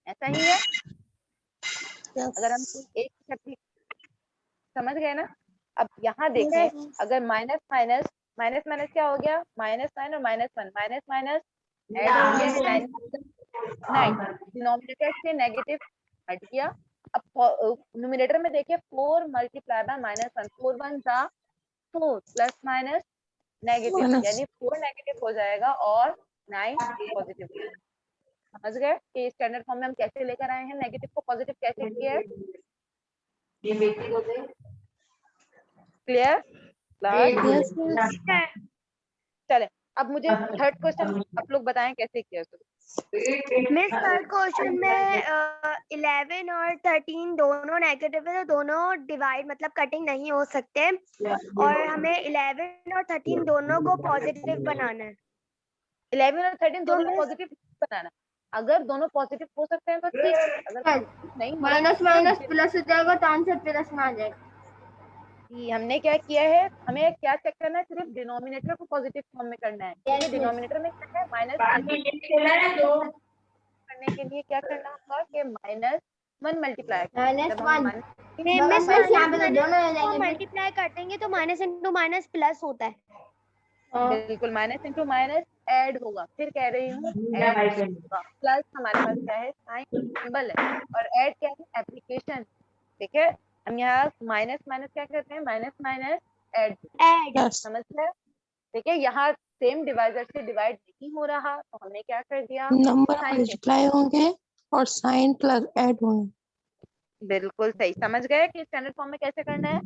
ऐसा ही है। अगर हम एक शक्ति, समझ गए ना। अब यहाँ देखें, अगर माइनस माइनस क्या हो गया? -9 और -1 माइनस माइनस ऐड हो गया, 9 डिनोमिनेटर से नेगेटिव हट गया। अब न्यूमरेटर में देखिए 4 मल्टीप्लाई बाय -1, 4 1 जा 4 प्लस माइनस नेगेटिव, यानी 4 नेगेटिव हो जाएगा और 9 पॉजिटिव। समझ गए कि स्टैंडर्ड फॉर्म में हम कैसे लेकर आए हैं, नेगेटिव को पॉजिटिव कैसे किया है। क्लियर? चले, अब मुझे थर्ड क्वेश्चन आप लोग बताएं कैसे किया। मिस थर्ड क्वेश्चन में 11 और 13 दोनों नेगेटिव है, तो दोनों डिवाइड मतलब कटिंग नहीं हो सकते, और हमें 11 और 13 दोनों को पॉजिटिव बनाना है। 11 और 13 दोनों को पॉजिटिव बनाना। अगर दोनों पॉजिटिव हो सकते हैं तो ठीक, अगर नहीं माइनस माइनस प्लस हो जाएगा तो आंसर प्लस में आ जाएगा। हमने क्या किया है, हमें क्या चेक करना है? सिर्फ डिनोमिनेटर को पॉजिटिव फॉर्म में करना है, क्योंकि डिनोमिनेटर में क्या है माइनस करने के लिए क्या करना होगा कि -1 मल्टीप्लाई मल्टीप्लाई कर देंगे तो माइनस इंटू माइनस प्लस होता है। बिल्कुल, माइनस इंटू माइनस ऐड होगा। फिर कह रही हूँ ऐड होगा, प्लस हमारे पास क्या है? साइन सिंबल है, और ऐड क्या है? एप्लीकेशन। ठीक है, हम यहाँ माइनस माइनस क्या करते हैं? माइनस माइनस ऐड, समझ रहे? ठीक है, यहाँ सेम डिवाइजर से डिवाइड नहीं हो रहा तो हमने क्या कर दिया? नंबर मल्टीप्लाई होंगे और साइन प्लस ऐड होंगे। बिल्कुल सही, समझ गए कि स्टैंडर्ड फॉर्म में कैसे करना है।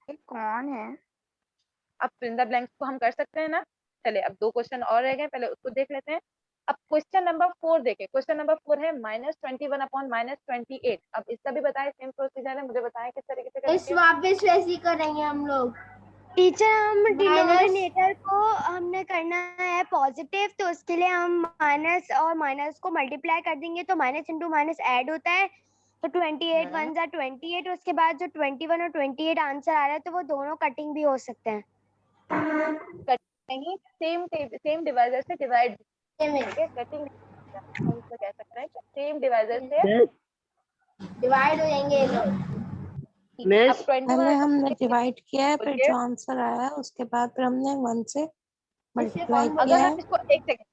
कौन है? अब फिल द ब्लैंक्स को हम कर सकते हैं ना। चले, अब 2 क्वेश्चन और रह गए, पहले उसको देख लेते हैं। अब क्वेश्चन नंबर 4 देखें। क्वेश्चन नंबर 4 है -21/-28। अब इसका भी बताएं, सेम प्रोसीजर है, मुझे बताएं किस तरीके से करेंगे। वापस वैसे ही करेंगे हम लोग। टीचर, हम डिनोमिनेटर को हमने करना है पॉजिटिव, तो उसके लिए हम माइनस और माइनस को मल्टीप्लाई कर देंगे तो माइनस इंटू माइनस ऐड होता है, तो 28 1 जा 28। उसके बाद जो 21 और 28 आंसर आ रहा है तो वो दोनों कटिंग भी हो सकते हैं। नहीं, सेम डिवाइजर से डिवाइड कटिंग हम इसको कह सकते हैं कि सेम डिवाइजर से डिवाइड हो जाएंगे लोग। पहले हमने डिवाइड किया है, फिर जो आंसर आया है उसके बाद फिर हमने 1 से मल्टीप्लाई किया अगर है। हम इसको एक सेकंड,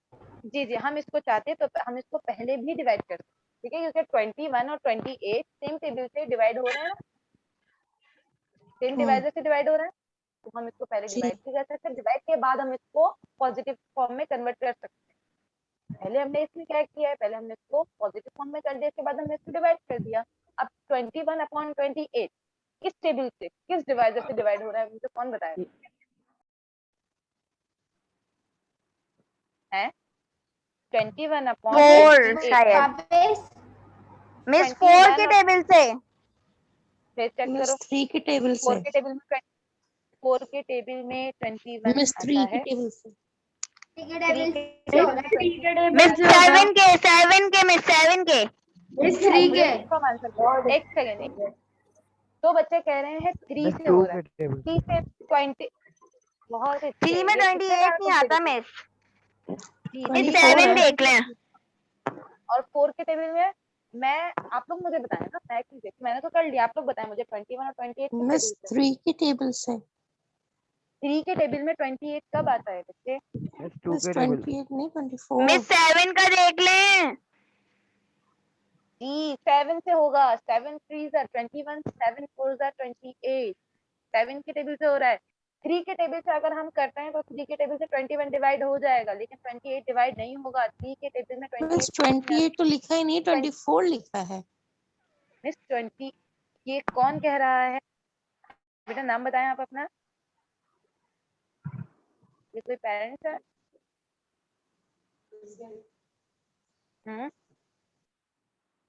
जी हम इसको चाहते तो हम इसको पहले भी डिवाइड करते, ठीक है, क्योंकि 21 और 28 सेम टेबल से डिवाइड हो रहे हैं ना, सेम डिवाइजर से डिवाइड हो रहा है, तो हम इसको पहले डिवाइड भी कर सकते हैं, डिवाइड के बाद हम इसको पॉजिटिव फॉर्म में कन्वर्ट कर सकते हैं। पहले हमने इसमें क्या किया है? पहले हमने इसको पॉजिटिव फॉर्म में कर दिया, इसके बाद हमने इसको डिवाइड कर दिया। अब 21/28 किस टेबल से, किस डिवाइजर से डिवाइड हो रहा है, मुझे कौन बताएगा? है 21 अपॉन 4 शायद मिस 4 के टेबल से। फिर चेक करो 3 के टेबल 4 से। के टेबल में 4 के टेबल में 21 मिस 3 आता के है। टेबल से। 3 के टेबल में 20 मिस 7 के मिस 7 के मिस 3 के कम आंसर करो। एक सेकंड, तो बच्चे कह रहे हैं 3 मिस से 2 हो रहा के है, टेबल 3 से 20। बहुत अच्छे, 3 में ये कितने 28 बार नहीं आता competitive मिस। जी, मिस 24 7 है। देख लें। और 4 के टेबल में मैं, आप लोग मुझे बताएं ना, मैं क्यों देखूं, मैंने तो कर लिया, आप लोग बताएं मुझे 21 और 28 किस मिस टेबल से? 3 के टेबल से। 3 के टेबल में 28 कब आता है बच्चे? मिस 2 मिस के टेबल 28 नहीं 24। मिस 7 का देख लें। जी 7 से होगा, 7 3 are 21, 7 4 are 28, 7 के टेबल से हो रहा है। 3 के टेबल से अगर हम करते हैं तो 3 के टेबल से 21 डिवाइड हो जाएगा, लेकिन 28 डिवाइड नहीं होगा। 3 के टेबल में 28 मिस 28 तो लिखा ही नहीं, 24 लिखा है। मिस 20, ये कौन कह रहा है बेटा? नाम बताएं आप अपना, ये कोई पेरेंट्स है?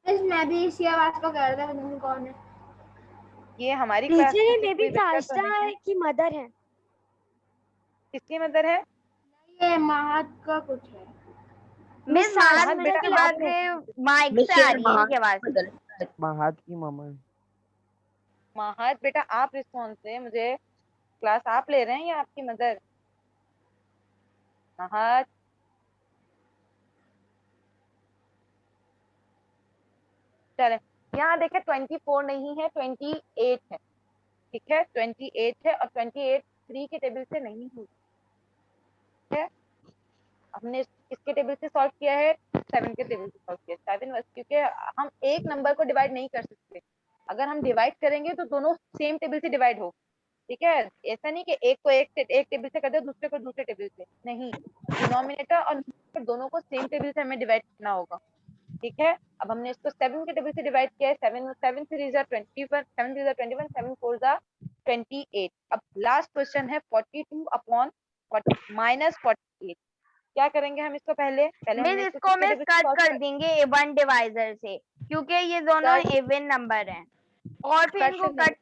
मैं भी इसी आवाज को कह रहा था, कौन है? ये हमारी क्लास टीचर में ये मे कोई भी बच्चा तो नहीं साजिदा है। की मदर है। किसकी मदर है? ये महत का कुछ है। मिस महत महत बेटा के आप बाद माइक से आ रही है इनकी आवाज। महात की मामा है। महत बेटा आप रिस्पॉन्स है, मुझे क्लास आप ले रहे हैं या आपकी मदर? महत चले, यहाँ देखे 24 नहीं है, 28 है, ठीक है 28 है, और 28 3 के टेबल से नहीं हुई है। हमने किसके टेबल से सॉल्व किया है? 7 के टेबल से सॉल्व किया। 7 बस, क्योंकि हम एक नंबर को डिवाइड नहीं कर सकते। अगर हम डिवाइड करेंगे तो दोनों सेम टेबल से डिवाइड हो, ठीक है। ऐसा नहीं कि एक को एक टेबल से कर दो, दूसरे को दूसरे टेबल से, नहीं। डिनोमिनेटर और न्यूमरेटर दोनों को सेम टेबल से हमें डिवाइड करना होगा, ठीक है। अब हमने इसको 7 के टेबल से डिवाइड किया है। 7 3 are 21, 7 3 are 21, 7 4 are 28। अब लास्ट क्वेश्चन है 42 अपॉन -48। क्या करेंगे हम इसको? पहले मिस हमने इसको मिस कट कर देंगे A1 डिवाइजर से, क्योंकि ये दोनों इवन नंबर हैं, और फिर इनको कट।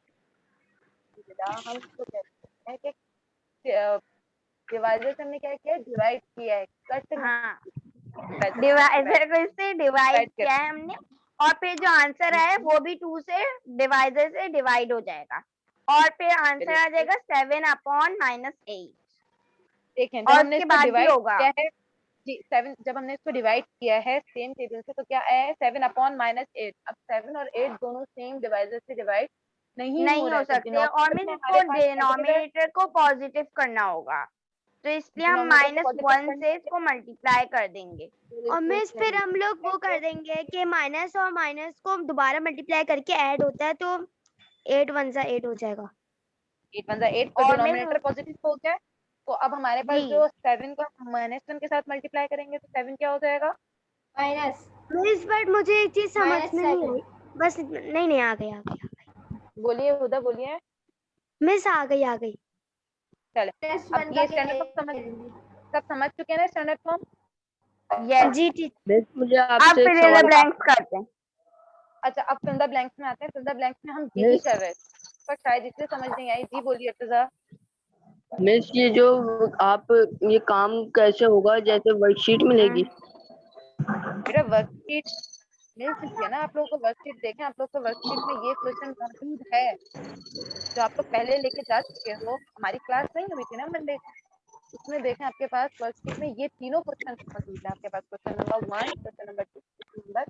हम इसको कहते हैं कि डिवाइजर से हमने क्या किया? डिवाइड किया है, कट नहीं। हाँ, डिवाइजर को इससे डिवाइड किया है हमने, और फिर जो आंसर है वो भी 2 से डिवाइजर से डिवाइड हो जाएगा, और फिर आंसर आ जाएगा 7 अपॉन -8। देखें जब और हमने उसके इसको बाद भी डिवाइड होगा किया है जी, 7 जब हमने इसको डिवाइड किया है सेम टेबल से, तो क्या आया है? 7 अपॉन -8। अब 7 और 8 दोनों सेम डिवाइजर से डिवाइड नहीं हो सकते, और मिस इसको डिनोमिनेटर को पॉजिटिव करना होगा, तो इसलिए हम -1 से इसको मल्टीप्लाई कर देंगे। और मिस फिर हम लोग वो कर देंगे कि माइनस और माइनस को दोबारा मल्टीप्लाई करके ऐड होता है, तो 8 1 जा 8 हो जाएगा। 8 1 जा 8, तो डिनोमिनेटर पॉजिटिव हो गया। तो अब हमारे पास जो 7 को -1 के साथ मल्टीप्लाई करेंगे तो 7 क्या हो जाएगा? माइनस। मिस बट मुझे एक चीज समझ में नहीं आई, बस नहीं आ गई। बोलिए हुदा, बोलिए। मिस आ गई। चले, अब ये स्टैंडर्ड सब समझ चुके हैं ना स्टैंडर्ड फॉर्म? यस जी ठीक। मिस मुझे आपसे एक सवाल ब्लैंक्स करते हैं। अच्छा, अब फिल द ब्लैंक्स में आते हैं। फिल द ब्लैंक्स में हम यही कर रहे थे, पर शायद इसलिए समझ नहीं आई। जी बोलिए अर्तजा। मिस ये जो आप ये काम कैसे होगा, जैसे वर्कशीट मिलेगी? बेटा वर्कशीट मिल चुकी है ना आप लोगों को। वर्कशीट देखें, आप लोग को वर्कशीट में ये क्वेश्चन मौजूद है जो आप लोग पहले लेके जा चुके हो। हमारी क्लास नहीं हुई थी ना मंडे, उसमें देखें आपके पास वर्कशीट में ये तीनों क्वेश्चन मौजूद है आपके पास। Question number 1, question number 2, question number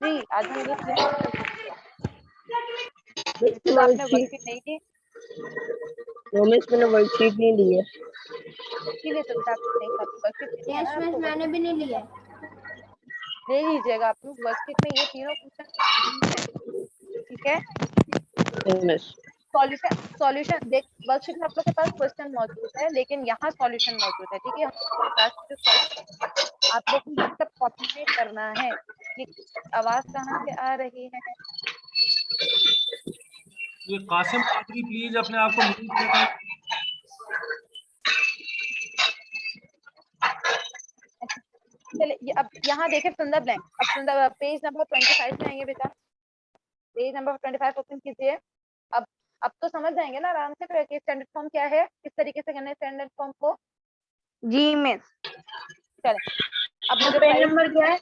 3। आज हम ये तीनों क्वेश्चन आपने वर्कशीट नहीं दी, मैंने वर्कशीट नहीं ली है, इसीलिए तो बेटा आपको नहीं वर्कशीट नहीं है ना आपको। मैंने भी नहीं लिया। ले लीजिएगा आप लोग, वर्कशीट में ये तीनों क्वेश्चन है, ठीक है। सॉल्यूशन देख, वर्कशीट में आप लोग के पास क्वेश्चन मौजूद है, लेकिन यहाँ सॉल्यूशन मौजूद है, ठीक है। आप लोग को सब कॉपी में करना है। ये आवाज कहाँ से आ रही है? ये कासिम कादरी प्लीज अपने आप को म्यूट करें। चलिए अब यहाँ देखें सुंदर ब्लैंक। अब सुंदर पेज नंबर 25 में आएंगे बेटा, पेज नंबर 25 ओपन कीजिए। अब तो समझ जाएंगे ना आराम से फिर कि स्टैंडर्ड फॉर्म क्या है, किस तरीके से करना है स्टैंडर्ड फॉर्म को। जी मिस। चले अब मुझे पेज नंबर क्या है?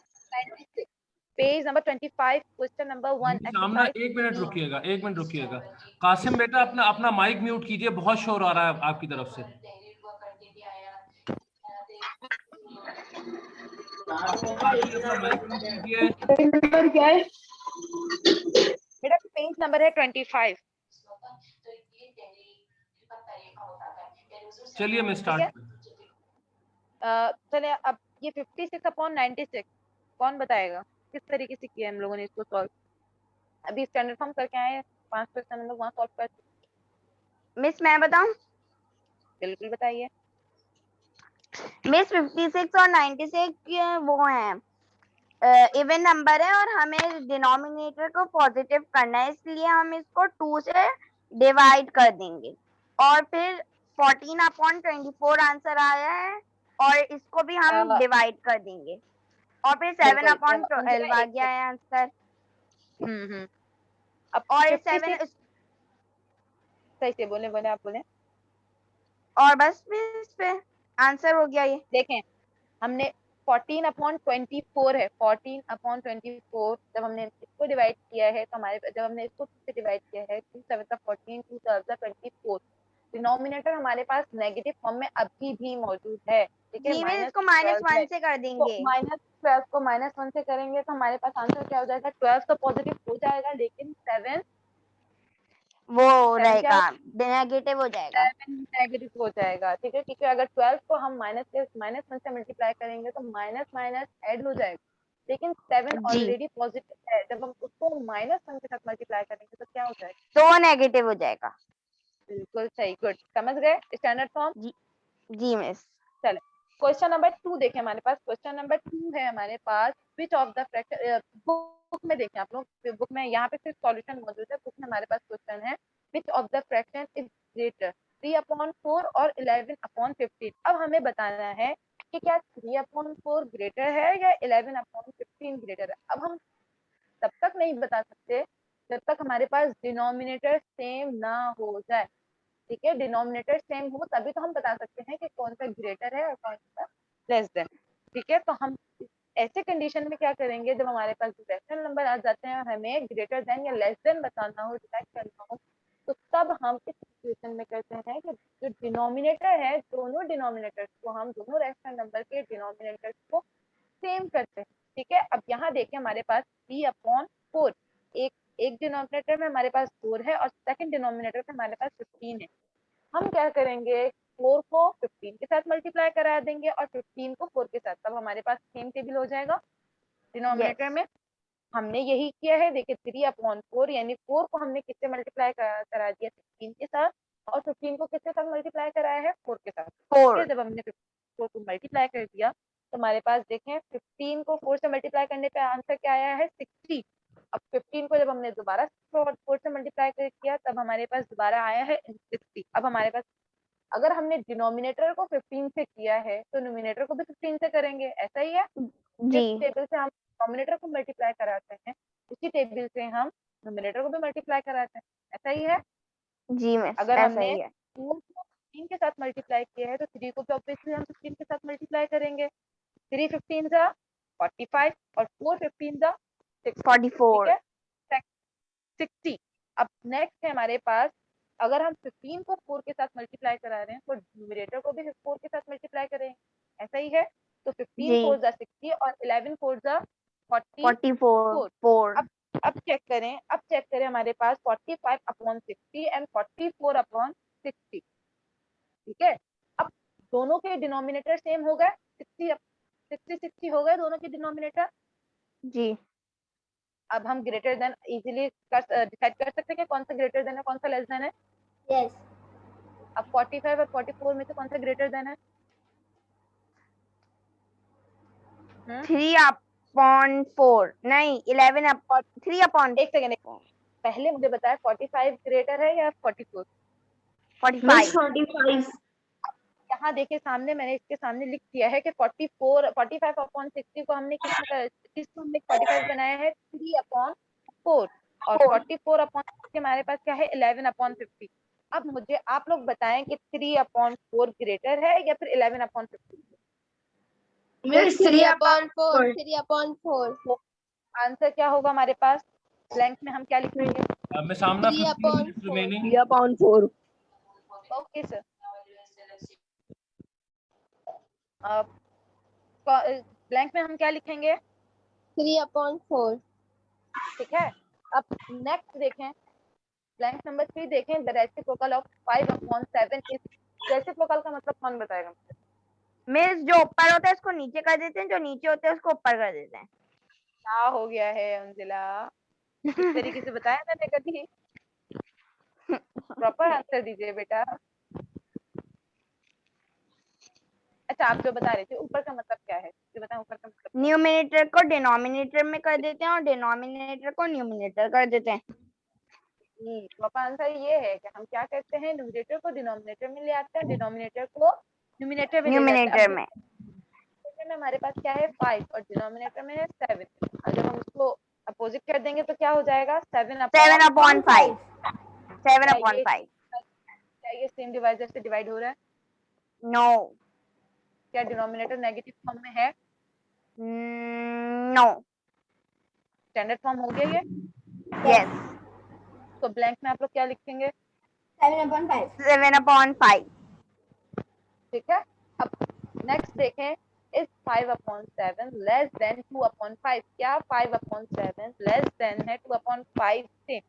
पेज नंबर 25 क्वेश्चन नंबर 1 सामना एक्सरसाइज। 1 मिनट रुकिएगा, 1 मिनट रुकिएगा। कासिम बेटा अपना माइक म्यूट कीजिए, बहुत शोर आ रहा है आपकी तरफ से। अपना माइक म्यूट कीजिए। पेज नंबर क्या है? बेटा पेज नंबर है 25। चलिए मैं स्टार्ट। चलिए अब ये 56/96 कौन बताएगा किस तरीके से किया हम लोगों ने इसको सॉल्व। अभी स्टैंडर्ड फॉर्म करके आए 5 क्वेश्चन हम लोग वहाँ सॉल्व कर। मिस मैं बताऊं? बिल्कुल बताइए मिस। 56 और 96 वो है इवन नंबर है और हमें डिनोमिनेटर को पॉजिटिव करना है, इसलिए हम इसको 2 से डिवाइड कर देंगे और फिर 14/24 आंसर आया है और इसको भी हम डिवाइड कर देंगे और फिर 7/12 आ गया है आंसर। अब और 7 सही से बोले आप बोले और बस इस पे आंसर हो गया। ये देखें हमने 14/24 है, 14/24 जब हमने इसको डिवाइड किया है तो जब हमने इसको से डिवाइड किया है 2 7 14 2 12 24 डिनोमिनेटर हमारे पास नेगेटिव फॉर्म में अभी भी मौजूद है। ठीक है, इसको -1 से कर देंगे। -12 को -1 से करेंगे तो हमारे पास आंसर क्या हो जाएगा, 12 तो पॉजिटिव हो जाएगा लेकिन 7 वो रहेगा नेगेटिव हो जाएगा। नेगेटिव हो जाएगा। ठीक है, क्योंकि अगर 12 को हम -1 से मल्टीप्लाई करेंगे तो माइनस माइनस ऐड हो जाएगा लेकिन 7 ऑलरेडी पॉजिटिव है, जब हम उसको -1 के साथ मल्टीप्लाई करेंगे तो क्या हो जाएगा, तो नेगेटिव हो जाएगा। बिल्कुल सही, गुड, समझ गए स्टैंडर्ड फॉर्म। जी मिस। चले क्वेश्चन नंबर 2 देखें हमारे पास। क्वेश्चन नंबर 2 है हमारे पास which of the fraction, book में देखें आप लोग, बुक में यहाँ पे सिर्फ सॉल्यूशन मौजूद है, बुक में हमारे पास क्वेश्चन है विच of the fraction is greater 3/4 और 11/15। अब हमें बताना है कि क्या 3/4 ग्रेटर है या 11/15 ग्रेटर है। अब हम तब तक नहीं बता सकते जब तक हमारे पास डिनोमिनेटर सेम ना हो जाए। ठीक है, डिनोमिनेटर सेम हो तभी तो हम बता सकते हैं कि कौन सा ग्रेटर है और कौन सा लेस देन। ठीक है, तो हम ऐसे कंडीशन में क्या करेंगे, जब हमारे पास रैशनल नंबर आ जाते हैं और हमें ग्रेटर देन या लेस देन बताना हो, डिसाइड करना हो, तो तब हम इस सिचुएशन में कहते हैं कि जो डिनोमिनेटर है, दोनों डिनोमिनेटर्स को हम दोनों रैशनल नंबर के डिनोमिनेटर्स को सेम करते हैं। ठीक है, अब यहाँ देखिए हमारे पास 3/4 एक डिनोमिनेटर में हमारे पास 4 है और सेकंड डिनोमिनेटर में हमारे पास 15 है। हम क्या करेंगे, 4 को 15 के साथ मल्टीप्लाई करा देंगे और 15 को 4 के साथ, तब हमारे पास सेम टेबल हो जाएगा डिनोमिनेटर में। हमने यही किया है, देखिए 3/4 यानी 4 को हमने किससे मल्टीप्लाई करा दिया, 15 के साथ, और 15 को किसके साथ मल्टीप्लाई कराया है, 4 के साथ। ठीक है, जब हमने 4 को मल्टीप्लाई कर दिया तो हमारे पास देखें 15 को 4 से मल्टीप्लाई करने पे आंसर क्या आया है, 60। अब 15 को जब हमने दोबारा 4 से मल्टीप्लाई किया तब हमारे पास दोबारा आया है 60। अब हमारे पास अगर हमने डिनोमिनेटर को 15 से किया है तो न्यूमिनेटर को भी 15 से करेंगे, ऐसा ही है। जिस टेबल से हम डिनोमिनेटर को मल्टीप्लाई कराते हैं उसी टेबल से हम न्यूमिनेटर को भी मल्टीप्लाई कराते हैं, ऐसा ही है जी मिस। अगर हमने 2 को 15 के साथ मल्टीप्लाई किया है तो 3 को भी ऑब्वियसली हम 15 के साथ मल्टीप्लाई करेंगे। 3 15 जा 45 और 4 15 जा 44, ठीक है, 60। अब नेक्स्ट है हमारे पास, अगर हम 15 को 4 के साथ मल्टीप्लाई करा रहे हैं तो न्यूमरेटर को भी 4 के साथ मल्टीप्लाई करेंगे, ऐसा ही है। तो 15 4 जा 60 और 11 4 जा 44। अब चेक करें हमारे पास 45/60 एंड 44/60। ठीक है, अब दोनों के डिनोमिनेटर सेम हो गए, 60 हो गए दोनों के डिनोमिनेटर। जी, अब हम ग्रेटर देन इजीली डिसाइड कर सकते हैं कि कौन सा ग्रेटर देन है कौन सा लेस देन है। यस। अब 45 और 44 में से कौन सा ग्रेटर देन है? 3/4 नहीं 11/3 एक सेकंड पहले मुझे बताया 45 ग्रेटर है या 44? 45। 45। यहाँ देखिए सामने मैंने इसके सामने लिख दिया है कि 45/60 को हमने किसको हमने 45 बनाया है 3/4 और 44/60 हमारे पास क्या है 11/50। अब मुझे आप लोग बताएं कि 3/4 ग्रेटर है या फिर 11/50? मिस 3/4। 3/4। आंसर क्या होगा हमारे पास? ब्लैंक में हम क्या लिखेंगे? मैं सामना 15 minutes remaining. 3/4। Okay sir. Blank में हम क्या लिखेंगे? 3/4। ठीक है। अब नेक्स्ट देखें, ब्लैंक नंबर 3 देखें, the reciprocal of 5/7 is, reciprocal का मतलब कौन बताएगा? मिस जो ऊपर होता है उसको नीचे कर देते हैं, जो नीचे होते हैं उसको ऊपर कर देते हैं। क्या हो गया है अंजिला? इस तरीके से बताया मैंने कभी? प्रॉपर आंसर दीजिए बेटा। अच्छा आप जो बता रहे थे ऊपर का मतलब क्या है, ये बताएं ऊपर का मतलब। न्यूमिनेटर को डिनोमिनेटर में कर देते हैं और डिनोमिनेटर को न्यूमिनेटर कर देते हैं। प्रॉपर आंसर ये है कि हम क्या करते हैं, न्यूमरेटर को डिनोमिनेटर में ले आते हैं, डिनोमिनेटर को न्यूमिनेटर में ले जाते हैं। न्यूमिनेटर में में हमारे पास क्या है 5 और डिनोमिनेटर में है 7। अगर हम उसको अपोजिट कर देंगे तो क्या हो जाएगा 7/5। 7/5। क्या ये सेम डिवाइजर से डिवाइड हो रहा है? नो। क्या डिनोमिनेटर नेगेटिव फॉर्म में है? नो। स्टैंडर्ड फॉर्म हो गया ये? यस। तो ब्लैंक में आप लोग क्या लिखेंगे? 7/5। 7/5। ठीक है। अब नेक्स्ट देखें, इज 5/7 लेस देन 2/5? क्या 5/7 लेस देन है 2/5 से?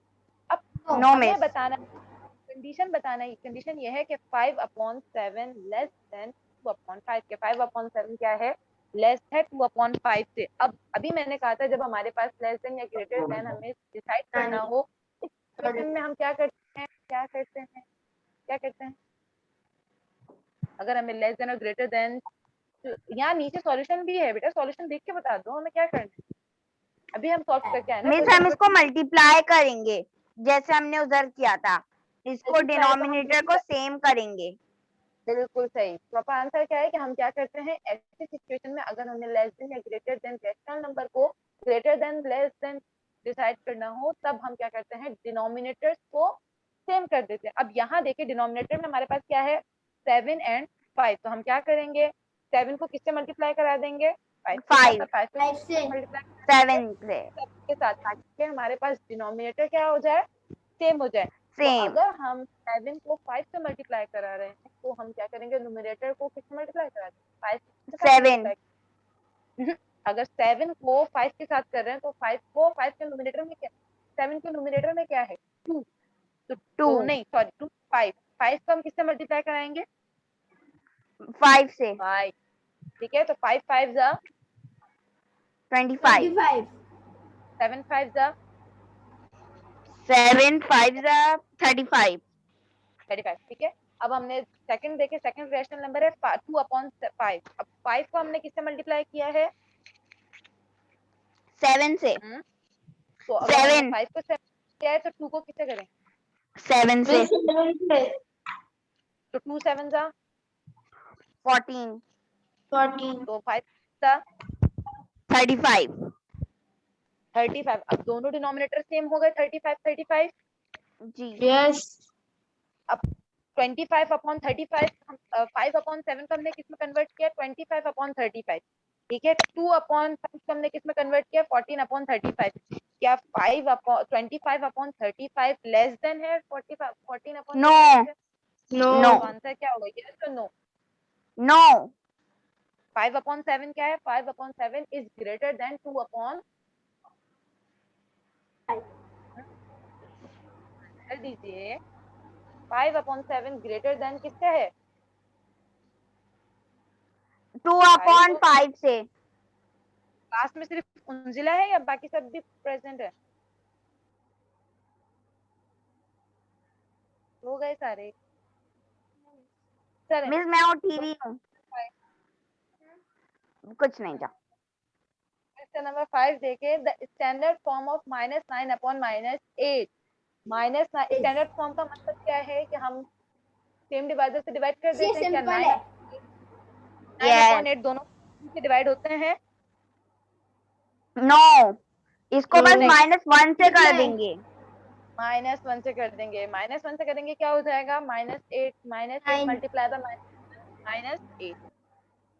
अब हमें बताना, कंडीशन बताना है, कंडीशन ये है कि 5/7 लेस देन 2/5 के 5/7 क्या है? लेस है 2/5 से। अब अभी मैंने कहा था जब हमारे पास लेस देन या ग्रेटर देन हमें डिसाइड करना हो, इस सिचुएशन में हम क्या करते हैं, क्या करते हैं? अगर हमें लेस देन और ग्रेटर देन, यहाँ नीचे सॉल्यूशन भी है बेटा, सॉल्यूशन देख के बता दो हमें क्या करना है। अभी हम सॉल्व करके आए ना। मिस हम इसको मल्टीप्लाई करेंगे जैसे हमने उधर किया था, इसको डिनोमिनेटर को सेम करेंगे। बिल्कुल सही। प्रॉपर आंसर क्या है कि हम क्या करते हैं, ऐसी सिचुएशन में अगर हमें लेस देन या ग्रेटर देन रैशनल नंबर को greater than less than decide करना हो, तब हम क्या करते हैं, डिनोमिनेटर्स को सेम कर देते हैं। अब यहाँ देखिए डिनोमिनेटर में हमारे पास क्या है 7 और 5, तो हम क्या करेंगे 7 को किससे मल्टीप्लाई करा देंगे 5 से, 7 के साथ, ताकि हमारे पास डिनोमिनेटर क्या हो जाए, सेम हो जाए। तो अगर हम 7 को 5 से मल्टीप्लाई करा रहे हैं तो हम क्या करेंगे, न्यूमरेटर को किससे मल्टीप्लाई करा देंगे 5 से। अगर 7 को 5 के साथ कर रहे हैं तो 5 को 5 के न्यूमरेटर में क्या, 7 के न्यूमरेटर में क्या है 2, तो 2 नहीं सॉरी 2 5 को हम किससे मल्टीप्लाई कराएंगे 5 से। 5, ठीक है। तो 5 5 जा 25। 7 5 जा 7 5 जा 35। ठीक है। अब हमने सेकंड देखे, सेकंड रैशनल नंबर है 2/5। अब 5 को हमने किससे मल्टीप्लाई किया है 7 से। तो अगर हमने 5 को 7 किया है तो 2 को किससे करें 7 से। तो 2 7 जा 14। तो 5 जा 35। 35। अब दोनों डिनोमिनेटर सेम हो गए 35 जी यस। अब 25/35 5/7 को हमने किसमें कन्वर्ट किया 25/35, ठीक है। 2/5 को हमने किसमें कन्वर्ट किया 14/35। क्या 25/35 लेस देन है 14/35? नो। आंसर क्या होगा, यस और नो? नो। 5/7 क्या है 5/7 इज ग्रेटर देन 2/5। कर दीजिए 5/7 ग्रेटर देन किससे है 2/5 से। क्लास में सिर्फ उंजिला है या बाकी सब भी प्रेजेंट है? हो गए सारे? मिस मैं और टीवी हूँ, कुछ नहीं था। क्वेश्चन नंबर 5 देखे, the standard form of -9/-8 minus standard form का मतलब क्या है कि हम सेम डिवाइजर से डिवाइड कर देते हैं क्या? 9/8 दोनों से डिवाइड होते हैं? नो, इसको बस -1 से कर देंगे। -1 से कर देंगे। -1 से करेंगे क्या हो जाएगा? -8 मल्टीप्लाई बाय -8।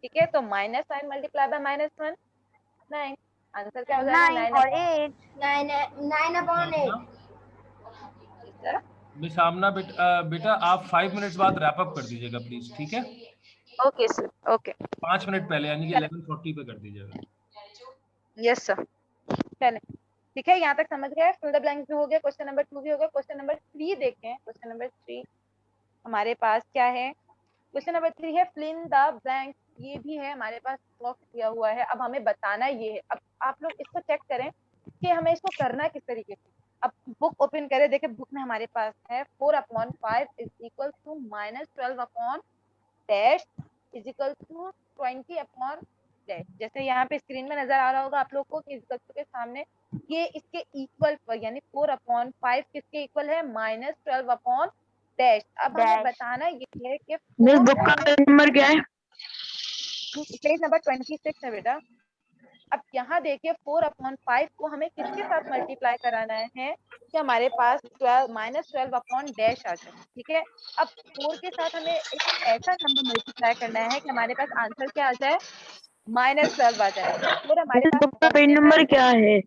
ठीक है, तो -9 मल्टीप्लाई बाय -1 9। आंसर क्या हो जाएगा? 9 और 8 9/8। मिस आमना बेटा आप 5 मिनट्स बाद रैप अप कर दीजिएगा प्लीज, ठीक है? Okay sir, okay. 5 मिनट पहले यानी कि 11:40 पे कर दीजिएगा। यस सर, चलें ठीक है, यहाँ तक समझ गए। फिल द ब्लैंक्स भी हो गया, क्वेश्चन नंबर 2 भी हो गया। क्वेश्चन नंबर 3 देखें। क्वेश्चन नंबर 3 हमारे पास क्या है? क्वेश्चन नंबर 3 है फिल इन द ब्लैंक्स। ये भी है हमारे पास, बॉक्स दिया हुआ है। अब हमें बताना ये है। अब आप लोग इसको चेक करें कि हमें इसको करना किस तरीके से। अब बुक ओपन करें, देखिए बुक में हमारे पास है 4/5 is equal to -12 dash is equal to 20 dash. जैसे यहाँ पे स्क्रीन में नजर आ रहा होगा आप लोग को कि के सामने ये इसके इक्वल पर, यानी 4/5 किसके इक्वल है? -12 डैश। अब हमें बताना ये है कि बुक का पेज नंबर क्या है? पेज नंबर 26 है बेटा। अब यहाँ देखिए 4/5 को हमें किसके साथ मल्टीप्लाई कराना है कि हमारे पास -12 डैश आ जाए। ठीक है, अब 4 के साथ हमें एक ऐसा नंबर मल्टीप्लाई करना है कि हमारे पास आंसर क्या आ जाए? -12 आ जाए। और हमारे पास पेज नंबर क्या है?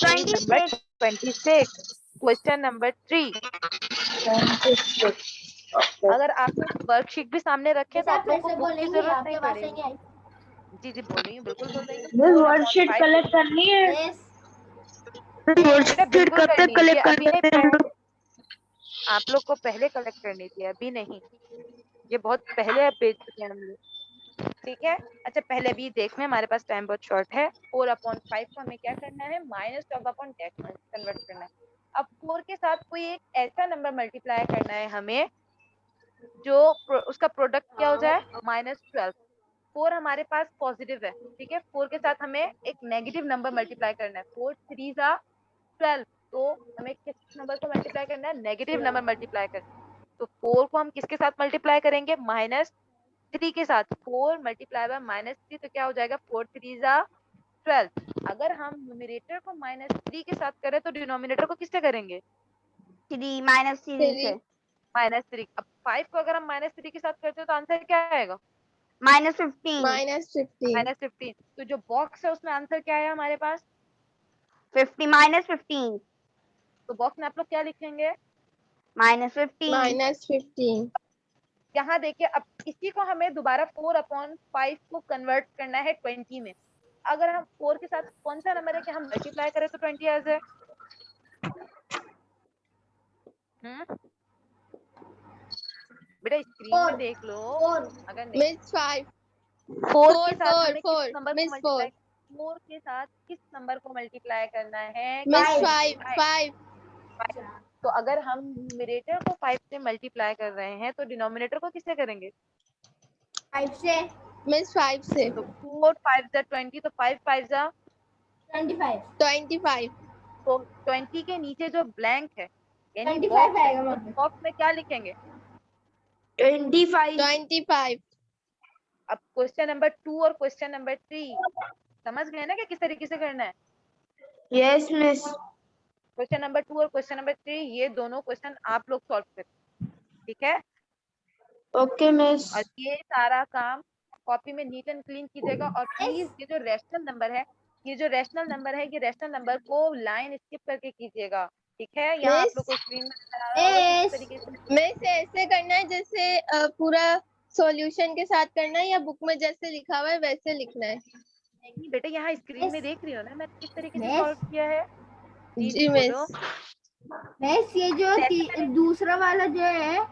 Page number 26, question number 3। अगर आप लोग वर्कशीट भी सामने रखें तो आप लोग को बुक की जरूरत नहीं पड़ेगी। जी जी बोल रही हूँ, बिल्कुल बोल रही हूँ। वर्कशीट कलेक्ट करनी है। वर्कशीट कब तक कलेक्ट करनी है? आप लोग को पहले कलेक्ट करनी थी, अभी नहीं। ये बहुत पहले आप भेज चुके हैं हम लोग। ठीक है, अच्छा पहले भी देखने, हमारे पास टाइम बहुत शॉर्ट है। 4/5 को हमें क्या करना है? -12 कन्वर्ट करना है। अब 4 के साथ कोई एक ऐसा नंबर मल्टीप्लाई करना है हमें जो उसका प्रोडक्ट क्या हो जाए? -12। 4 हमारे पास पॉजिटिव है, ठीक है। 4 के साथ हमें एक नेगेटिव नंबर मल्टीप्लाई करना है। 4 3 12, तो हमें किस नंबर को मल्टीप्लाई करना है? नेगेटिव नंबर मल्टीप्लाई करना है। तो 4 को हम किसके साथ मल्टीप्लाई करेंगे? -3 के साथ। 4 मल्टीप्लाई बाय -3, तो क्या हो जाएगा? 4 3 12। अगर हम न्यूमरेटर को -3 के साथ करें तो डिनोमिनेटर को किससे करेंगे? 3 -3 से। -3। अब 5 को अगर हम -3 के साथ करते हो तो आंसर क्या आएगा? -15। तो जो बॉक्स है उसमें आंसर क्या है हमारे पास? 50 तो बॉक्स में आप लोग क्या लिखेंगे? -15। यहाँ देखिए, अब इसी को हमें दोबारा 4/5 को कन्वर्ट करना है 20 में। अगर हम 4 के साथ कौन सा नंबर है कि हम मल्टीप्लाई करें तो 20 आ जाए? बेटा स्क्रीन में देख लो। अगर नहीं 5 4 के साथ हमें किस नंबर को मल्टीप्लाई, 4 के साथ किस नंबर को मल्टीप्लाई करना है? 5। तो अगर हम न्यूमरेटर को 5 से मल्टीप्लाई कर रहे हैं तो डिनोमिनेटर को किससे करेंगे? 5 से। मिस 5 से। तो 4 5 20, तो 5 5 25। तो 20 के नीचे जो ब्लैंक है यानी बॉक्स में क्या लिखेंगे? 25। अब क्वेश्चन नंबर 2 और क्वेश्चन नंबर 3 समझ गए ना कि किस तरीके से करना है? Yes miss. क्वेश्चन नंबर 2 और क्वेश्चन नंबर 3 ये दोनों क्वेश्चन आप लोग सॉल्व करें, ठीक है? Okay miss. और ये सारा काम कॉपी में नीट एंड क्लीन कीजिएगा। और प्लीज ये जो रैशनल नंबर है, ये रैशनल नंबर को लाइन स्किप करके कीजिएगा, ठीक है? यहाँ आप लोग को स्क्रीन में नजर आ रहा होगा किस तरीके से। मिस ऐसे करना है जैसे पूरा सॉल्यूशन के साथ करना है, या बुक में जैसे लिखा हुआ है वैसे लिखना है? नहीं बेटा, यहाँ स्क्रीन में देख रही हो ना मैं किस तरीके से सॉल्व किया है। जी मिस। ये जो दूसरा वाला जो है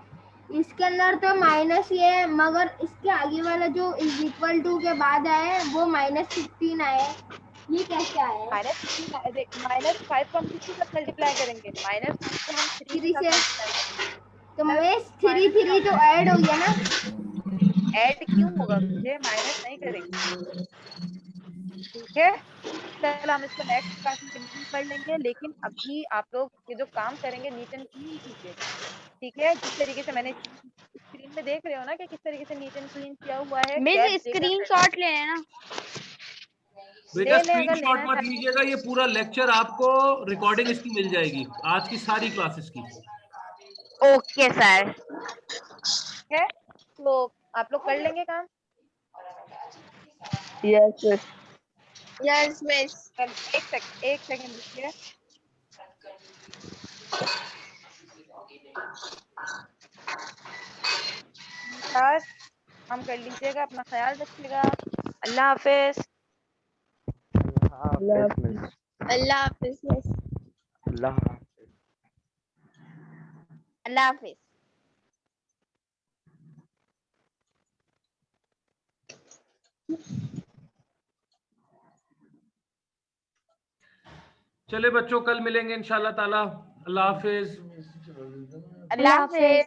इसके अंदर तो माइनस ये है, मगर इसके आगे वाला जो इज इक्वल टू के बाद आया वो -15 आया। ये कैसे आया? -5 को हम किसके साथ मल्टीप्लाई करेंगे? -5 को हम 3 से। तो मिस 3 तो ऐड हो गया ना? ऐड क्यों होगा? मुझे माइनस नहीं करेंगे। ठीक है, चलो हम इसको नेक्स्ट क्लास में कंटिन्यू कर लेंगे, लेकिन अभी आप लोग ये जो काम करेंगे नीट एंड क्लीन कीजिए। ठीक है, जिस तरीके से मैंने स्क्रीन पे देख रहे हो ना कि किस तरीके से नीट एंड क्लीन किया हुआ है। मिस स्क्रीनशॉट ले लेना। बेटा ले ले अगर स्क्रीनशॉट लेना मत चाहे। लीजिएगा, ये पूरा लेक्चर आपको रिकॉर्डिंग इसकी मिल जाएगी, आज की सारी क्लासेस की। Okay sir. है तो आप लोग कर लेंगे काम। Yes miss. Yes miss. एक सेकंड रुकिए। हम कर लीजिएगा, अपना ख्याल रखिएगा। अल्लाह हाफिज। अल्लाह हाफिज मिस। अल्लाह हाफिज। चले बच्चों, कल मिलेंगे इंशाल्लाह ताला। अल्लाह हाफिज। अल्लाह हाफिज।